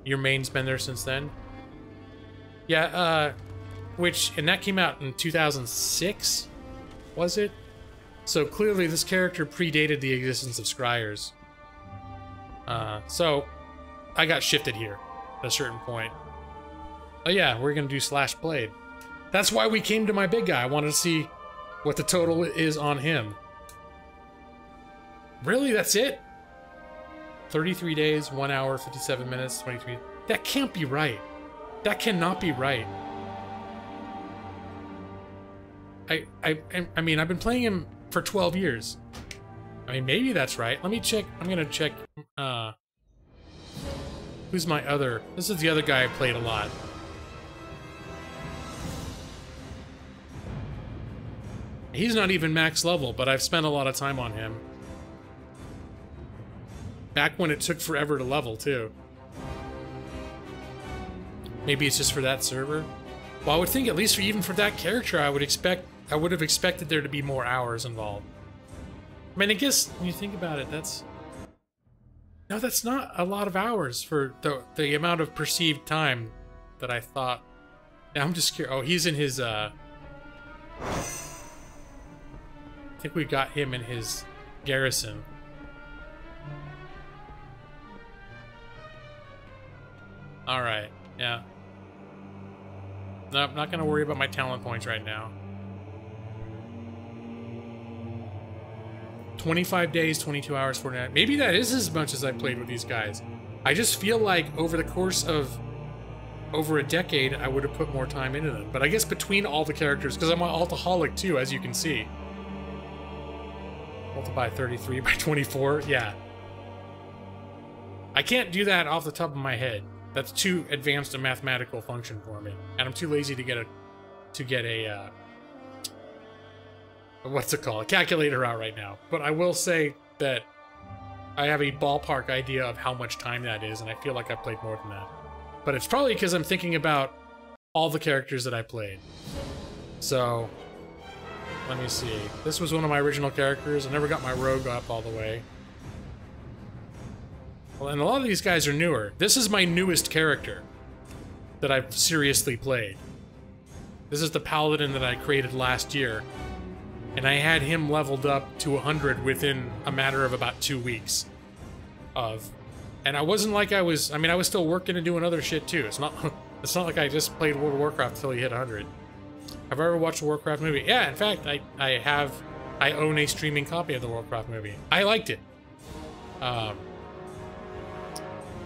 Your main's been there since then. Yeah, and that came out in 2006? Was it? So clearly this character predated the existence of Scryers. So I got shifted here at a certain point. Oh yeah, we're gonna do Slash Blade. That's why we came to my big guy. I wanted to see what the total is on him. Really, that's it? 33 days, 1 hour, 57 minutes, 23... That can't be right. That cannot be right. I mean, I've been playing him for 12 years. I mean, maybe that's right. Let me check. I'm gonna check, who's my other... This is the other guy I played a lot. He's not even max level, but I've spent a lot of time on him. Back when it took forever to level, too. Maybe it's just for that server? Well, I would think at least even for that character, I would have expected there to be more hours involved. I mean, I guess when you think about it, that's... No, that's not a lot of hours for the amount of perceived time that I thought. Now I'm just curious. Oh, he's in his, I think we got him in his garrison. Alright, yeah. No, I'm not gonna worry about my talent points right now. 25 days, 22 hours, 49. Maybe that is as much as I played with these guys. I just feel like over the course of over a decade, I would have put more time into them. But I guess between all the characters, because I'm an alcoholic too, as you can see. Multiply 33 by 24, yeah. I can't do that off the top of my head. That's too advanced a mathematical function for me. And I'm too lazy to get a what's it called? A calculator out right now. But I will say that I have a ballpark idea of how much time that is, and I feel like I played more than that. But it's probably because I'm thinking about all the characters that I played. So, let me see. This was one of my original characters. I never got my rogue up all the way. Well, and a lot of these guys are newer. This is my newest character that I've seriously played. This is the paladin that I created last year. And I had him leveled up to 100 within a matter of about 2 weeks. And I wasn't like I was still working and doing other shit too. It's not like I just played World of Warcraft until he hit 100. Have I ever watched a Warcraft movie? Yeah, in fact, I own a streaming copy of the Warcraft movie. I liked it.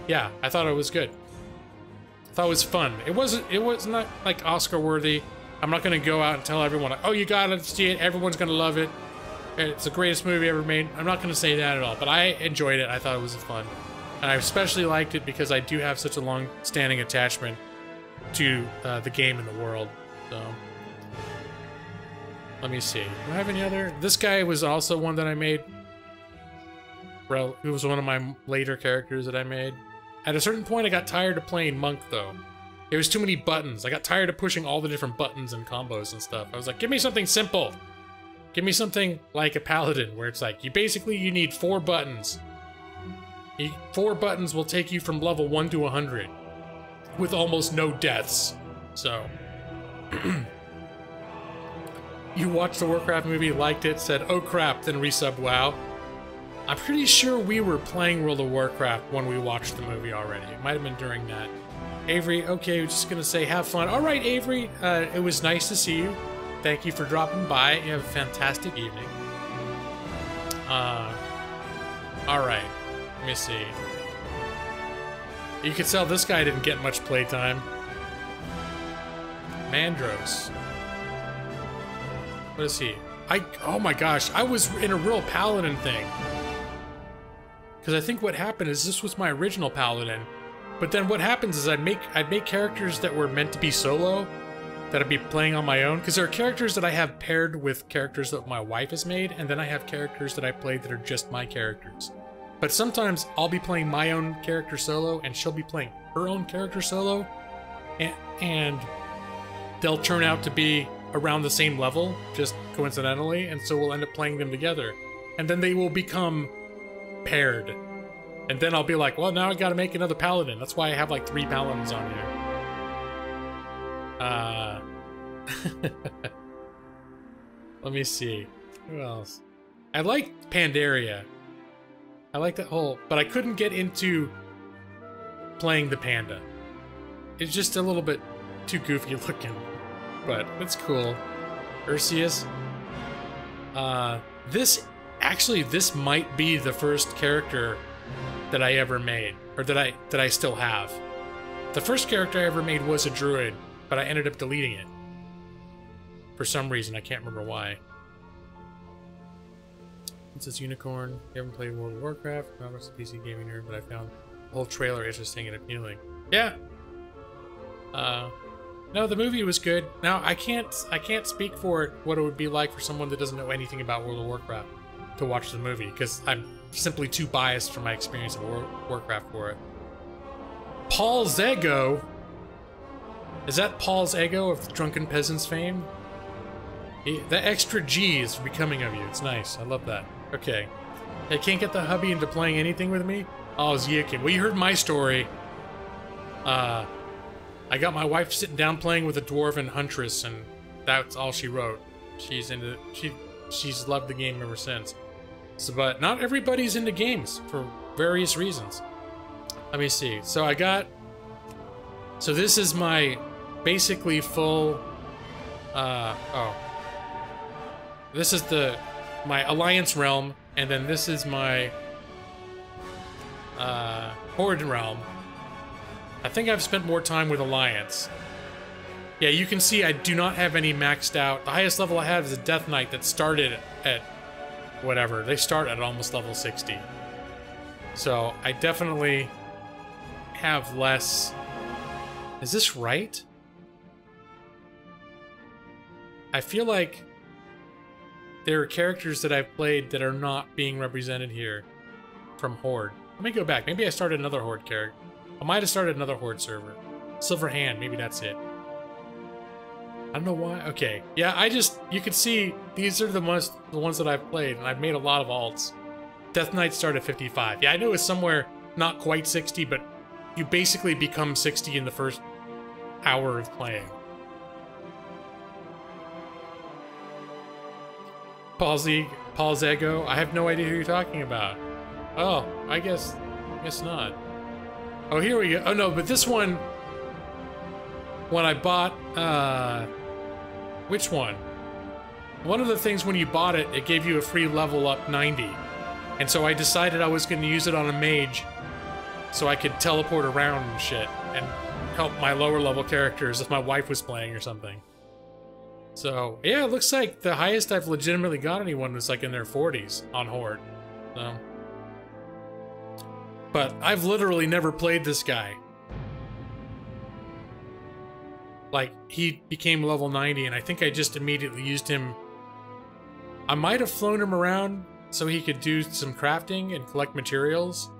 Yeah, I thought it was good. I thought it was fun. It was not like Oscar worthy. I'm not gonna go out and tell everyone, like, oh, you gotta see it, everyone's gonna love it. It's the greatest movie ever made. I'm not gonna say that at all, but I enjoyed it. I thought it was fun. And I especially liked it because I do have such a long-standing attachment to the game and the world. So, let me see. Do I have any other? This guy was also one that I made. Well, he was one of my later characters that I made. At a certain point, I got tired of playing Monk, though. There was too many buttons. I got tired of pushing all the different buttons and combos and stuff. I was like, give me something simple. Give me something like a Paladin, where it's like, you need 4 buttons. 4 buttons will take you from level 1 to 100 with almost no deaths. So, you watched the Warcraft movie, liked it, said, oh crap, then resubbed WoW. I'm pretty sure we were playing World of Warcraft when we watched the movie already. It might have been during that. Avery, okay, we're just gonna say have fun. All right, Avery, it was nice to see you. Thank you for dropping by. You have a fantastic evening. All right. Let me see. You can tell this guy didn't get much playtime. Mandros. What is he? Oh my gosh, I was in a real Paladin thing. Because I think what happened is this was my original Paladin. But then what happens is I'd make characters that were meant to be solo, that I'd be playing on my own. Because there are characters that I have paired with characters that my wife has made, and then I have characters that I played that are just my characters. But sometimes I'll be playing my own character solo, and she'll be playing her own character solo, and they'll turn out to be around the same level, just coincidentally, and so we'll end up playing them together. And then they will become paired. And then I'll be like, well, now I gotta make another Paladin. That's why I have like 3 Paladins on here. Let me see. Who else? I like Pandaria. I like that whole, but I couldn't get into playing the panda. It's just a little bit too goofy looking, but it's cool. Ursius. This might be the first character that I ever made, or that I still have. The first character I ever made was a druid, but I ended up deleting it. For some reason, I can't remember why. It says Unicorn. You haven't played World of Warcraft. Not much PC gaming nerd, but I found the whole trailer interesting and appealing. Yeah. No, the movie was good. Now I can't speak for it, what it would be like for someone that doesn't know anything about World of Warcraft to watch the movie, because I'm simply too biased from my experience of Warcraft for it. Paul's Ego. Is that Paul's Ego of Drunken Peasants fame? The extra G is becoming of you. It's nice. I love that. Okay. I can't get the hubby into playing anything with me? Oh, Ziakin. Well, you heard my story. I got my wife sitting down playing with a dwarven huntress, and that's all she wrote. She's loved the game ever since. So, but not everybody's into games for various reasons. Let me see. So this is my basically full. This is my Alliance realm, and then this is my Horde realm. I think I've spent more time with Alliance. Yeah, you can see I do not have any maxed out. The highest level I have is a Death Knight that started at whatever. They start at almost level 60. So I definitely have less. Is this right? I feel like there are characters that I've played that are not being represented here from Horde. Let me go back. Maybe I started another Horde character. I might have started another Horde server. Silver Hand, maybe that's it. I don't know why. Okay. Yeah, you can see these are the ones that I've played, and I've made a lot of alts. Death Knight started at 55. Yeah, I know it's somewhere not quite 60, but you basically become 60 in the first hour of playing. Paul's Ego. I have no idea who you're talking about. Oh, I guess not. Oh, here we go. Oh no, but this one, when I bought Which one? One of the things when you bought it, it gave you a free level up 90. And so I decided I was going to use it on a mage so I could teleport around and shit and help my lower level characters if my wife was playing or something. So, yeah, it looks like the highest I've legitimately got anyone was like in their 40s on Horde. So. But I've literally never played this guy. Like, he became level 90 and I think I just immediately used him. I might have flown him around so he could do some crafting and collect materials.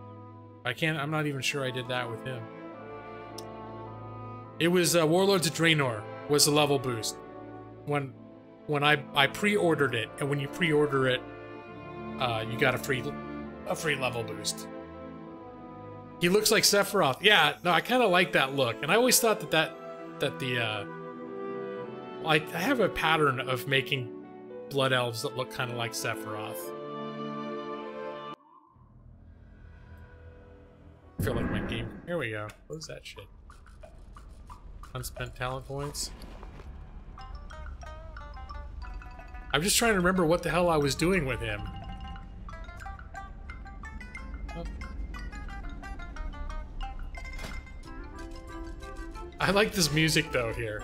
I'm not even sure I did that with him. It was Warlords of Draenor was the level boost. When I pre-ordered it, and when you pre-order it, you got a free level boost. He looks like Sephiroth. Yeah, no, I kind of like that look, and I always thought that I have a pattern of making blood elves that look kind of like Sephiroth. I feel like my game. Here we go. What is that shit? Unspent talent points. I'm just trying to remember what the hell I was doing with him. Oh. I like this music though here.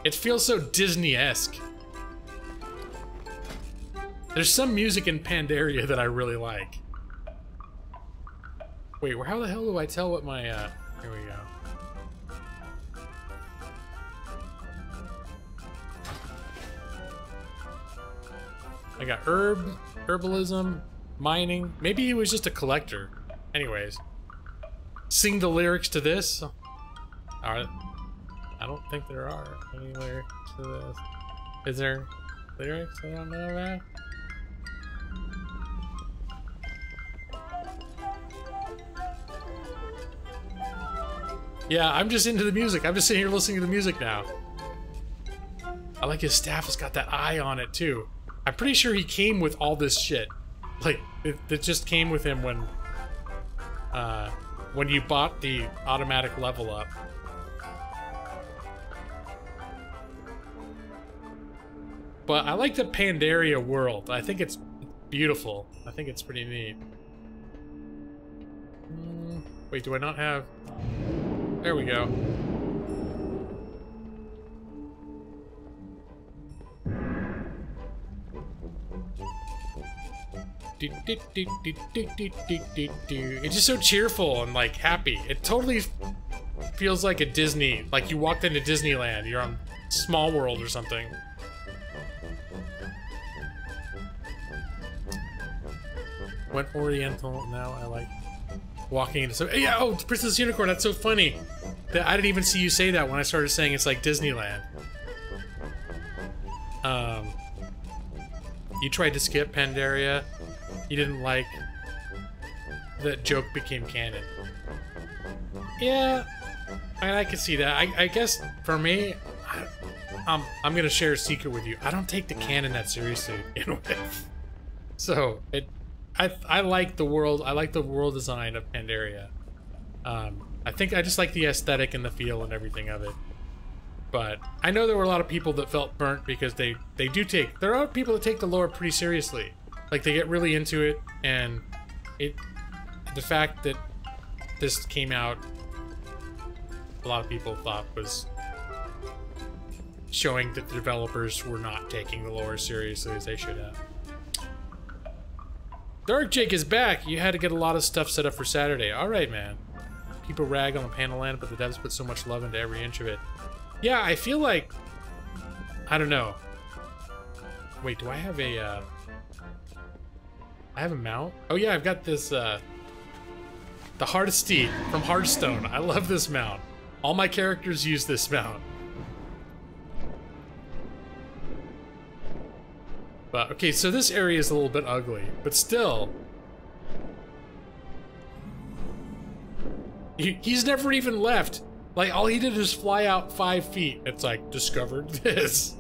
It feels so Disney-esque. There's some music in Pandaria that I really like. Wait, how the hell do I tell what my, here we go. I got herbalism, mining. Maybe he was just a collector. Anyways. Sing the lyrics to this? Alright. I don't think there are any lyrics to this. Is there lyrics I don't know about? Yeah, I'm just into the music. I'm just sitting here listening to the music now. I like his staff has got that eye on it too. I'm pretty sure he came with all this shit. Like, it just came with him when you bought the automatic level up. But I like the Pandaria world. I think it's beautiful. I think it's pretty neat. Wait, do I not have... There we go. It's just so cheerful and like happy. It totally feels like a Disney, like you walked into Disneyland. You're on Small World or something. Went Oriental. Now I like walking into so yeah. Oh, Princess Unicorn. That's so funny. That I didn't even see you say that when I started saying it's like Disneyland. You tried to skip Pandaria. You didn't like that joke became canon. Yeah, I can see that. I guess for me, I'm gonna share a secret with you. I don't take the canon that seriously to begin with. So I like the world. I like the world design of Pandaria. I think I just like the aesthetic and the feel and everything of it. But I know there were a lot of people that felt burnt because there are people that take the lore pretty seriously. Like they get really into it, and the fact that this came out, a lot of people thought was showing that the developers were not taking the lore as seriously as they should have. Dark Jake is back. You had to get a lot of stuff set up for Saturday. All right, man. People rag on the panel land, but the devs put so much love into every inch of it. Yeah, I feel like... I don't know. Wait, do I have a... I have a mount? Oh yeah, I've got this, the Hardest Steed from Hearthstone. I love this mount. All my characters use this mount. But, okay, so this area is a little bit ugly, but still... He's never even left. Like, all he did is fly out 5 feet. It's like, discovered this.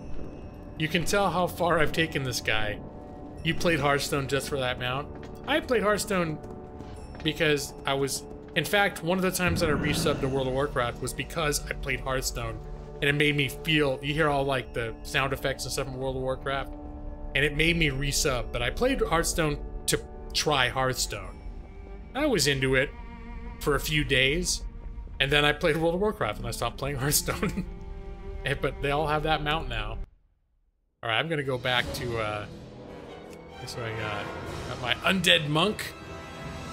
You can tell how far I've taken this guy. You played Hearthstone just for that mount? I played Hearthstone because I was... In fact, one of the times that I resubbed to World of Warcraft was because I played Hearthstone and it made me feel, you hear all like the sound effects and stuff in World of Warcraft, and it made me resub. But I played Hearthstone to try Hearthstone. I was into it for a few days, and then I played World of Warcraft and I stopped playing Hearthstone. But they all have that mount now. Alright, I'm gonna go back to, this what I got. Got my Undead Monk.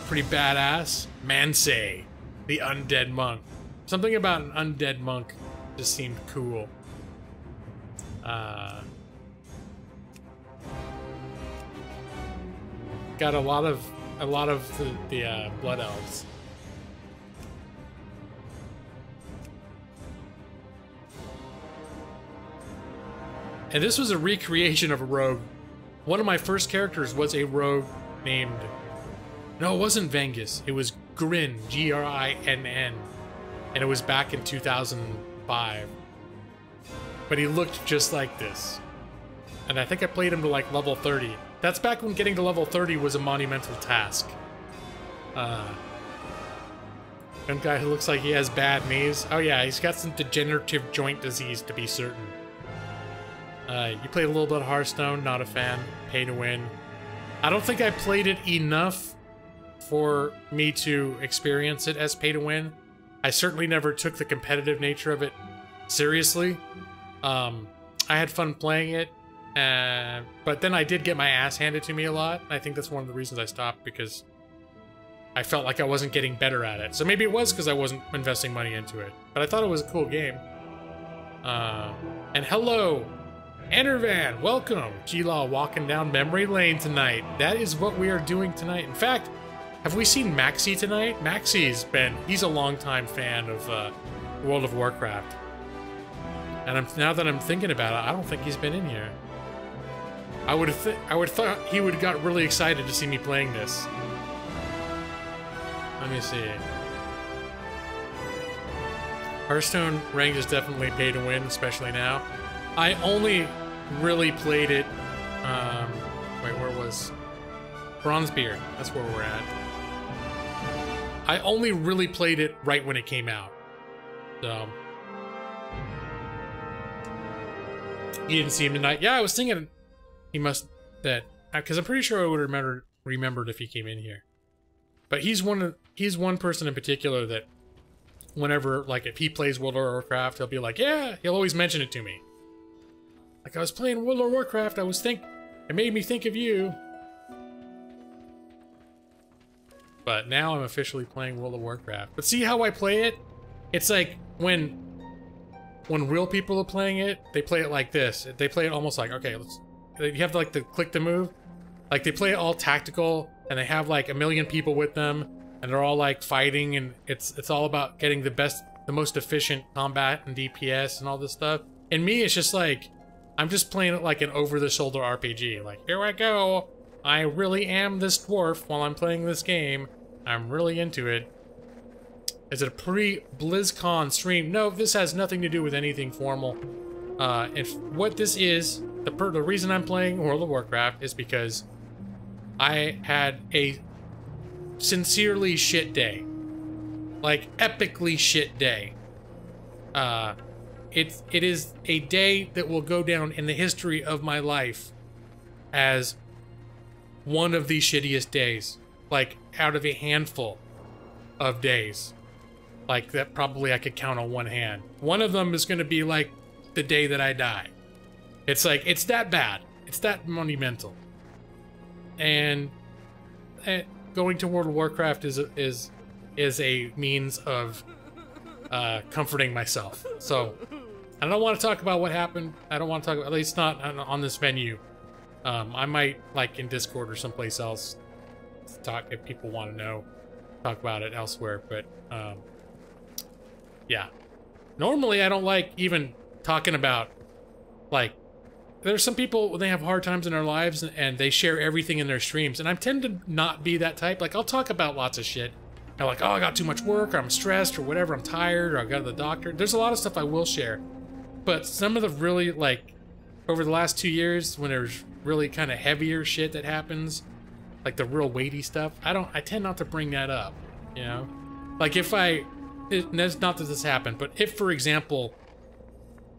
Pretty badass. Mansay, the Undead Monk. Something about an Undead Monk just seemed cool. Got a lot of the Blood Elves. And this was a recreation of a rogue. One of my first characters was a rogue named... No, it wasn't Vengus. It was Grin, G-R-I-N-N. And it was back in 2005. But he looked just like this. And I think I played him to like level 30. That's back when getting to level 30 was a monumental task. One guy who looks like he has bad knees. Oh yeah, he's got some degenerative joint disease to be certain. You played a little bit of Hearthstone, not a fan. Pay to win. I don't think I played it enough for me to experience it as pay to win. I certainly never took the competitive nature of it seriously. I had fun playing it, but then I did get my ass handed to me a lot. I think that's one of the reasons I stopped, because I felt like I wasn't getting better at it. So maybe it was because I wasn't investing money into it. But I thought it was a cool game. And hello, Enervan, welcome. G-Law walking down memory lane tonight. That is what we are doing tonight. In fact, have we seen Maxi tonight? He's a longtime fan of World of Warcraft. And now that I'm thinking about it, I don't think he's been in here. I would have thought he would have got really excited to see me playing this. Let me see. Hearthstone ranked is definitely pay to win, especially now. I only really played it, wait, where was Bronzebeard? That's where we're at. I only really played it right when it came out. So you didn't see him tonight? Yeah, I was thinking he must because I'm pretty sure I would have remembered if he came in here. But he's one person in particular that whenever, like, if he plays World of Warcraft, he'll be like, yeah, he'll always mention it to me. Like, I was playing World of Warcraft, it made me think of you. But now I'm officially playing World of Warcraft. But see how I play it? It's like when real people are playing it, they play it like this. They play it almost like, okay, you have like to click to move. Like, they play it all tactical, and they have like a million people with them, and they're all like fighting, and it's all about getting the most efficient combat and DPS and all this stuff. And me, it's just like, I'm just playing it like an over-the-shoulder RPG. Like, here I go. I really am this dwarf while I'm playing this game. I'm really into it. Is it a pre-BlizzCon stream? No, this has nothing to do with anything formal. What this is, the reason I'm playing World of Warcraft is because I had a sincerely shit day. Like, epically shit day. It is a day that will go down in the history of my life as one of the shittiest days. Like, out of a handful of days. Like, that probably I could count on one hand. One of them is going to be, like, the day that I die. It's like, it's that bad. It's that monumental. And going to World of Warcraft is a means of comforting myself. So, I don't want to talk about what happened. I don't want to talk about, at least not on this venue. I might, like, in Discord or someplace else, talk if people want to know, talk about it elsewhere. But yeah, normally I don't like even talking about, like, there's some people when they have hard times in their lives and they share everything in their streams, and I tend to not be that type. Like, I'll talk about lots of shit. I'm like, oh, I got too much work, or I'm stressed, or whatever, I'm tired, or I got to the doctor. There's a lot of stuff I will share. But some of the really, like, over the last 2 years, when there's really kind of heavier shit that happens, like the real weighty stuff, I tend not to bring that up, you know? Like, not that this happened, but if, for example,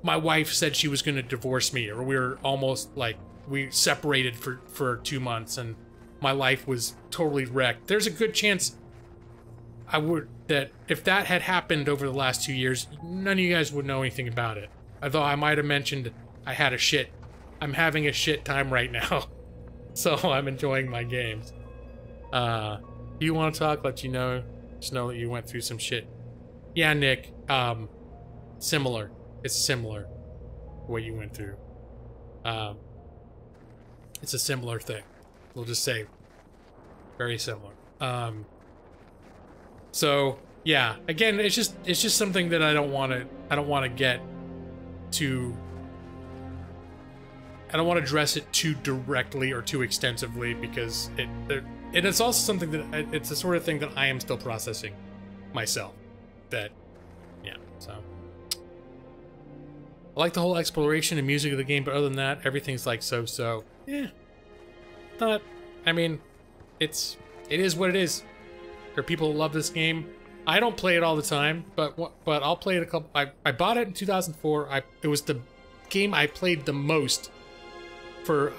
my wife said she was going to divorce me, or we were almost like we separated for 2 months, and my life was totally wrecked. There's a good chance that if that had happened over the last 2 years, none of you guys would know anything about it. Although I might have mentioned I'm having a shit time right now. So I'm enjoying my games. Do you want to talk? Let you know. Just know that you went through some shit. Yeah, Nick. Similar. It's similar. What you went through. It's a similar thing. We'll just say very similar. So yeah, again, it's just something that I don't want to get too. I don't want to address it too directly or too extensively, because it's also something that it's the sort of thing that I am still processing myself. That, yeah. So I like the whole exploration and music of the game, but other than that, everything's like so. Yeah. Not. I mean, it is what it is. There are people who love this game. I don't play it all the time, but I'll play it a couple. I bought it in 2004. It was the game I played the most for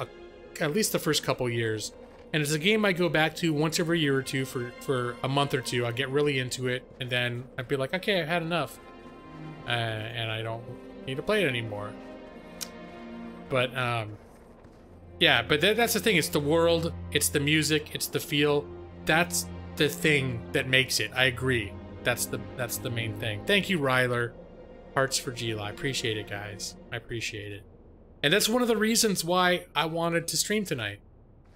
at least the first couple years, and it's a game I go back to once every year or two for a month or two. I get really into it, and then I'd be like, okay, I've had enough, and I don't need to play it anymore. But yeah, but that's the thing. It's the world, it's the music, it's the feel. That's the thing that makes it. I agree. That's the main thing. Thank you, Ryler. Hearts for Gila. I appreciate it, guys. I appreciate it. And that's one of the reasons why I wanted to stream tonight.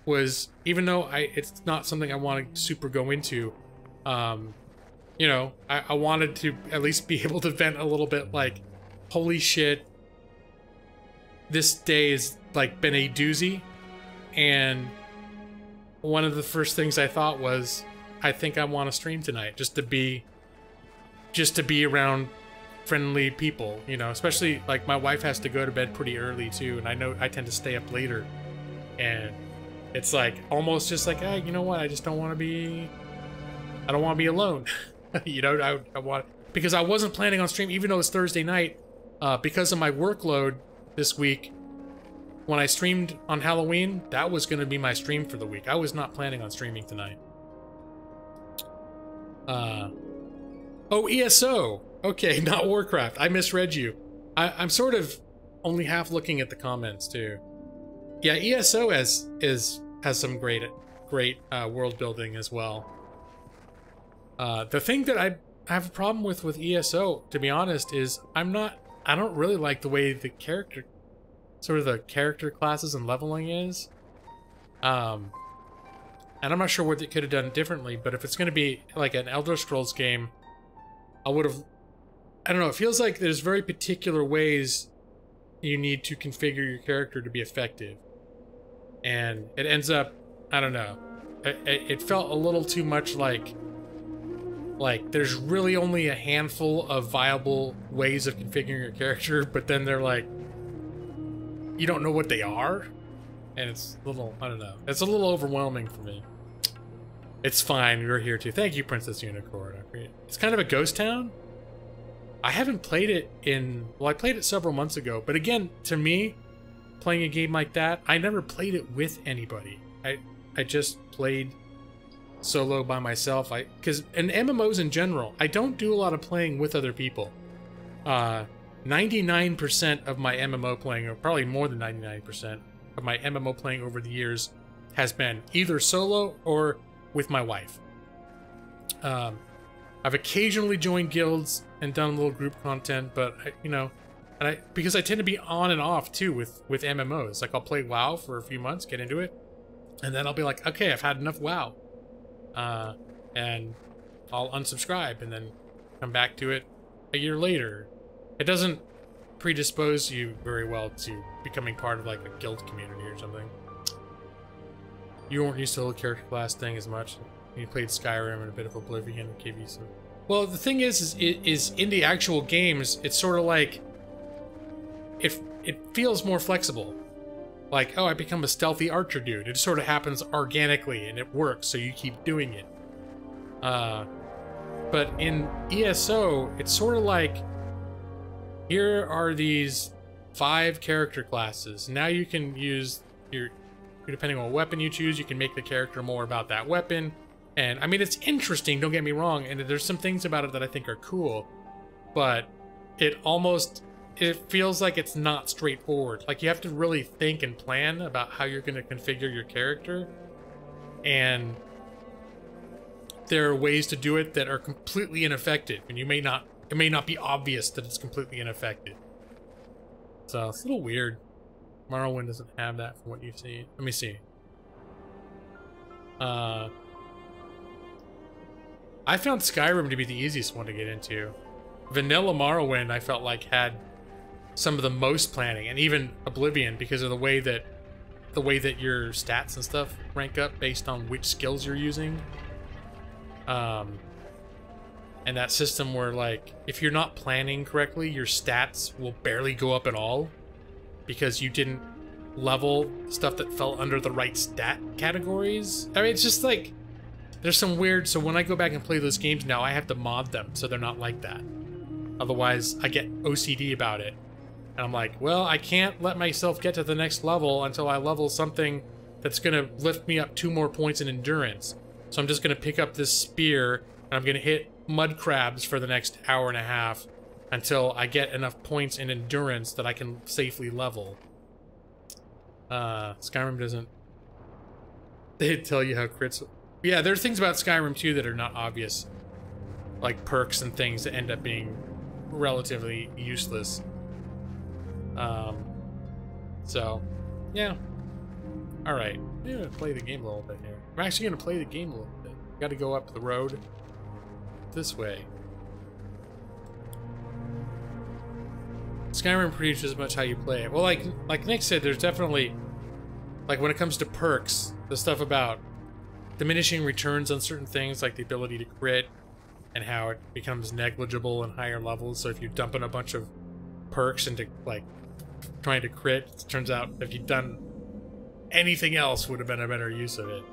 Was even though it's not something I want to super go into, you know, I wanted to at least be able to vent a little bit. Like, holy shit, this day has like been a doozy, and one of the first things I thought was, I think I want to stream tonight just to be around friendly people, you know, especially like my wife has to go to bed pretty early too, and I know I tend to stay up later, and it's like almost just like, hey, you know what, I don't want to be alone. You know, I want, because I wasn't planning on streaming, even though it's Thursday night, because of my workload this week. When I streamed on Halloween, that was going to be my stream for the week. I was not planning on streaming tonight. Oh, ESO. Okay, not Warcraft. I misread you. I'm sort of only half looking at the comments too. Yeah, ESO has some great world building as well. The thing that I have a problem with ESO, to be honest, is I don't really like the way the character classes and leveling is. And I'm not sure what they could have done differently, but if it's going to be like an Elder Scrolls game, I don't know, it feels like there's very particular ways you need to configure your character to be effective. And it ends up, I don't know, it felt a little too much like there's really only a handful of viable ways of configuring your character, but then they're like, you don't know what they are? And it's a little, I don't know, it's a little overwhelming for me. It's fine, we're here too. Thank you, Princess Unicorn. It's kind of a ghost town. I haven't played it well, I played it several months ago, but again, to me, playing a game like that, I never played it with anybody. I just played solo by myself. Because in MMOs in general, I don't do a lot of playing with other people. 99% of my MMO playing, or probably more than 99% of my MMO playing over the years, has been either solo or with my wife. I've occasionally joined guilds and done a little group content, but because I tend to be on and off too with MMOs. Like, I'll play WoW for a few months, get into it, and then I'll be like, okay, I've had enough WoW, and I'll unsubscribe and then come back to it a year later. It doesn't predispose you very well to becoming part of like a guild community or something. You weren't used to the whole character class thing as much. You played Skyrim and a bit of Oblivion and gave you some. Well, the thing is in the actual games, it's sort of like it feels more flexible. Like, oh, I become a stealthy archer dude. It sort of happens organically and it works, so you keep doing it. But in ESO, it's sort of like here are these 5 character classes. Now you can use your, depending on what weapon you choose, you can make the character more about that weapon. And I mean, it's interesting, don't get me wrong, and there's some things about it that I think are cool, but it feels like it's not straightforward. Like, you have to really think and plan about how you're going to configure your character, and there are ways to do it that are completely ineffective, and it may not be obvious that it's completely ineffective. So it's a little weird. Morrowind doesn't have that from what you've seen. Let me see. I found Skyrim to be the easiest one to get into. Vanilla Morrowind, I felt like, had some of the most planning, and even Oblivion, because of the way that your stats and stuff rank up based on which skills you're using. And that system where, like, if you're not planning correctly, your stats will barely go up at all because you didn't level stuff that fell under the right stat categories. I mean, it's just like, there's some weird, so when I go back and play those games now, I have to mod them so they're not like that. Otherwise, I get OCD about it. And I'm like, well, I can't let myself get to the next level until I level something that's gonna lift me up 2 more points in endurance. So I'm just gonna pick up this spear, and I'm gonna hit mud crabs for the next hour and a half until I get enough points in endurance that I can safely level. Skyrim doesn't... They tell you how crits... Yeah, there are things about Skyrim too that are not obvious. Like perks and things that end up being relatively useless. So, yeah. Alright, I'm gonna play the game a little bit here. I'm actually gonna play the game a little bit. Gotta go up the road this way. Skyrim preaches much how you play it. Well, like Nick said, there's definitely, like, when it comes to perks, the stuff about diminishing returns on certain things, like the ability to crit, and how it becomes negligible in higher levels. So if you dump in a bunch of perks into, like, trying to crit, it turns out if you'd done anything else would have been a better use of it.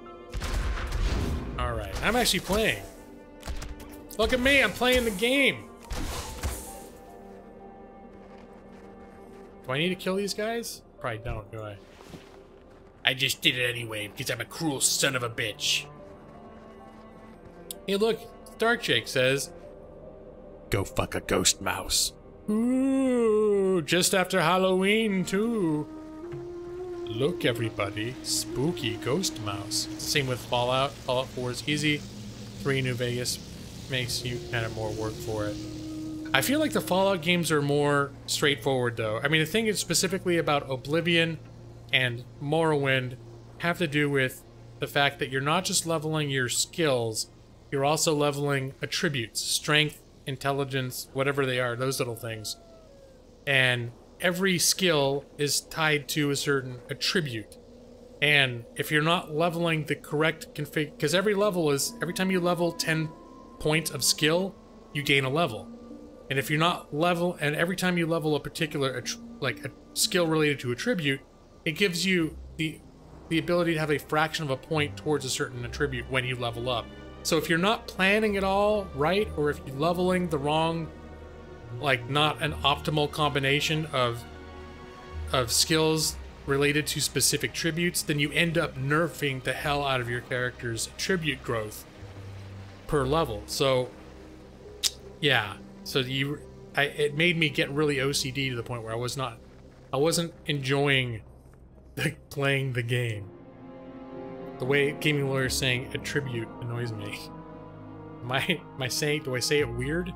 Alright, I'm actually playing. Look at me, I'm playing the game! Do I need to kill these guys? Probably don't, do I? I just did it anyway, because I'm a cruel son of a bitch. Hey look, Dark Jake says, go fuck a ghost mouse. Ooh, just after Halloween, too. Look, everybody, spooky ghost mouse. Same with Fallout. Fallout 4 is easy. 3 New Vegas makes you kind of more work for it. I feel like the Fallout games are more straightforward, though. I mean, the thing is specifically about Oblivion and Morrowind have to do with the fact that you're not just leveling your skills, you're also leveling attributes, strength, intelligence, whatever they are, those little things. And every skill is tied to a certain attribute. And if you're not leveling the correct config, because every time you level 10 points of skill, you gain a level. And if you're not and every time you level a particular, like a skill related to attribute, it gives you the ability to have a fraction of a point towards a certain attribute when you level up. So if you're not planning it all right, or if you're leveling the wrong, like not an optimal combination of skills related to specific tributes, then you end up nerfing the hell out of your character's attribute growth per level. So yeah, so it made me get really OCD to the point where I wasn't enjoying playing the game. The way Gaming Lawyer is saying attribute annoys me. Do I say it weird?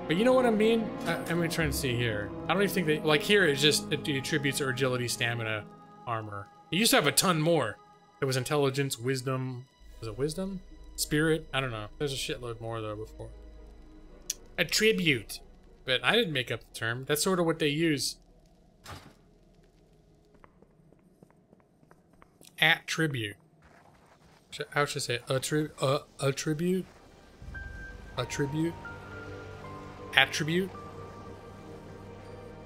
But you know what I mean? I'm trying to see here. I don't even think that, like, here it's just the attributes are agility, stamina, armor. It used to have a ton more. There was intelligence, wisdom. Was it wisdom? Spirit? I don't know. There's a shitload more though before. Attribute. But I didn't make up the term. That's sort of what they use. Attribute. How should I say it? Attribute? Attribute? Attribute?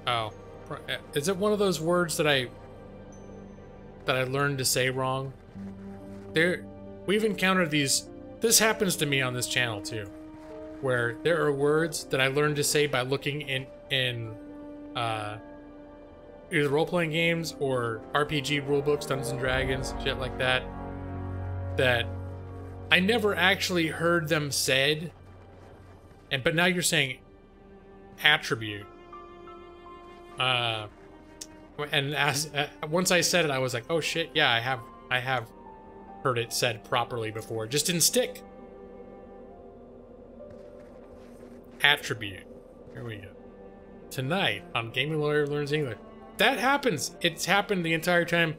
Oh. Is it one of those words that I learned to say wrong? We've encountered these. This happens to me on this channel too. where there are words that I learned to say by looking in either role-playing games or RPG rulebooks, Dungeons and Dragons, shit like that, that I never actually heard them said. But now you're saying attribute. And once I said it, I was like, oh shit, yeah, I have heard it said properly before. It just didn't stick. Attribute. Here we go. Tonight on Gaming Lawyer Learns English. That happens. It's happened the entire time,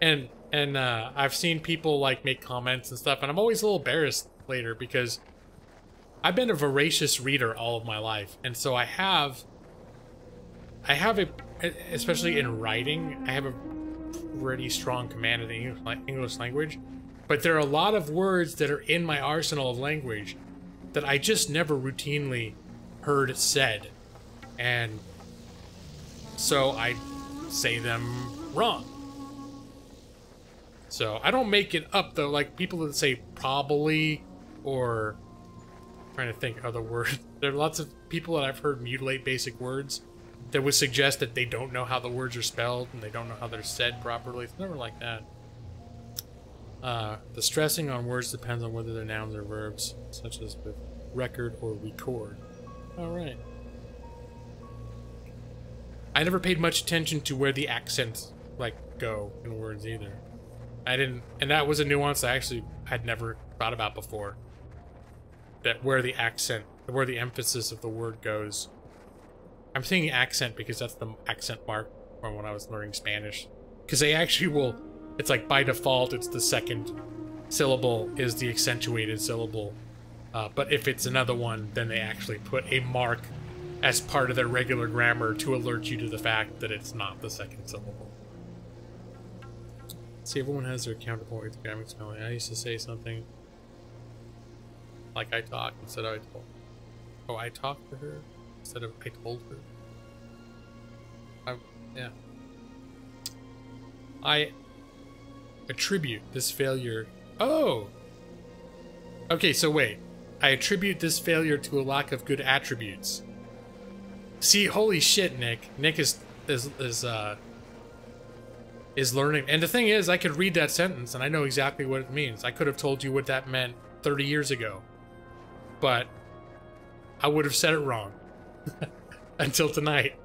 and I've seen people like make comments and stuff, and I'm always a little embarrassed later because I've been a voracious reader all of my life, and so I have a, especially in writing, I have a pretty strong command of the English language, but there are a lot of words that are in my arsenal of language that I just never routinely heard said, and so I say them wrong. So I don't make it up though, like people that say probably, or I'm trying to think other words. There are lots of people that I've heard mutilate basic words that would suggest that they don't know how the words are spelled and they don't know how they're said properly. It's never like that. The stressing on words depends on whether they're nouns or verbs, such as with record or record. Alright. I never paid much attention to where the accents, like, go in words either. I didn't, and that was a nuance I actually had never thought about before. That where the accent, where the emphasis of the word goes. I'm saying accent because that's the accent mark from when I was learning Spanish. Because they actually will, it's like by default, it's the second syllable is the accentuated syllable. But if it's another one, then they actually put a mark as part of their regular grammar to alert you to the fact that it's not the second syllable. See, everyone has their counterpoint with grammar spelling. I used to say something like I talked instead of I told. Oh, I talked to her instead of I told her. Yeah. I attribute this failure. Oh! Okay, so wait. I attribute this failure to a lack of good attributes. See, holy shit, Nick. Nick is learning. And the thing is, I could read that sentence and I know exactly what it means. I could have told you what that meant 30 years ago. But I would have said it wrong. Until tonight.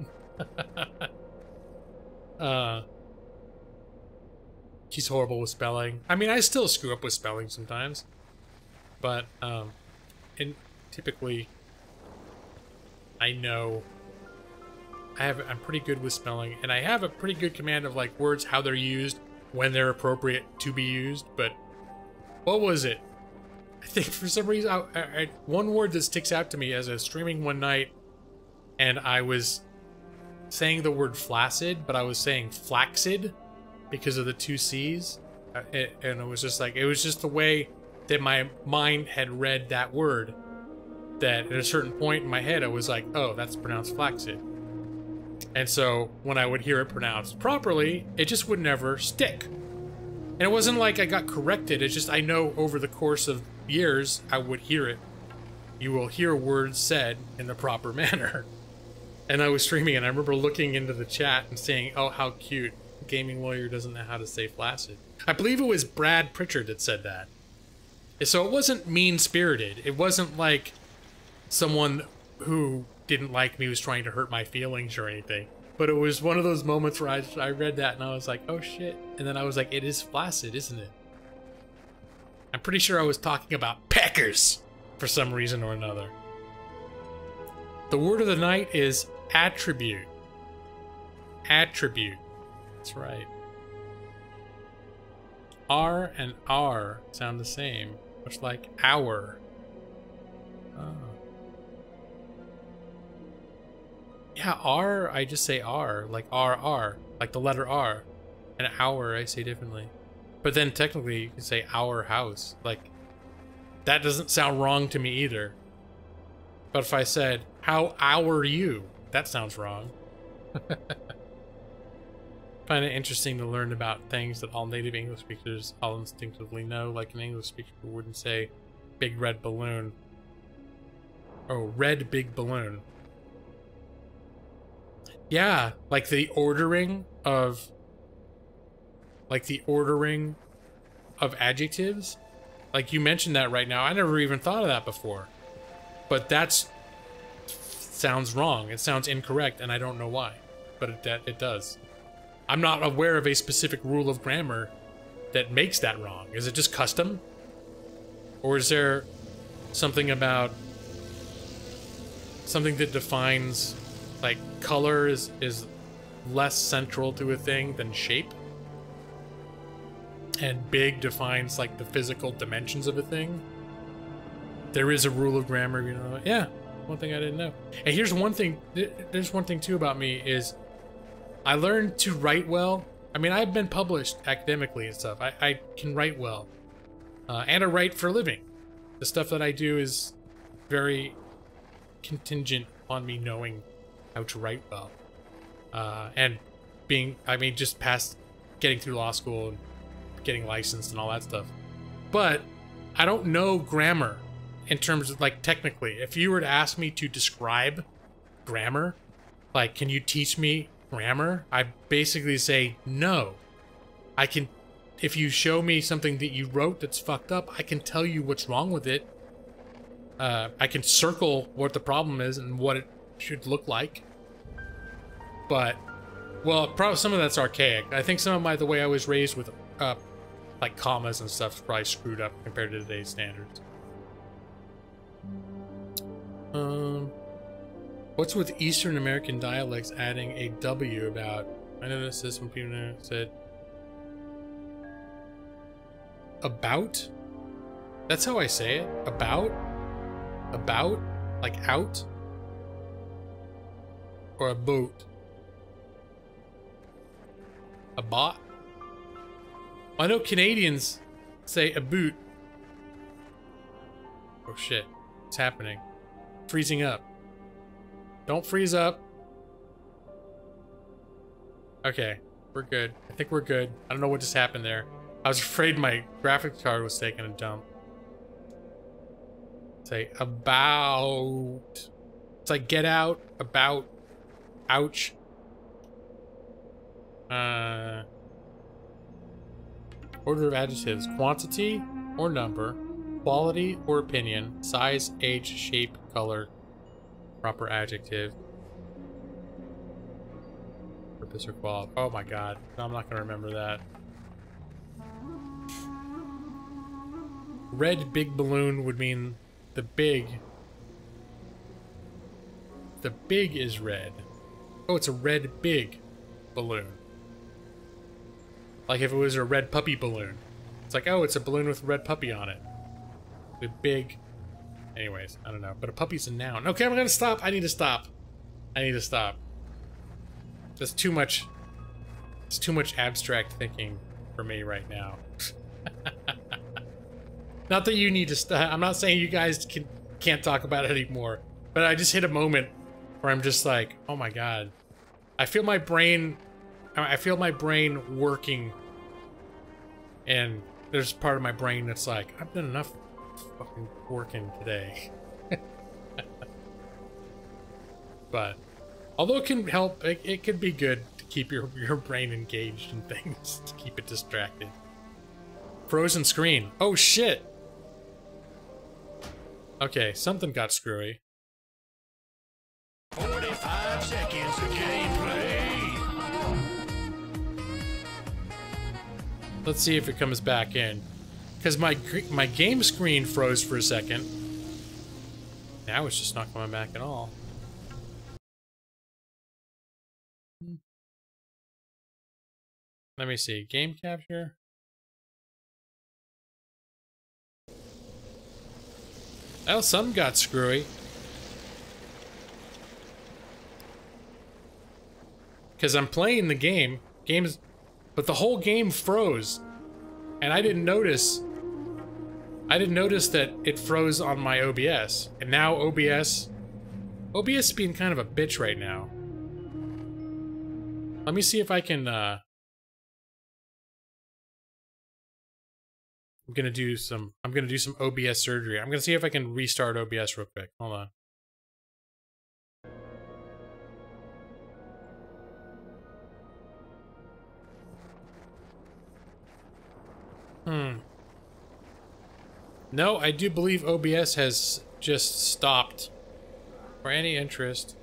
He's horrible with spelling. I mean, I still screw up with spelling sometimes. But, and typically, I know I'm pretty good with spelling, and I have a pretty good command of like words, how they're used, when they're appropriate to be used. But what was it? I think for some reason, one word that sticks out to me as I was streaming one night, and I was saying the word flaccid, but I was saying flaccid because of the two C's, and it was just like, it was just the way that my mind had read that word, that at a certain point in my head I was like, oh, that's pronounced flaccid. And so when I would hear it pronounced properly, it just would never stick. And it wasn't like I got corrected, it's just I know over the course of years I would hear it. You will hear words said in the proper manner. And I was streaming and I remember looking into the chat and saying, oh, how cute, Gaming Lawyer doesn't know how to say flaccid. I believe it was Brad Pritchard that said that. So it wasn't mean-spirited. It wasn't like someone who didn't like me was trying to hurt my feelings or anything. But it was one of those moments where I read that and I was like, oh shit. And then I was like, it is flaccid, isn't it? I'm pretty sure I was talking about peckers for some reason or another. The word of the night is attribute. Attribute. That's right. R and R sound the same, much like hour. Oh. Yeah, R, I just say R, like RR, like the letter R. And hour, I say differently. But then technically, you can say our house. Like, that doesn't sound wrong to me either. But if I said, how are you? That sounds wrong. Find it interesting to learn about things that all native English speakers all instinctively know. Like an English speaker wouldn't say, big red balloon. Oh, red big balloon. Yeah, like the ordering of... Like the ordering of adjectives. Like you mentioned that right now. I never even thought of that before. But that's... sounds wrong. It sounds incorrect, and I don't know why. But it does. I'm not aware of a specific rule of grammar that makes that wrong. Is it just custom? Or is there something about... something that defines... like, color is less central to a thing than shape? And big defines, like, the physical dimensions of a thing? There is a rule of grammar, you know? Yeah, one thing I didn't know. And here's one thing, there's one thing, too, about me, is I learned to write well. I mean, I've been published academically and stuff. I can write well. And I write for a living. The stuff that I do is very contingent on me knowing how to write well. And being, I mean, just past getting through law school and getting licensed and all that stuff. But I don't know grammar in terms of, like, technically. If you were to ask me to describe grammar, like, can you teach me grammar? I basically say no. I can, if you show me something that you wrote that's fucked up, I can tell you what's wrong with it. I can circle what the problem is and what it should look like. But, well, probably some of that's archaic. I think some of the way I was raised with, like, commas and stuff is probably screwed up compared to today's standards. What's with Eastern American dialects adding a W about? I noticed this when people said about. That's how I say it. About, like out, or a boat. A bot. I know Canadians say a boot. Oh shit, it's happening. Freezing up. Don't freeze up. Okay, we're good. I think we're good. I don't know what just happened there. I was afraid my graphics card was taking a dump. Say about. It's like get out, about, ouch. Order of adjectives. Quantity or number. Quality or opinion. Size, age, shape, color. Proper adjective. Purpose or quality. Oh my god. No, I'm not gonna remember that. Red big balloon would mean the big. The big is red. Oh, it's a red big balloon. Like if it was a red puppy balloon. It's like, oh, it's a balloon with a red puppy on it. The big... Anyways, I don't know. But a puppy's a noun. Okay, I'm gonna stop. I need to stop. I need to stop. There's too much... It's too much abstract thinking for me right now. Not that you need to stop. I'm not saying you guys can't talk about it anymore. But I just hit a moment where I'm just like, oh my god. I feel my brain working, and there's part of my brain that's like, I've done enough fucking working today. But although it can help, it could be good to keep your brain engaged in things, to keep it distracted. Frozen screen. Oh shit. Okay, something got screwy. 45 seconds of gameplay. Let's see if it comes back in. Because my game screen froze for a second. Now it's just not coming back at all. Let me see. Game capture. Well, some got screwy. Because I'm playing the game. But the whole game froze. And I didn't notice. I didn't notice that it froze on my OBS. And now OBS is being kind of a bitch right now. Let me see if I can, I'm gonna do some OBS surgery. I'm gonna see if I can restart OBS real quick. Hold on. No, I do believe OBS has just stopped for any interest.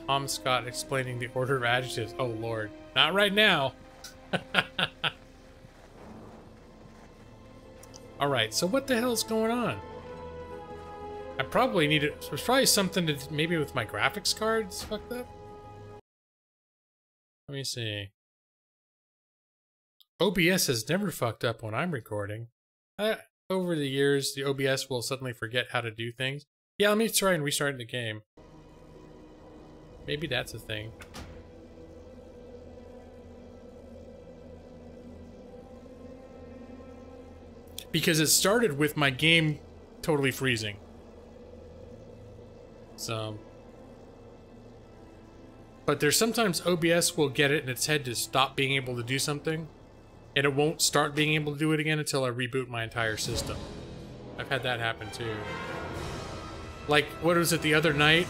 Tom Scott explaining the order of adjectives. Oh, Lord. Not right now. Alright, so what the hell's going on? I probably need it. There's probably something to maybe with my graphics cards fucked up. Let me see. OBS has never fucked up when I'm recording. Over the years, the OBS will suddenly forget how to do things. Yeah, let me try and restart the game. Maybe that's a thing. Because it started with my game totally freezing. So... But there's sometimes OBS will get it in its head to stop being able to do something, and it won't start being able to do it again until I reboot my entire system. I've had that happen too. Like, what was it the other night?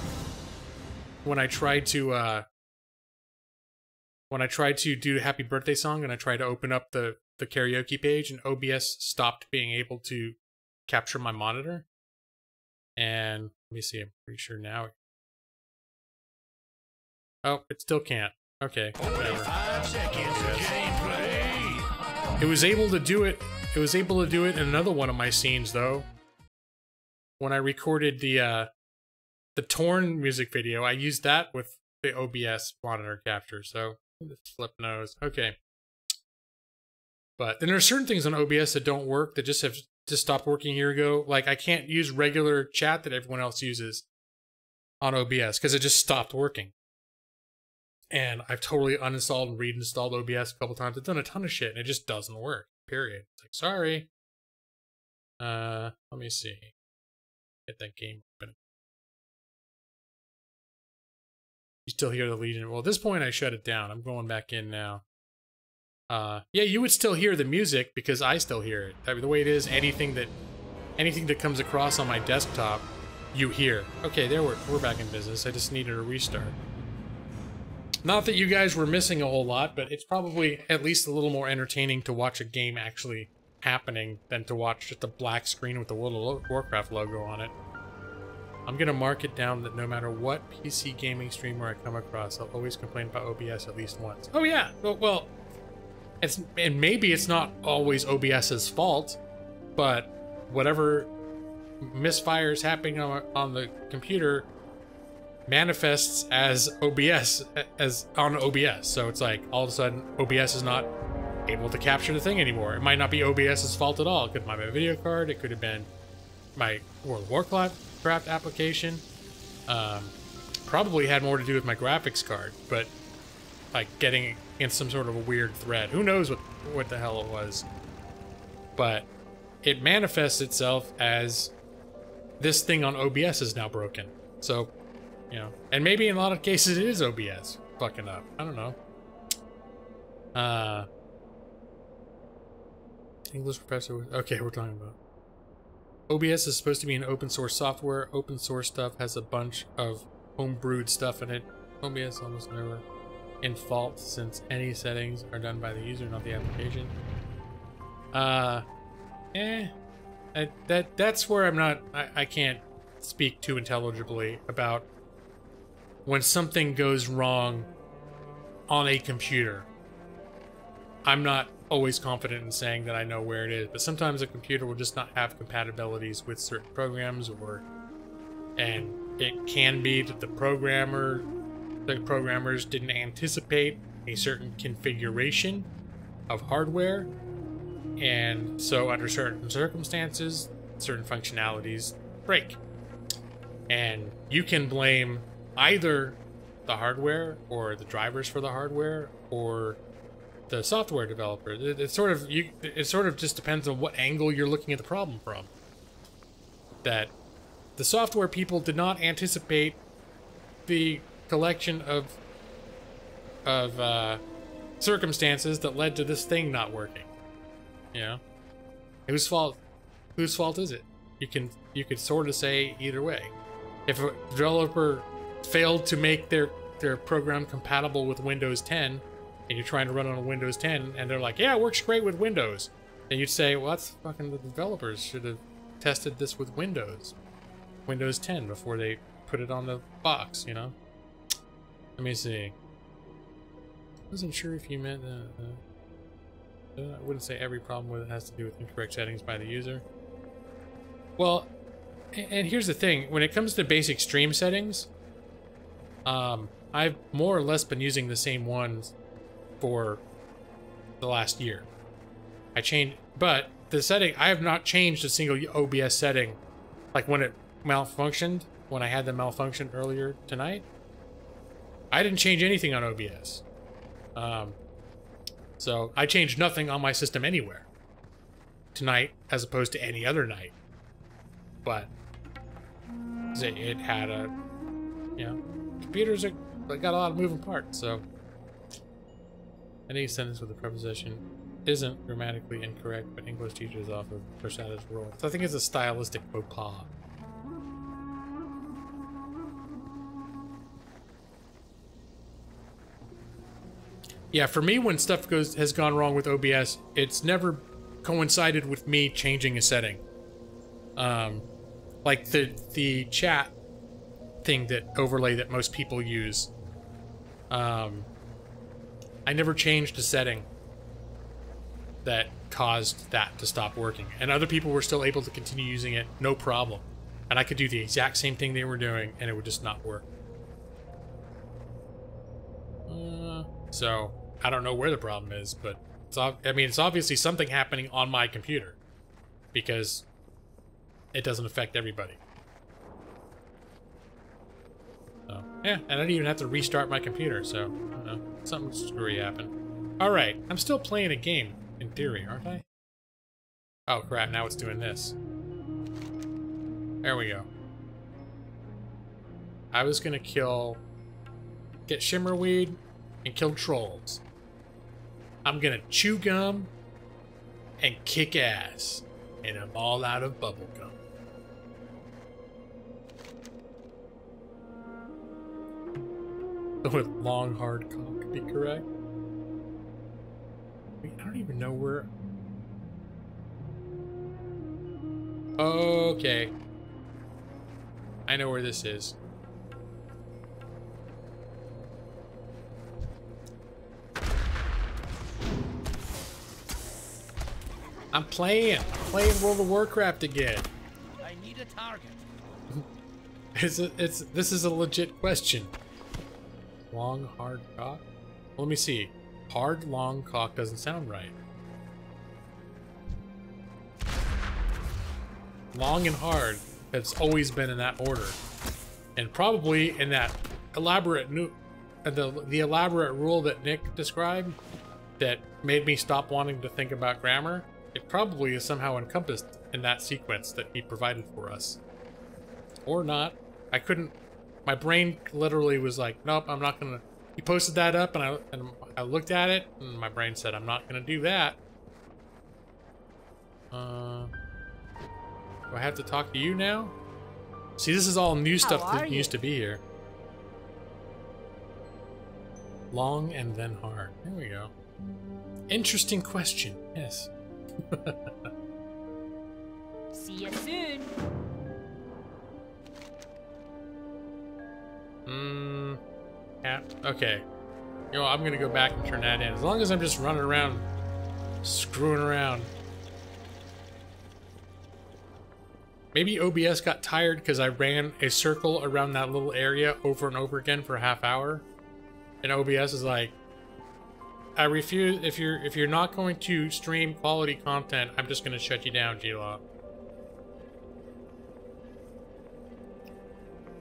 When I tried to do Happy Birthday song and I tried to open up the karaoke page and OBS stopped being able to capture my monitor. And let me see, I'm pretty sure now. Oh, it still can't. Okay, whatever. 5 seconds of gameplay. It was able to do it. It was able to do it in another one of my scenes though. When I recorded the Torn music video, I used that with the OBS monitor capture, so flip nose. Okay. But then there are certain things on OBS that don't work, that just have just stopped working a year ago. Like, I can't use regular chat that everyone else uses on OBS, because it just stopped working. And I've totally uninstalled and reinstalled OBS a couple times. I've done a ton of shit, and it just doesn't work, period. It's like, sorry. Let me see. Get that game open. You still hear the Legion? Well, at this point, I shut it down. I'm going back in now. Yeah, you would still hear the music because I still hear it. I mean, the way it is, anything that comes across on my desktop, you hear. Okay, there we're back in business. I just needed a restart. Not that you guys were missing a whole lot, but it's probably at least a little more entertaining to watch a game actually happening than to watch just a black screen with the little Warcraft logo on it. I'm gonna mark it down that no matter what PC gaming streamer I come across, I'll always complain about OBS at least once. Oh yeah, well, and maybe it's not always OBS's fault, but whatever misfires happening on the computer manifests as OBS, on OBS. So it's like, all of a sudden, OBS is not able to capture the thing anymore. It might not be OBS's fault at all. It could have been my video card, it could have been my World of Warcraft application. Probably had more to do with my graphics card, but like getting in some sort of a weird thread. Who knows what the hell it was. But it manifests itself as this thing on OBS is now broken. So, you know, and maybe in a lot of cases it is OBS fucking up. I don't know. English professor. Okay, we're talking about OBS is supposed to be an open source software. Open source stuff has a bunch of homebrewed stuff in it. OBS almost never in fault since any settings are done by the user, not the application. That's where I'm not. I can't speak too intelligibly about when something goes wrong on a computer. I'm not always confident in saying that I know where it is, but sometimes a computer will just not have compatibilities with certain programs, and it can be that the programmers didn't anticipate a certain configuration of hardware, and so under certain circumstances, certain functionalities break. And you can blame either the hardware or the drivers for the hardware or the software developer. It sort of just depends on what angle you're looking at the problem from. That the software people did not anticipate the collection of circumstances that led to this thing not working. You know, whose fault is it? You could sort of say either way. If a developer failed to make their program compatible with Windows 10, and you're trying to run on a Windows 10, and they're like, yeah, it works great with Windows. And you'd say, well, that's fucking the developers should have tested this with Windows 10 before they put it on the box, you know? Let me see. I wasn't sure if you meant I wouldn't say every problem with it has to do with incorrect settings by the user. Well, and here's the thing. When it comes to basic stream settings, I've more or less been using the same ones for the last year. I changed, but the setting, I have not changed a single OBS setting. Like when it malfunctioned, when I had the malfunction earlier tonight, I didn't change anything on OBS. So I changed nothing on my system anywhere tonight as opposed to any other night. But it had a, you know, computers got a lot of moving parts, so any sentence with a preposition isn't grammatically incorrect, but English teachers often push that as rule. So I think it's a stylistic faux pas. Yeah, for me, when stuff has gone wrong with OBS, it's never coincided with me changing a setting. Like the chat thing, that overlay that most people use. I never changed a setting that caused that to stop working, and other people were still able to continue using it, no problem. And I could do the exact same thing they were doing, and it would just not work. So I don't know where the problem is, but I mean, it's obviously something happening on my computer, because it doesn't affect everybody. So yeah, and I didn't even have to restart my computer, so I don't know, something screwy happened. All right, I'm still playing a game in theory, aren't I? Oh crap! Now it's doing this. There we go. I was gonna get shimmerweed and kill trolls. I'm gonna chew gum and kick ass, and I'm all out of bubble gum. With long hard cock be correct. Wait, I don't even know where. Okay, I know where this is. I'm playing World of Warcraft again. I need a target. This is a legit question. Long, hard cock? Let me see. Hard, long cock doesn't sound right. Long and hard. It's always been in that order. And probably in that elaborate the elaborate rule that Nick described that made me stop wanting to think about grammar. It probably is somehow encompassed in that sequence that he provided for us. Or not. I couldn't... My brain literally was like, nope, I'm not gonna... He posted that up, and I looked at it, and my brain said, I'm not gonna do that. Do I have to talk to you now? See, this is all new stuff that used to be here. Long and then hard. There we go. Interesting question. Yes. See you soon. Yeah, okay. You know, I'm gonna go back and turn that in. As long as I'm just running around, screwing around. Maybe OBS got tired because I ran a circle around that little area over and over again for a half hour. And OBS is like, I refuse. If you're not going to stream quality content, I'm just gonna shut you down, G-Law.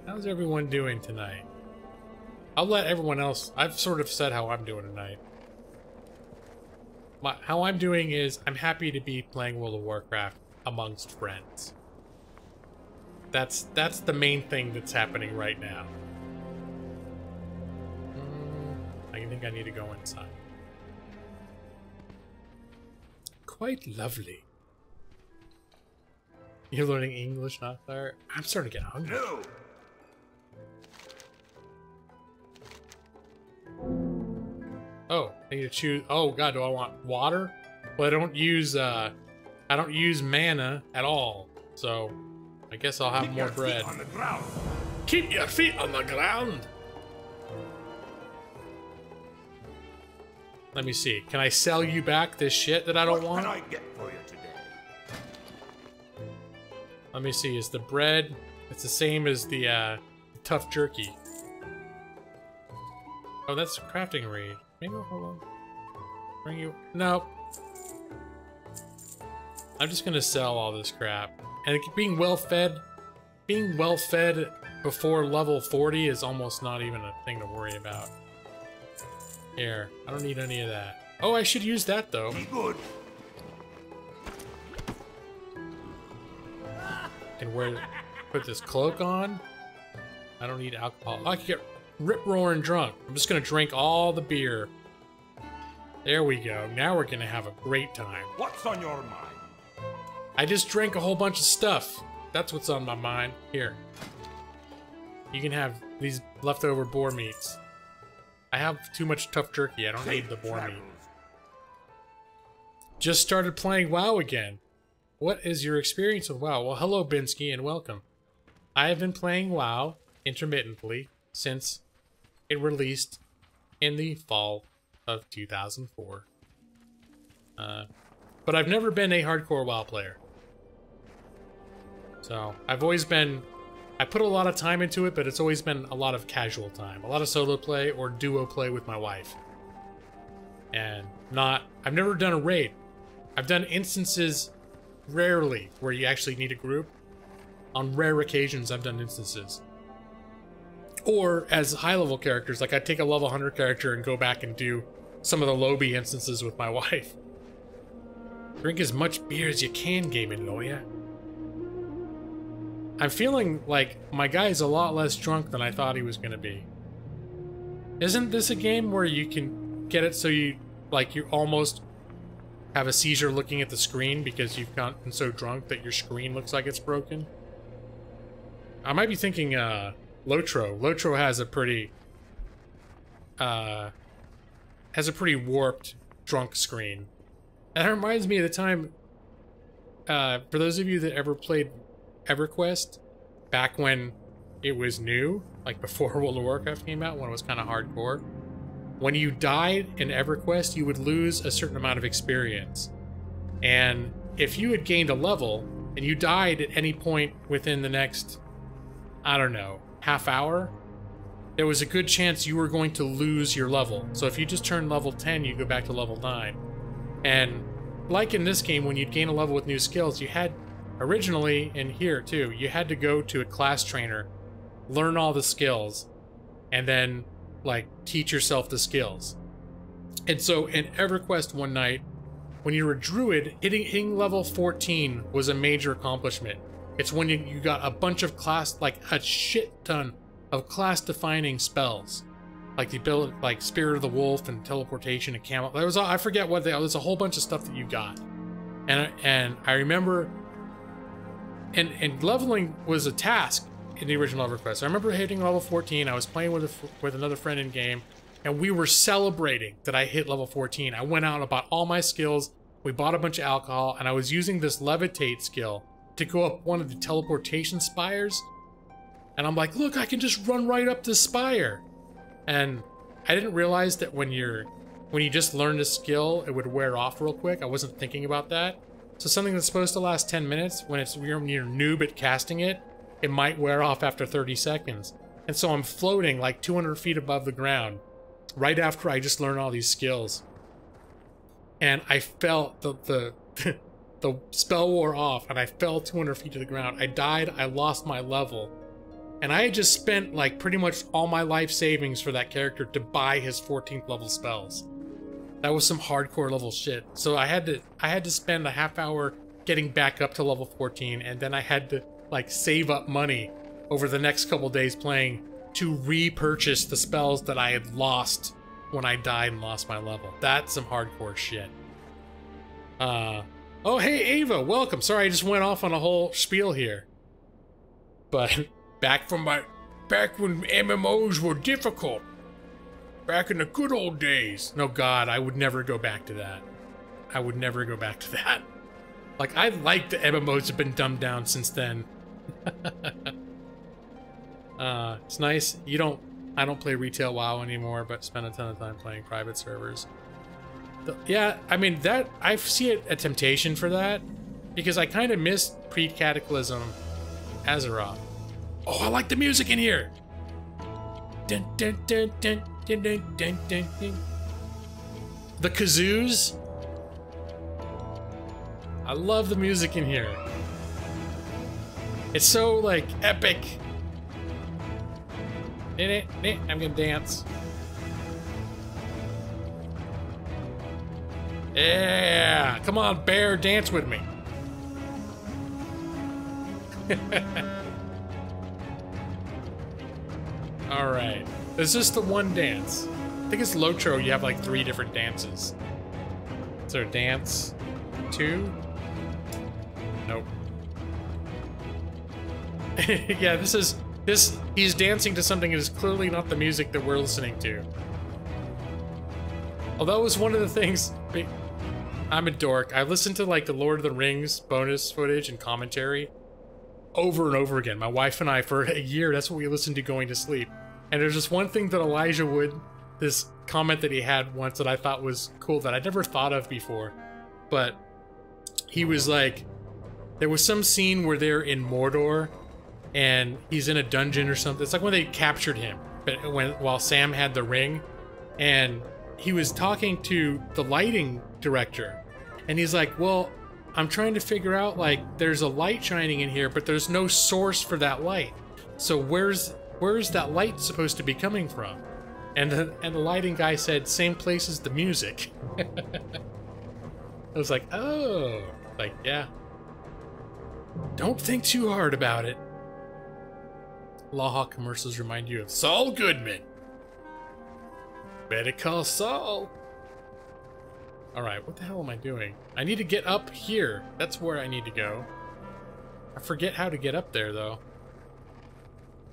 How's everyone doing tonight? I'll let everyone else. I've sort of said how I'm doing tonight. How I'm doing is I'm happy to be playing World of Warcraft amongst friends. That's the main thing that's happening right now. I think I need to go inside. Quite lovely. You're learning English, not there? I'm starting to get hungry. No. Oh, I need to choose. Oh god, do I want water? Well, I don't use mana at all, so I guess I'll have more bread. On the ground. Keep your feet on the ground. Let me see. Can I sell you back this shit that I don't want? What can I get for you today? Let me see. Is the bread? It's the same as the tough jerky. Oh, that's crafting read. Maybe hold on. Bring you. Nope. I'm just gonna sell all this crap. And being well fed before level 40 is almost not even a thing to worry about. Here, I don't need any of that. Oh, I should use that though. Be good. And put this cloak on. I don't need alcohol. I can get rip-roaring drunk. I'm just gonna drink all the beer. There we go. Now we're gonna have a great time. What's on your mind? I just drank a whole bunch of stuff. That's what's on my mind. Here. You can have these leftover boar meats. I have too much tough jerky. I don't need the boar meat. Just started playing WoW again. What is your experience with WoW? Well, hello, Binsky, and welcome. I have been playing WoW intermittently since it released in the fall of 2004. But I've never been a hardcore WoW player. So, I've always been... I put a lot of time into it, but it's always been a lot of casual time. A lot of solo play or duo play with my wife. And I've never done a raid. I've done instances rarely where you actually need a group. On rare occasions, I've done instances. Or as high-level characters, like I'd take a level 100 character and go back and do some of the lobby instances with my wife. Drink as much beer as you can, gaming lawyer. I'm feeling like my guy's a lot less drunk than I thought he was going to be. Isn't this a game where you can get it so you almost have a seizure looking at the screen because you've gotten so drunk that your screen looks like it's broken? I might be thinking, Lotro. Lotro has a pretty warped drunk screen. And that reminds me of the time, for those of you that ever played EverQuest, back when it was new, like before World of Warcraft came out, when it was kind of hardcore, when you died in EverQuest, you would lose a certain amount of experience. And if you had gained a level, and you died at any point within the next, I don't know, half hour, there was a good chance you were going to lose your level. So if you just turned level 10, you go back to level 9. And like in this game, when you'd gain a level with new skills, you had, originally, and here too, you had to go to a class trainer, learn all the skills, and then, like, teach yourself the skills. And so in EverQuest one night, when you were a druid, hitting level 14 was a major accomplishment. It's when you got a bunch of class, like a shit ton of class-defining spells. Like the ability, like Spirit of the Wolf and Teleportation and Camel. There was, I forget what there's a whole bunch of stuff that you got. And I remember, and leveling was a task in the original EverQuest. I remember hitting level 14. I was playing with another friend in game, and we were celebrating that I hit level 14. I went out and bought all my skills. We bought a bunch of alcohol, and I was using this levitate skill to go up one of the teleportation spires. And I'm like, look, I can just run right up this spire. And I didn't realize that when you just learned a skill, it would wear off real quick. I wasn't thinking about that. So something that's supposed to last 10 minutes, when you're noob at casting it, it might wear off after 30 seconds. And so I'm floating like 200 feet above the ground right after I just learned all these skills. And I felt the spell wore off, and I fell 200 feet to the ground. I died, I lost my level. And I had just spent like pretty much all my life savings for that character to buy his 14th level spells. That was some hardcore level shit. So I had to spend a half hour getting back up to level 14, and then I had to like save up money over the next couple days playing to repurchase the spells that I had lost when I died and lost my level. That's some hardcore shit. Oh hey Ava, welcome. Sorry I just went off on a whole spiel here. But back when MMOs were difficult. Back in the good old days. No, God, I would never go back to that. I would never go back to that. Like, I like the MMOs have been dumbed down since then. It's nice. I don't play retail WoW anymore, but spend a ton of time playing private servers. Yeah, I mean, that, I see a temptation for that, because I kind of missed pre-Cataclysm Azeroth. Oh, I like the music in here! Dun, dun, dun, dun, dun, dun, dun, dun, dun. The kazoos. I love the music in here. It's so, like, epic. I'm gonna dance. Yeah! Come on, bear, dance with me. Alright. Is this the one dance? I think it's Lotro, you have like 3 different dances. Is there a dance 2? Nope. Yeah, he's dancing to something that is clearly not the music that we're listening to. Although it was one of the things, I'm a dork. I listened to like the Lord of the Rings bonus footage and commentary over and over again. My wife and I, for a year, that's what we listened to going to sleep. And there's just one thing that Elijah Wood, this comment that he had once that I thought was cool that I never thought of before. But he was like, there was some scene where they're in Mordor and he's in a dungeon or something. It's like when they captured him, but while Sam had the ring, and he was talking to the lighting director, and he's like, well, I'm trying to figure out, like, there's a light shining in here, but there's no source for that light. So where's that light supposed to be coming from? And the lighting guy said, same place as the music. I was like, oh, like, yeah. Don't think too hard about it. Lawhawk commercials remind you of Saul Goodman. Better call Saul. Alright, what the hell am I doing? I need to get up here. That's where I need to go. I forget how to get up there, though.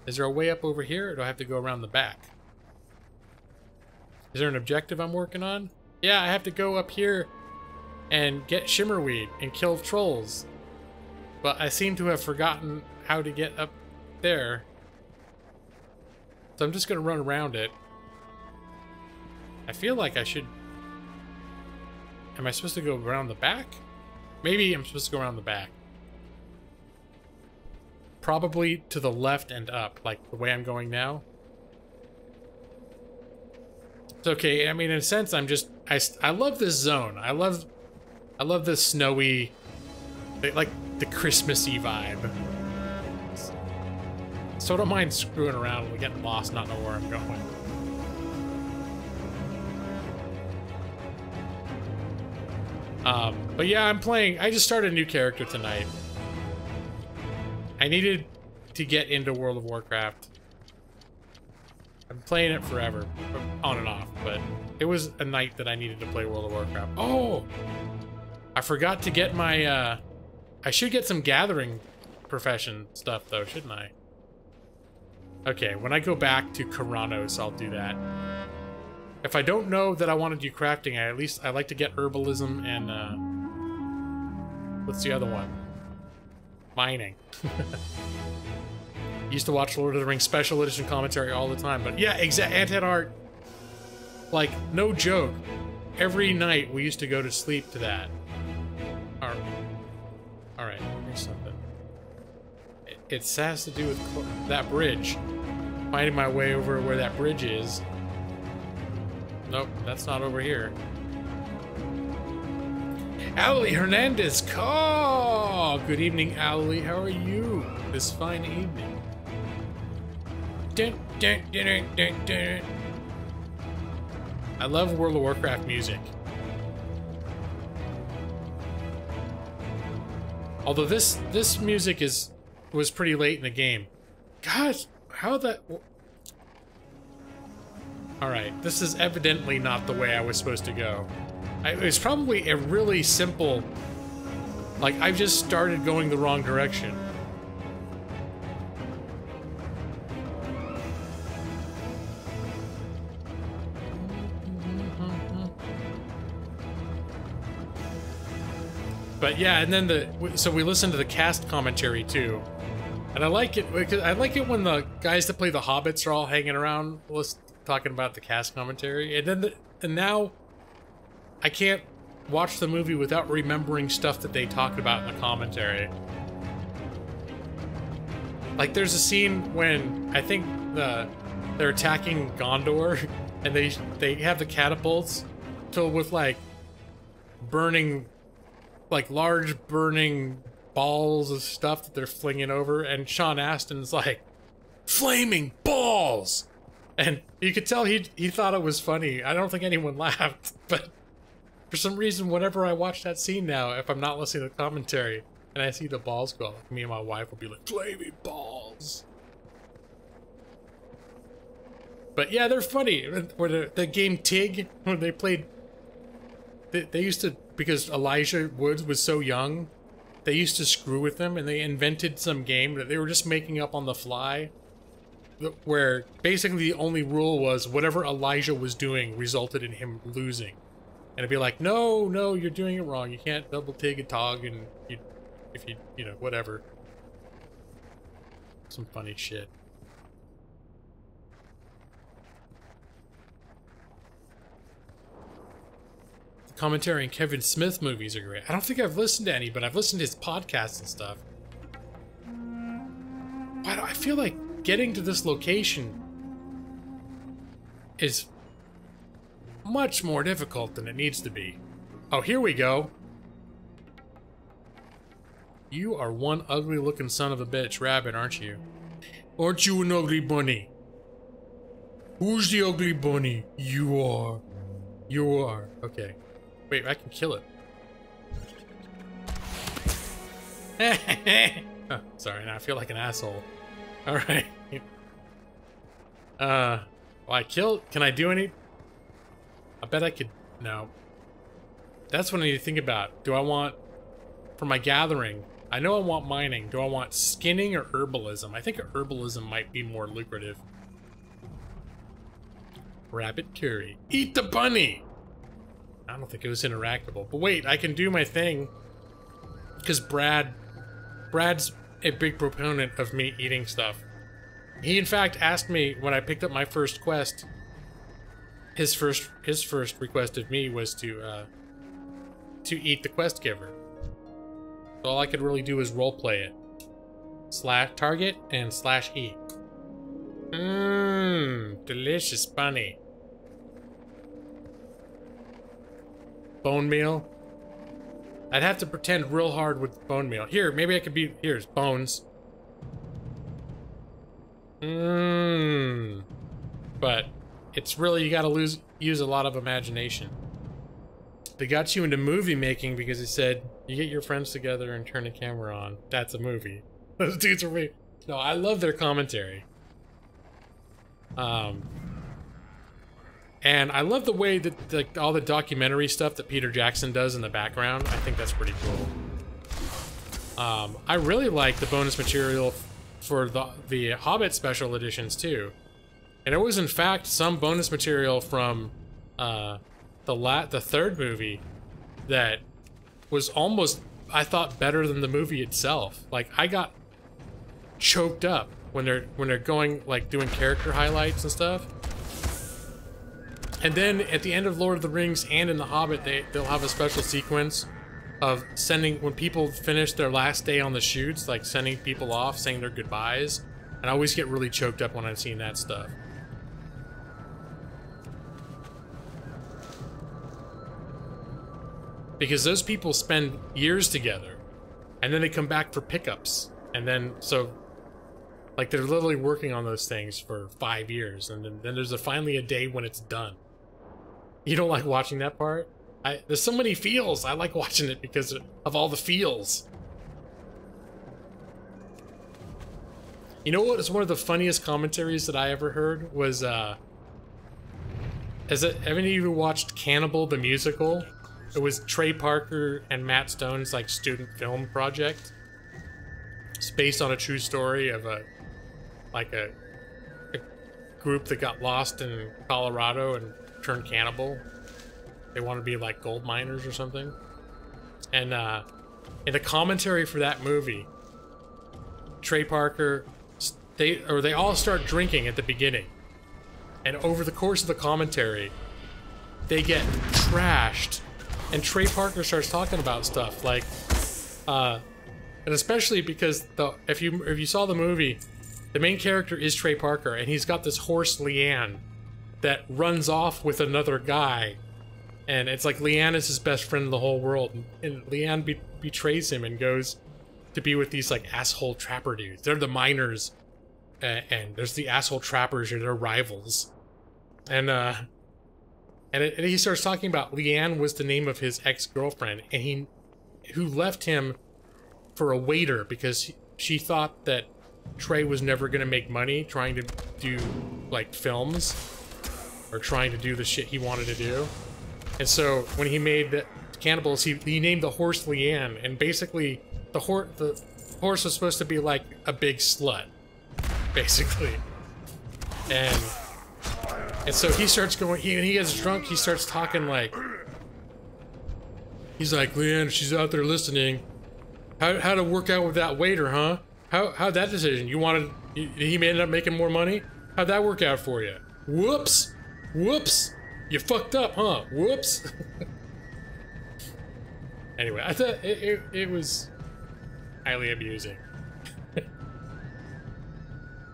Is there a way up over here, or do I have to go around the back? Is there an objective I'm working on? Yeah, I have to go up here and get Shimmerweed and kill trolls. But I seem to have forgotten how to get up there. So I'm just going to run around it. I feel like I should... Am I supposed to go around the back? Maybe I'm supposed to go around the back. Probably to the left and up, like the way I'm going now. It's okay. I mean, in a sense, I'm just... I love this zone. I love this snowy... like, the Christmassy vibe. So I don't mind screwing around and getting lost, not know where I'm going. But yeah, I'm playing... I just started a new character tonight. I needed to get into World of Warcraft. I've been playing it forever, on and off, but it was a night that I needed to play World of Warcraft. Oh! I forgot to get my, I should get some gathering profession stuff, though, shouldn't I? Okay, when I go back to Karanos, I'll do that. If I don't know that I want to do crafting, I like to get herbalism and, what's the other one? Mining. Used to watch Lord of the Rings special edition commentary all the time, but yeah, Anted Art, like, no joke. Every night we used to go to sleep to that. Alright, here's something. It has to do with that bridge. Finding my way over where that bridge is. Nope, that's not over here. Ali Hernandez, call! Good evening, Ali. How are you this fine evening? Dun, dun, dun, dun, dun, dun. I love World of Warcraft music. Although this music was pretty late in the game. Gosh, how that... Alright, this is evidently not the way I was supposed to go. It's probably a really simple... Like, I've just started going the wrong direction. But yeah, and then so we listened to the cast commentary too, and I like it because I like it when the guys that play the hobbits are all hanging around talking about the cast commentary, and then and now I can't watch the movie without remembering stuff that they talked about in the commentary. Like there's a scene when I think they're attacking Gondor, and they have the catapults filled with like burning, like large burning balls of stuff that they're flinging over, and Sean Astin's like, flaming balls! And you could tell he thought it was funny. I don't think anyone laughed, but for some reason, whenever I watch that scene now, if I'm not listening to the commentary and I see the balls go, like, me and my wife will be like, flaming balls! But yeah, they're funny. Where the game Tig, when they played, they used to, because Elijah Woods was so young, they used to screw with them, and they invented some game that they were just making up on the fly, where basically the only rule was whatever Elijah was doing resulted in him losing. And it'd be like, no, you're doing it wrong. You can't double Tig and Tog, and if you know, whatever. Some funny shit. Commentary on Kevin Smith movies are great. I don't think I've listened to any, but I've listened to his podcasts and stuff. Why do I feel like getting to this location is much more difficult than it needs to be. Oh, here we go. You are one ugly looking son of a bitch rabbit, aren't you? Aren't you an ugly bunny? Who's the ugly bunny? You are. You are. Okay. Wait, I can kill it. Oh, sorry, now I feel like an asshole. Alright. Well, I killed... Can I do any... I bet I could... No. That's what I need to think about. Do I want... For my gathering, I know I want mining. Do I want skinning or herbalism? I think herbalism might be more lucrative. Rabbit curry. Eat the bunny! I don't think it was interactable. But wait, I can do my thing. Because Brad's a big proponent of me eating stuff. He in fact asked me when I picked up my first quest, his first request of me was to eat the quest giver. So all I could really do is roleplay it. /target and /e. Mmm, delicious bunny. Bone meal. I'd have to pretend real hard with bone meal. Here, maybe I could be... Here's bones. Mmm. But it's really, you gotta use a lot of imagination. They got you into movie making because they said, you get your friends together and turn the camera on. That's a movie. Those dudes are me. No, I love their commentary. And I love the way that all the documentary stuff that Peter Jackson does in the background. I think that's pretty cool. I really like the bonus material for the Hobbit special editions too. And it was in fact some bonus material from the third movie that was almost, I thought, better than the movie itself. Like I got choked up when they're going, like, doing character highlights and stuff. And then at the end of Lord of the Rings and in The Hobbit, they'll have a special sequence of sending, when people finish their last day on the shoots, like sending people off, saying their goodbyes. And I always get really choked up when I've seen that stuff. Because those people spend years together, and then they come back for pickups. And then, so, like, they're literally working on those things for 5 years, and then there's finally a day when it's done. You don't like watching that part? There's so many feels. I like watching it because of all the feels. You know what is one of the funniest commentaries that I ever heard was, have any of you watched Cannibal the Musical? It was Trey Parker and Matt Stone's, like, student film project. It's based on a true story of a group that got lost in Colorado and turned cannibal. They want to be like gold miners or something. And in the commentary for that movie, Trey Parker, they all start drinking at the beginning. And over the course of the commentary, they get trashed. And Trey Parker starts talking about stuff like, and especially because if you saw the movie, the main character is Trey Parker, and he's got this horse Leanne that runs off with another guy, and it's like Leanne is his best friend in the whole world, and Leanne betrays him and goes to be with these like asshole trapper dudes. They're the miners, and there's the asshole trappers, or they're rivals, and he starts talking about Leanne was the name of his ex-girlfriend, and who left him for a waiter because she thought that Trey was never gonna make money trying to do like films or trying to do the shit he wanted to do. And so when he made the cannibals, he named the horse Leanne, and basically the horse was supposed to be like a big slut, basically. And so he starts going, he gets drunk, he starts talking like, he's like, Leanne, she's out there listening. How to work out with that waiter, huh? How'd that decision? He ended up making more money? How'd that work out for you? Whoops! Whoops! You fucked up, huh? Whoops! Anyway, I thought it was highly amusing.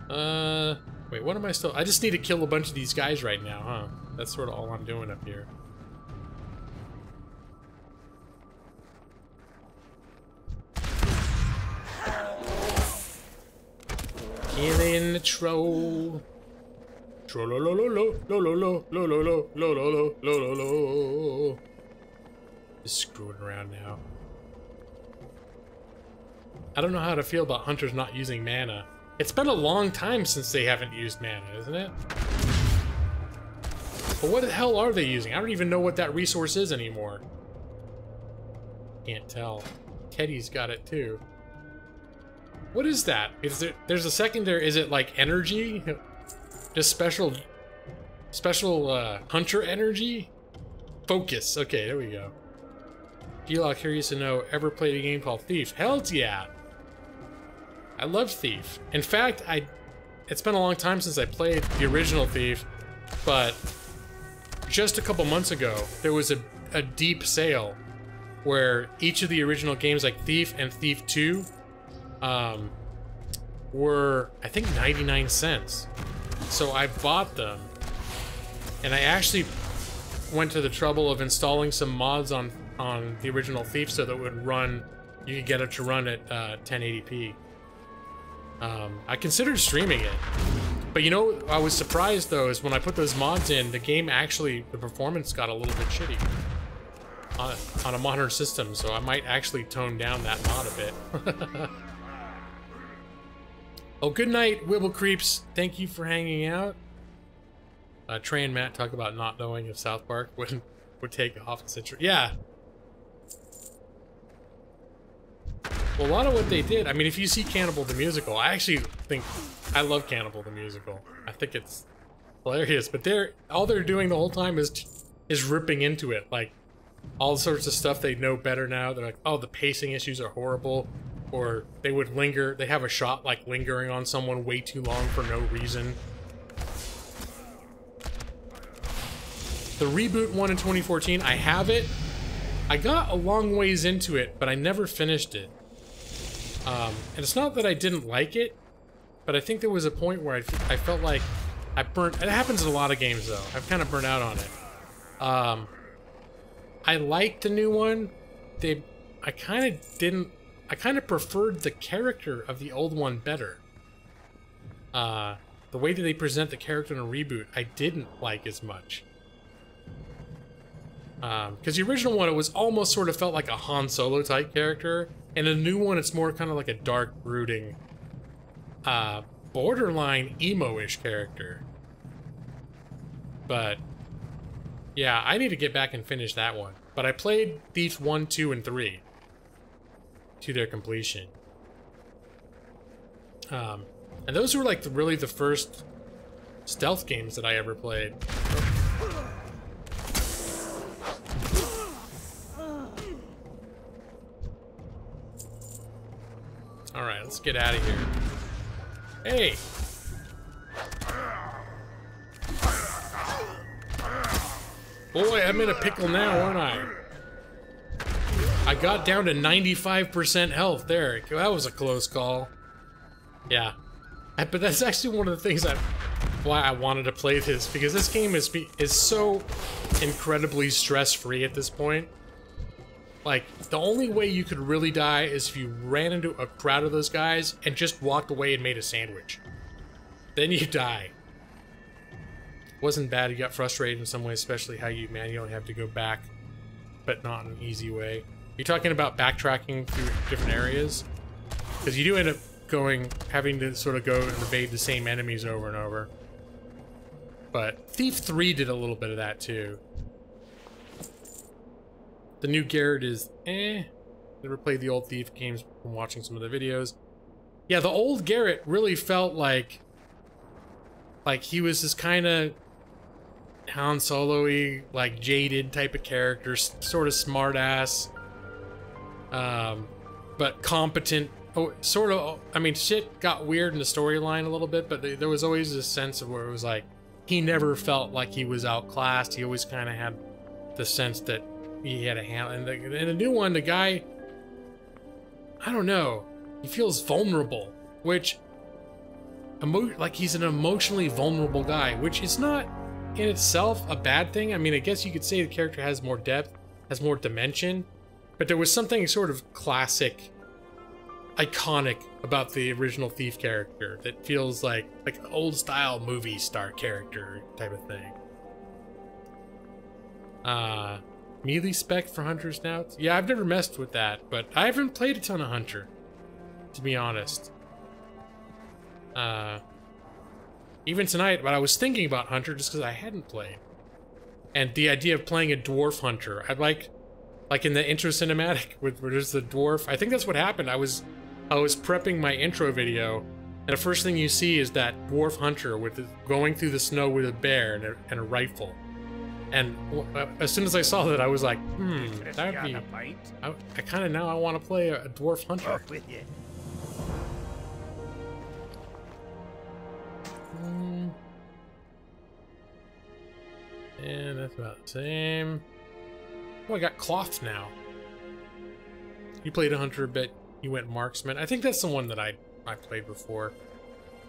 Wait, what am I still? I just need to kill a bunch of these guys right now, huh? That's sort of all I'm doing up here. Killing the troll. Troll-lo-lo-lo-lo-lo-lo-lo-lo-lo-lo-lo-lo. Just screwing around now. I don't know how to feel about hunters not using mana. It's been a long time since they haven't used mana, isn't it? But what the hell are they using? I don't even know what that resource is anymore. Can't tell. Teddy's got it too. What is that? There's a secondary, is it like energy? Just special hunter energy? Focus, okay, there we go. D-Lock curious to know, ever played a game called Thief? Hell yeah! I love Thief. In fact, it's been a long time since I played the original Thief, but just a couple months ago, there was a deep sale where each of the original games like Thief and Thief 2 were, I think, 99 cents. So I bought them, and I actually went to the trouble of installing some mods on the original Thief so that it would run, you could get it to run at 1080p. I considered streaming it, but you know, I was surprised though, is when I put those mods in, the game actually, the performance got a little bit shitty on a modern system, so I might actually tone down that mod a bit. Oh, good night, Wibble Creeps. Thank you for hanging out. Trey and Matt talk about not knowing if South Park would take off, etc. Yeah. Well, a lot of what they did, I mean, if you see Cannibal the Musical, I actually think, I love Cannibal the Musical. I think it's hilarious, but all they're doing the whole time is ripping into it, like, all sorts of stuff they know better now. They're like, oh, the pacing issues are horrible, or they would linger, they have a shot like lingering on someone way too long for no reason. The reboot one in 2014, I have it. I got a long ways into it, but I never finished it. And it's not that I didn't like it, but I think there was a point where I felt like I burnt. It happens in a lot of games though. I've kind of burnt out on it. I liked the new one. I kind of preferred the character of the old one better. The way that they present the character in a reboot, I didn't like as much. Because the original one, it was almost sort of felt like a Han Solo type character, and the new one, it's more kind of like a dark, brooding, borderline emo-ish character. But yeah, I need to get back and finish that one. But I played Thief 1, 2, and 3 to their completion. And those were like really the first stealth games that I ever played. let's get out of here. Hey! Boy, I'm in a pickle now, aren't I? I got down to 95% health there. That was a close call. Yeah. But that's actually one of the things why I wanted to play this, because this game is so incredibly stress-free at this point. Like, the only way you could really die is if you ran into a crowd of those guys and just walked away and made a sandwich. Then you die. Wasn't bad, you got frustrated in some ways, especially how you manually have to go back, but not in an easy way. You're talking about backtracking through different areas? Because you do end up having to sort of go and evade the same enemies over and over. But Thief 3 did a little bit of that too. The new Garrett is Never played the old Thief games from watching some of the videos. Yeah, the old Garrett really felt like he was this kind of Han Solo-y, like jaded type of character, sort of smart ass, but competent. Oh, sort of. I mean, shit got weird in the storyline a little bit, but there was always this sense of where it was like he never felt like he was outclassed. He always kind of had the sense that he had a hand. And the new one, the guy, I don't know, he feels vulnerable, which like he's an emotionally vulnerable guy, which is not in itself a bad thing. I mean, I guess you could say the character has more depth, has more dimension, but there was something sort of classic, iconic about the original Thief character that feels like an old style movie star character type of thing. Melee spec for Hunter's now? Yeah, I've never messed with that, but I haven't played a ton of Hunter, to be honest. Even tonight, but I was thinking about Hunter just because I hadn't played. And the idea of playing a dwarf hunter, I'd like in the intro cinematic where there's the dwarf. I think that's what happened. I was prepping my intro video, and the first thing you see is that dwarf hunter going through the snow with a bear and a rifle. And as soon as I saw that, I was like, that'd be. I kind of now I want to play a dwarf hunter. Off with you. And that's about the same. Oh, I got cloth now. You played a hunter a bit. You went marksman. I think that's the one that I played before.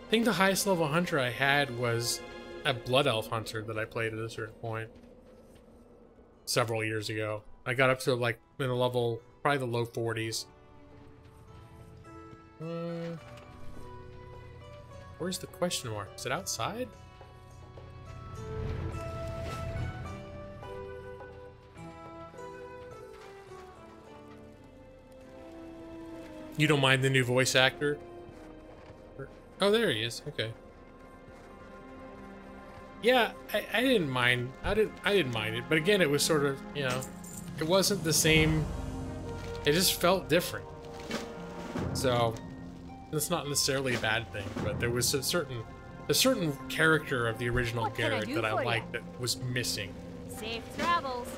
I think the highest level hunter I had was a blood elf hunter that I played at a certain point several years ago. I got up to like in a level, probably the low 40s. Where's the question mark? Is it outside? You don't mind the new voice actor? Oh, there he is. Okay. Yeah, I didn't mind. I didn't mind it, but again, it was sort of, you know, it wasn't the same. It just felt different. So that's not necessarily a bad thing, but there was a certain character of the original Garrett that I liked that was missing. Safe travels.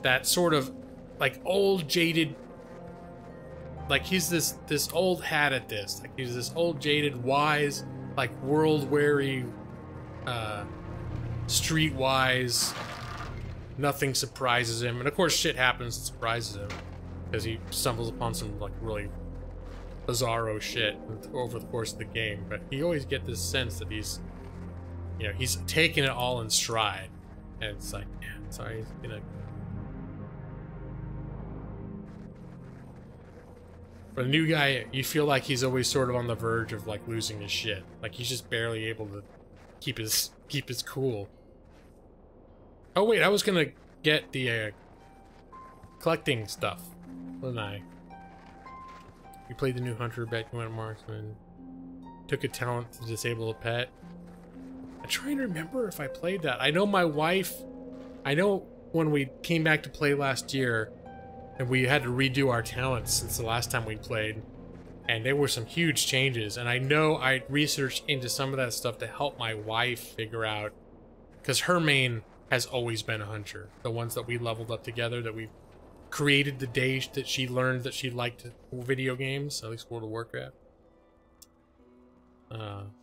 That sort of like old jaded. Like he's this old hat at this. Like he's this old jaded, wise, like world-weary, streetwise. Nothing surprises him, and of course, shit happens that surprises him because he stumbles upon some like really bizarro shit over the course of the game. But you always get this sense that he's, you know, he's taking it all in stride, and it's like, yeah, sorry, he's gonna. For a new guy, you feel like he's always sort of on the verge of like losing his shit. Like he's just barely able to keep his cool. Oh wait, I was gonna get the collecting stuff, wasn't I? You played the new hunter, bet you went marksman. Took a talent to disable a pet. I'm trying to remember if I played that. I know my wife. I know when we came back to play last year. And we had to redo our talents since the last time we played. And there were some huge changes. And I know I researched into some of that stuff to help my wife figure out. Because her main has always been a hunter. The ones that we leveled up together, that we created the day that she learned that she liked video games, at least World of Warcraft.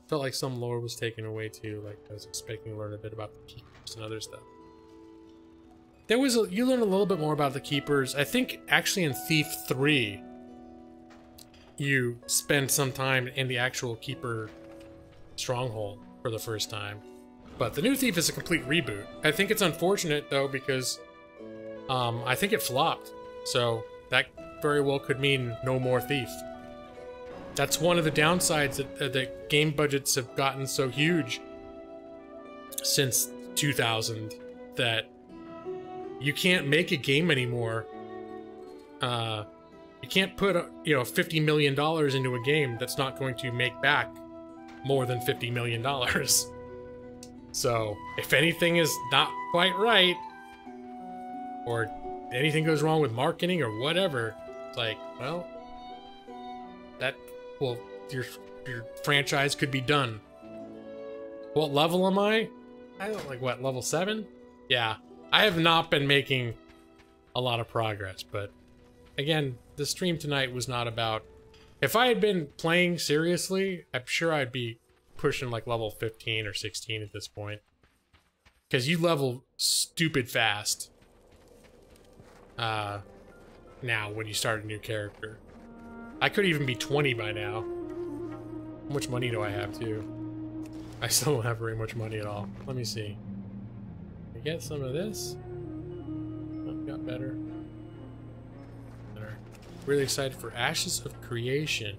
Felt like some lore was taken away too. Like I was expecting to learn a bit about the keepers and other stuff. You learn a little bit more about the keepers. I think actually in Thief 3, you spend some time in the actual keeper stronghold for the first time. But the new Thief is a complete reboot. I think it's unfortunate though because I think it flopped. So that very well could mean no more Thief. That's one of the downsides that game budgets have gotten so huge since 2000 that you can't make a game anymore. You can't put $50 million into a game that's not going to make back more than $50 million. So if anything is not quite right, or anything goes wrong with marketing or whatever, it's like, well, your franchise could be done. What level am I? I don't like what, level 7? Yeah, I have not been making a lot of progress, but again, the stream tonight was not about... If I had been playing seriously, I'm sure I'd be pushing like level 15 or 16 at this point. Because you level stupid fast. Now, when you start a new character. I could even be 20 by now. How much money do I have, too? I still don't have very much money at all. Let me see. I get some of this. Oh, got better. Really excited for Ashes of Creation.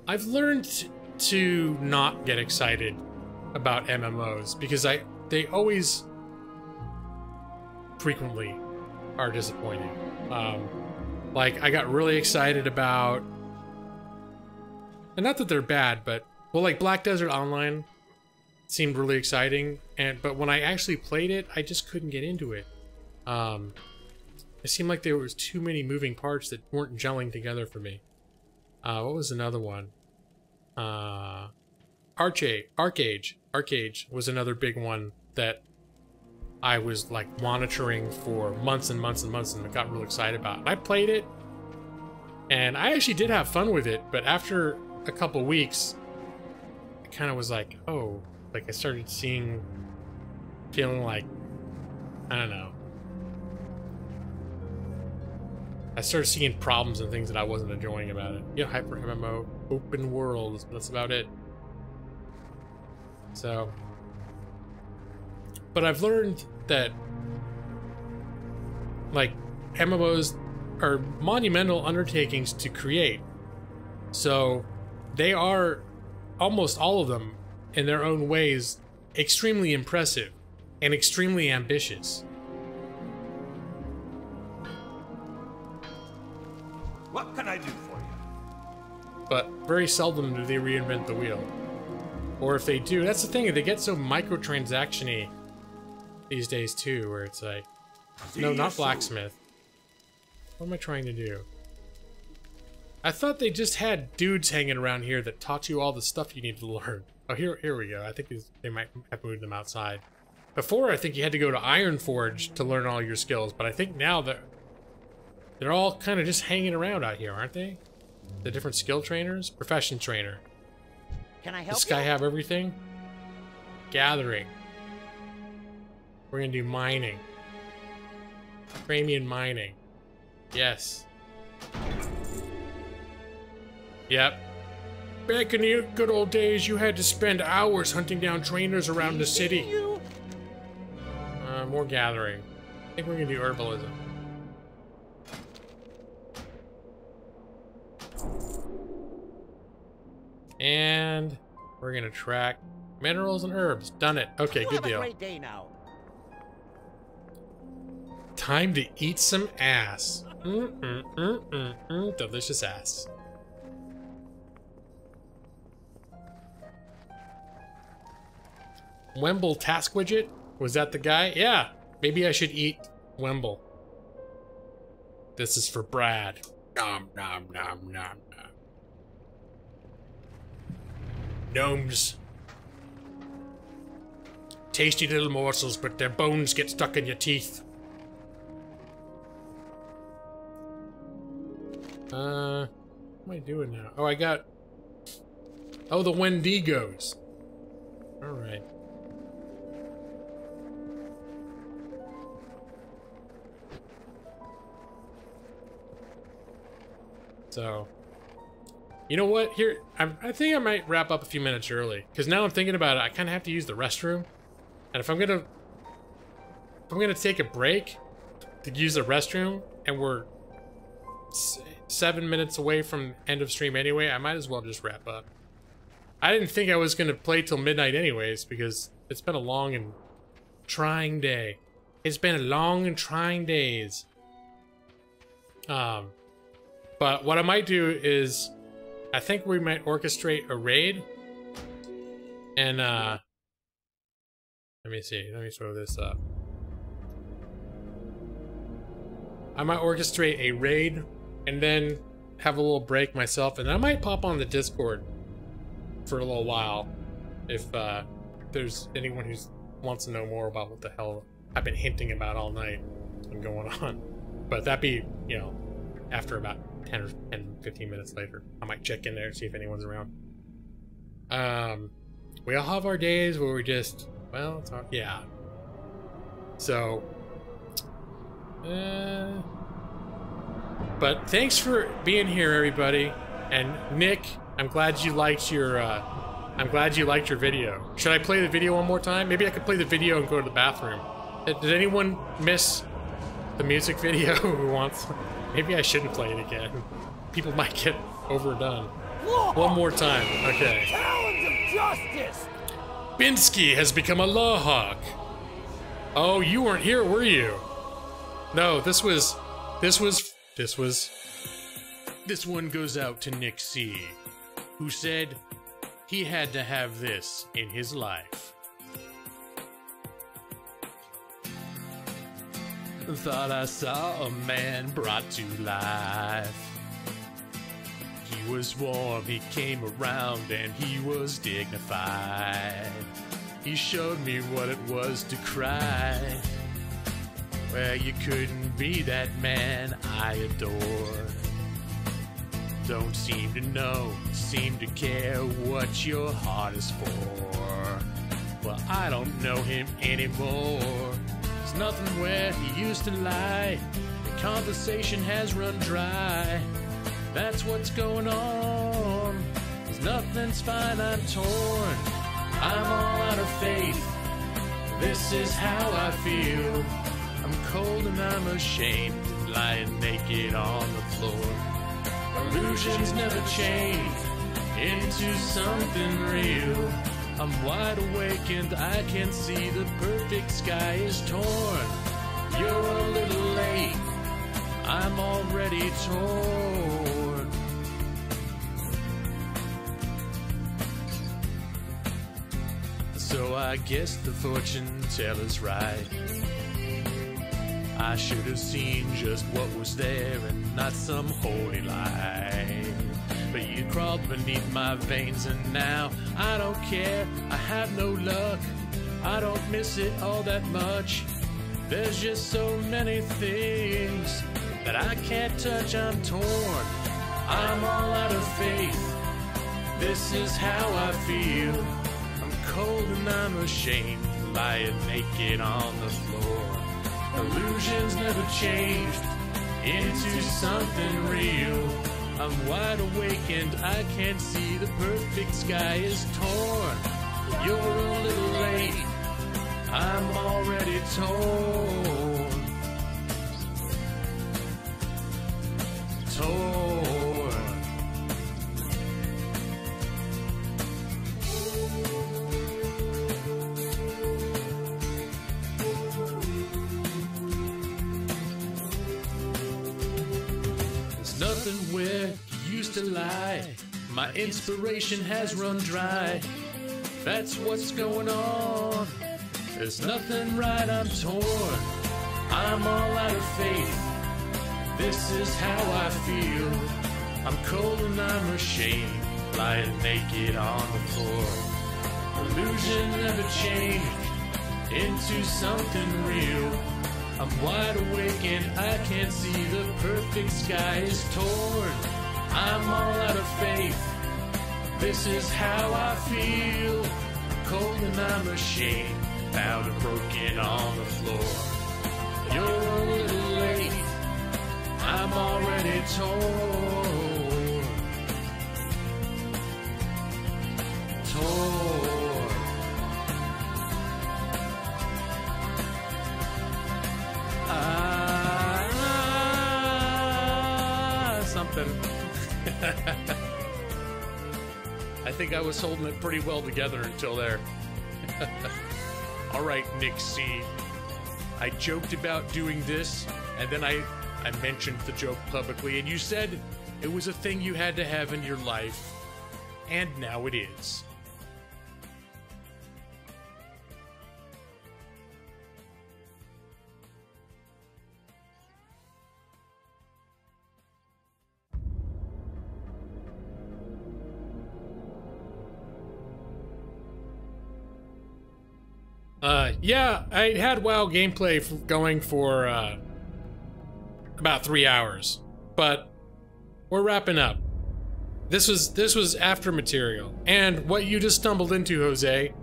I've learned to not get excited about MMOs because they always frequently are disappointing. Like I got really excited about, and not that they're bad, but well, like Black Desert Online seemed really exciting, but when I actually played it, I just couldn't get into it. It seemed like there was too many moving parts that weren't gelling together for me. What was another one? Arcade was another big one that I was like monitoring for months and months and months and got real excited about. And I played it, and I actually did have fun with it, but after a couple weeks, I kind of was like, oh, like I started feeling like, I don't know. I started seeing problems and things that I wasn't enjoying about it. Yeah, Hyper MMO, open world, that's about it. So, but I've learned that, like, MMOs are monumental undertakings to create. So, they are, almost all of them, in their own ways, extremely impressive and extremely ambitious. What can I do for you? But very seldom do they reinvent the wheel. Or if they do, that's the thing, they get so microtransaction-y these days too, where it's like, no, not blacksmith. What am I trying to do? I thought they just had dudes hanging around here that taught you all the stuff you need to learn. Oh, here we go. I think they might have moved them outside. Before, I think you had to go to Ironforge to learn all your skills, but I think now they're all kind of just hanging around out here, aren't they? The different skill trainers? Profession trainer. Can I help Does this guy you? have everything? Gathering. We're gonna do mining. Cranian mining. Yes. Yep. Back in the good old days, you had to spend hours hunting down trainers around the city. More gathering. I think we're gonna do herbalism. And we're gonna track minerals and herbs. Done it. Okay, good deal. Have a great day now. Time to eat some ass. Delicious ass. Wemble task widget? Was that the guy? Yeah. Maybe I should eat Wemble. This is for Brad. Nom nom nom nom nom. Gnomes. Tasty little morsels, but their bones get stuck in your teeth. What am I doing now? Oh, I got Oh, the Wendigos. Alright. So, you know what? Here, I think I might wrap up a few minutes early, because now I'm thinking about it. I kind of have to use the restroom, and if I'm gonna take a break to use the restroom, and we're 7 minutes away from end of stream anyway, I might as well just wrap up. I didn't think I was gonna play till midnight anyways, because it's been a long and trying day. It's been a long and trying days. But what I might do is, I think we might orchestrate a raid. And, let me see. Let me throw this up. I might orchestrate a raid and then have a little break myself. And I might pop on the Discord for a little while. If there's anyone who wants to know more about what the hell I've been hinting about all night and going on. But that'd be, you know, after about 10 or 15 minutes later. I might check in there and see if anyone's around. We all have our days where we just, well, it's hard. Yeah. So, but thanks for being here, everybody. And Nick, I'm glad you liked your video. Should I play the video one more time? Maybe I could play the video and go to the bathroom. Did anyone miss the music video who wants? Maybe I shouldn't play it again. People might get overdone. One more time. Okay. Talons of justice! Binsky has become a law hawk. Oh, you weren't here, were you? No, this one goes out to Nick C, who said he had to have this in his life. Thought I saw a man brought to life. He was warm, he came around, and he was dignified. He showed me what it was to cry. Well, you couldn't be that man I adore. Don't seem to know, seem to care what your heart is for. Well, I don't know him anymore. There's nothing where he used to lie. The conversation has run dry. That's what's going on. 'Cause nothing's fine, I'm torn. I'm all out of faith. This is how I feel. I'm cold and I'm ashamed, lying naked on the floor. Illusions never change into something real. I'm wide awake and I can see the perfect sky is torn. You're a little late, I'm already torn. So I guess the fortune teller's right. I should have seen just what was there and not some holy light. But you crawled beneath my veins and now I don't care, I have no luck. I don't miss it all that much. There's just so many things that I can't touch, I'm torn. I'm all out of faith. This is how I feel. I'm cold and I'm ashamed, lying naked on the floor. Illusions never changed into something real. I'm wide awake and I can't see the perfect sky is torn. You're a little late, I'm already torn. Torn. There's nothing where you used to lie. My inspiration has run dry. That's what's going on. There's nothing right, I'm torn. I'm all out of faith. This is how I feel. I'm cold and I'm ashamed, lying naked on the floor. Illusion never changed into something real. I'm wide awake and I can't see the perfect sky is torn. I'm all out of faith. This is how I feel, cold and I'm ashamed, powder broken on the floor. You're a little late, I'm already torn. Torn. Something. I think I was holding it pretty well together until there. All right, Nick C. I joked about doing this, and then I mentioned the joke publicly, and you said it was a thing you had to have in your life, and now it is. Yeah, I had WoW gameplay going for about 3 hours, but we're wrapping up. This was after material, and what you just stumbled into, Jose,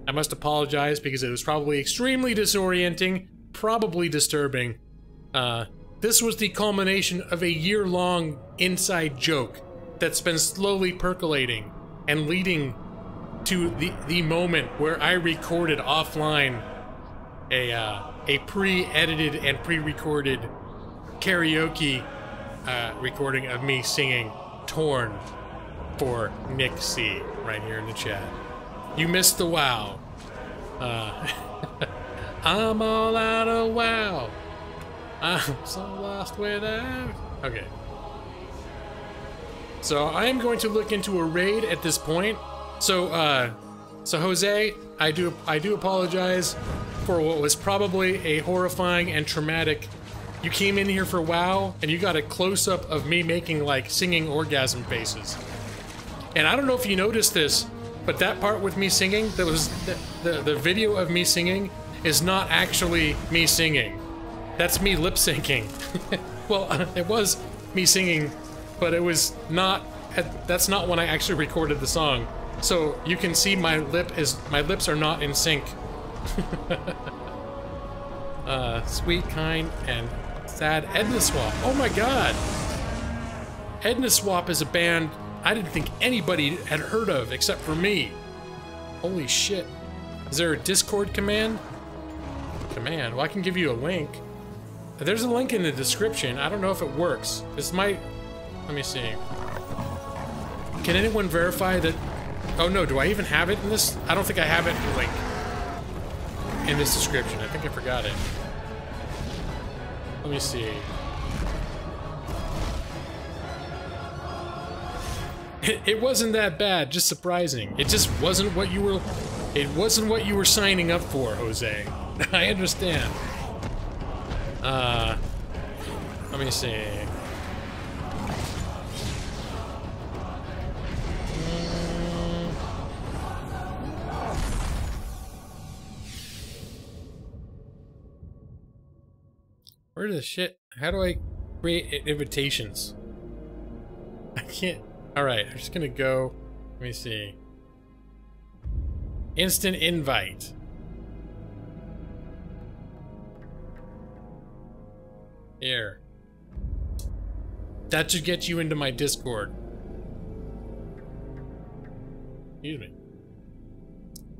I must apologize because it was probably extremely disorienting, probably disturbing. This was the culmination of a year-long inside joke that's been slowly percolating and leading to the moment where I recorded offline a pre-edited and pre-recorded karaoke recording of me singing Torn for Nick C right here in the chat. You missed the WoW. I'm all out of WoW. I'm so lost without. Okay. So I am going to look into a raid at this point. So Jose, I do apologize for what was probably a horrifying and traumatic. You came in here for WoW, and you got a close-up of me making, like, singing orgasm faces. And I don't know if you noticed this, but that part with me singing, that was the video of me singing, is not actually me singing. That's me lip-syncing. Well, it was me singing, but it was not. That's not when I actually recorded the song. So you can see my lips are not in sync. Sweet, kind, and sad. Edna Swap. Oh my god! Edna Swap is a band I didn't think anybody had heard of except for me. Holy shit. Is there a Discord command? Command? Well, I can give you a link. There's a link in the description. I don't know if it works. This might... Let me see. Can anyone verify that... Oh no, do I even have it in this? I don't think I have it in the link. In this description. I think I forgot it. Let me see. It wasn't that bad, just surprising. It just wasn't what you were... It wasn't what you were signing up for, Jose. I understand. Let me see. Where the shit? How do I create invitations? I can't. Alright, I'm just gonna go. Let me see. Instant invite. Here. That should get you into my Discord. Excuse me.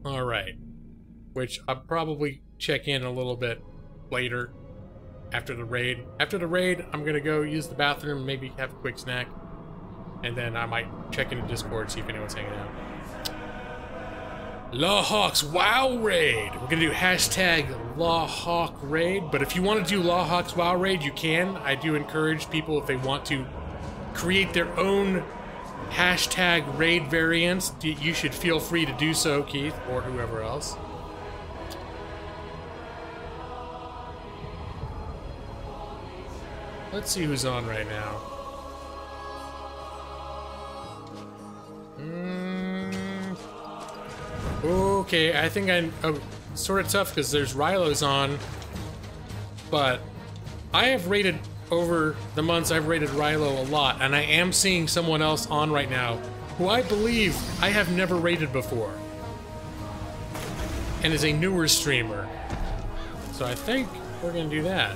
Alright. Which I'll probably check in a little bit later. After the raid. After the raid, I'm gonna go use the bathroom, maybe have a quick snack. And then I might check into Discord, see if anyone's hanging out. Lawhawk's WoW Raid! We're gonna do hashtag Lawhawk Raid, but if you want to do Lawhawk's WoW Raid, you can. I do encourage people, if they want to create their own hashtag raid variants, you should feel free to do so, Keith, or whoever else. Let's see who's on right now. Okay, I think I'm sort of tough because there's Rylo's on, but I have rated over the months. I've rated Rylo a lot, and I am seeing someone else on right now who I believe I have never rated before, and is a newer streamer. So I think we're gonna do that.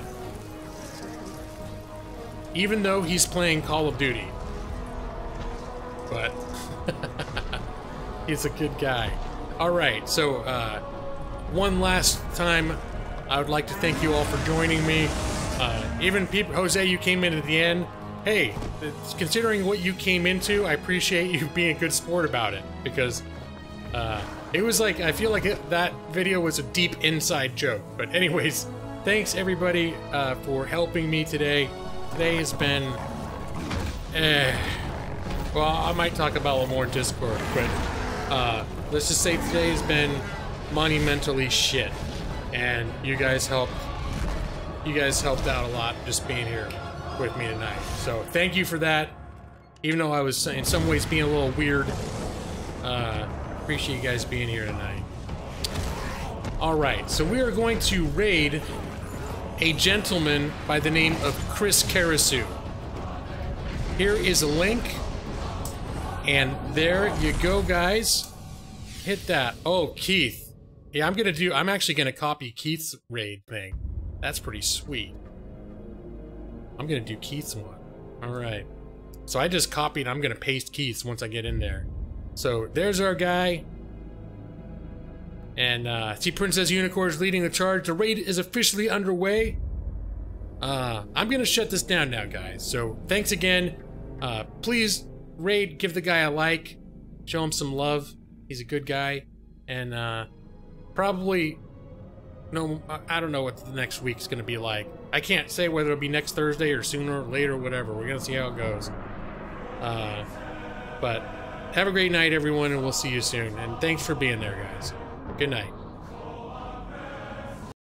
Even though he's playing Call of Duty. But he's a good guy. Alright, so one last time, I would like to thank you all for joining me. Even people, Jose, you came in at the end. Hey, considering what you came into, I appreciate you being a good sport about it, because it was like, I feel like that video was a deep inside joke. But anyways, thanks everybody for helping me today. Today has been, well, I might talk about it more in Discord, but let's just say today has been monumentally shit, and you guys helped out a lot just being here with me tonight. So thank you for that. Even though I was in some ways being a little weird, appreciate you guys being here tonight. Alright, so we are going to raid a gentleman by the name of Chris Karasu. Here is a link, and there you go, guys. Hit that. Oh, Keith. Yeah, I'm actually gonna copy Keith's raid thing. That's pretty sweet. I'm gonna do Keith's one. Alright. So I just copied, I'm gonna paste Keith's once I get in there. So there's our guy. And see, Princess Unicorn's leading the charge. The raid is officially underway. I'm gonna shut this down now, guys. So thanks again. Please raid, give the guy a like, show him some love. He's a good guy. And probably, no, I don't know what the next week's gonna be like. I can't say whether it'll be next Thursday or sooner or later or whatever. We're gonna see how it goes. But have a great night, everyone, and we'll see you soon. And thanks for being there, guys. Good night.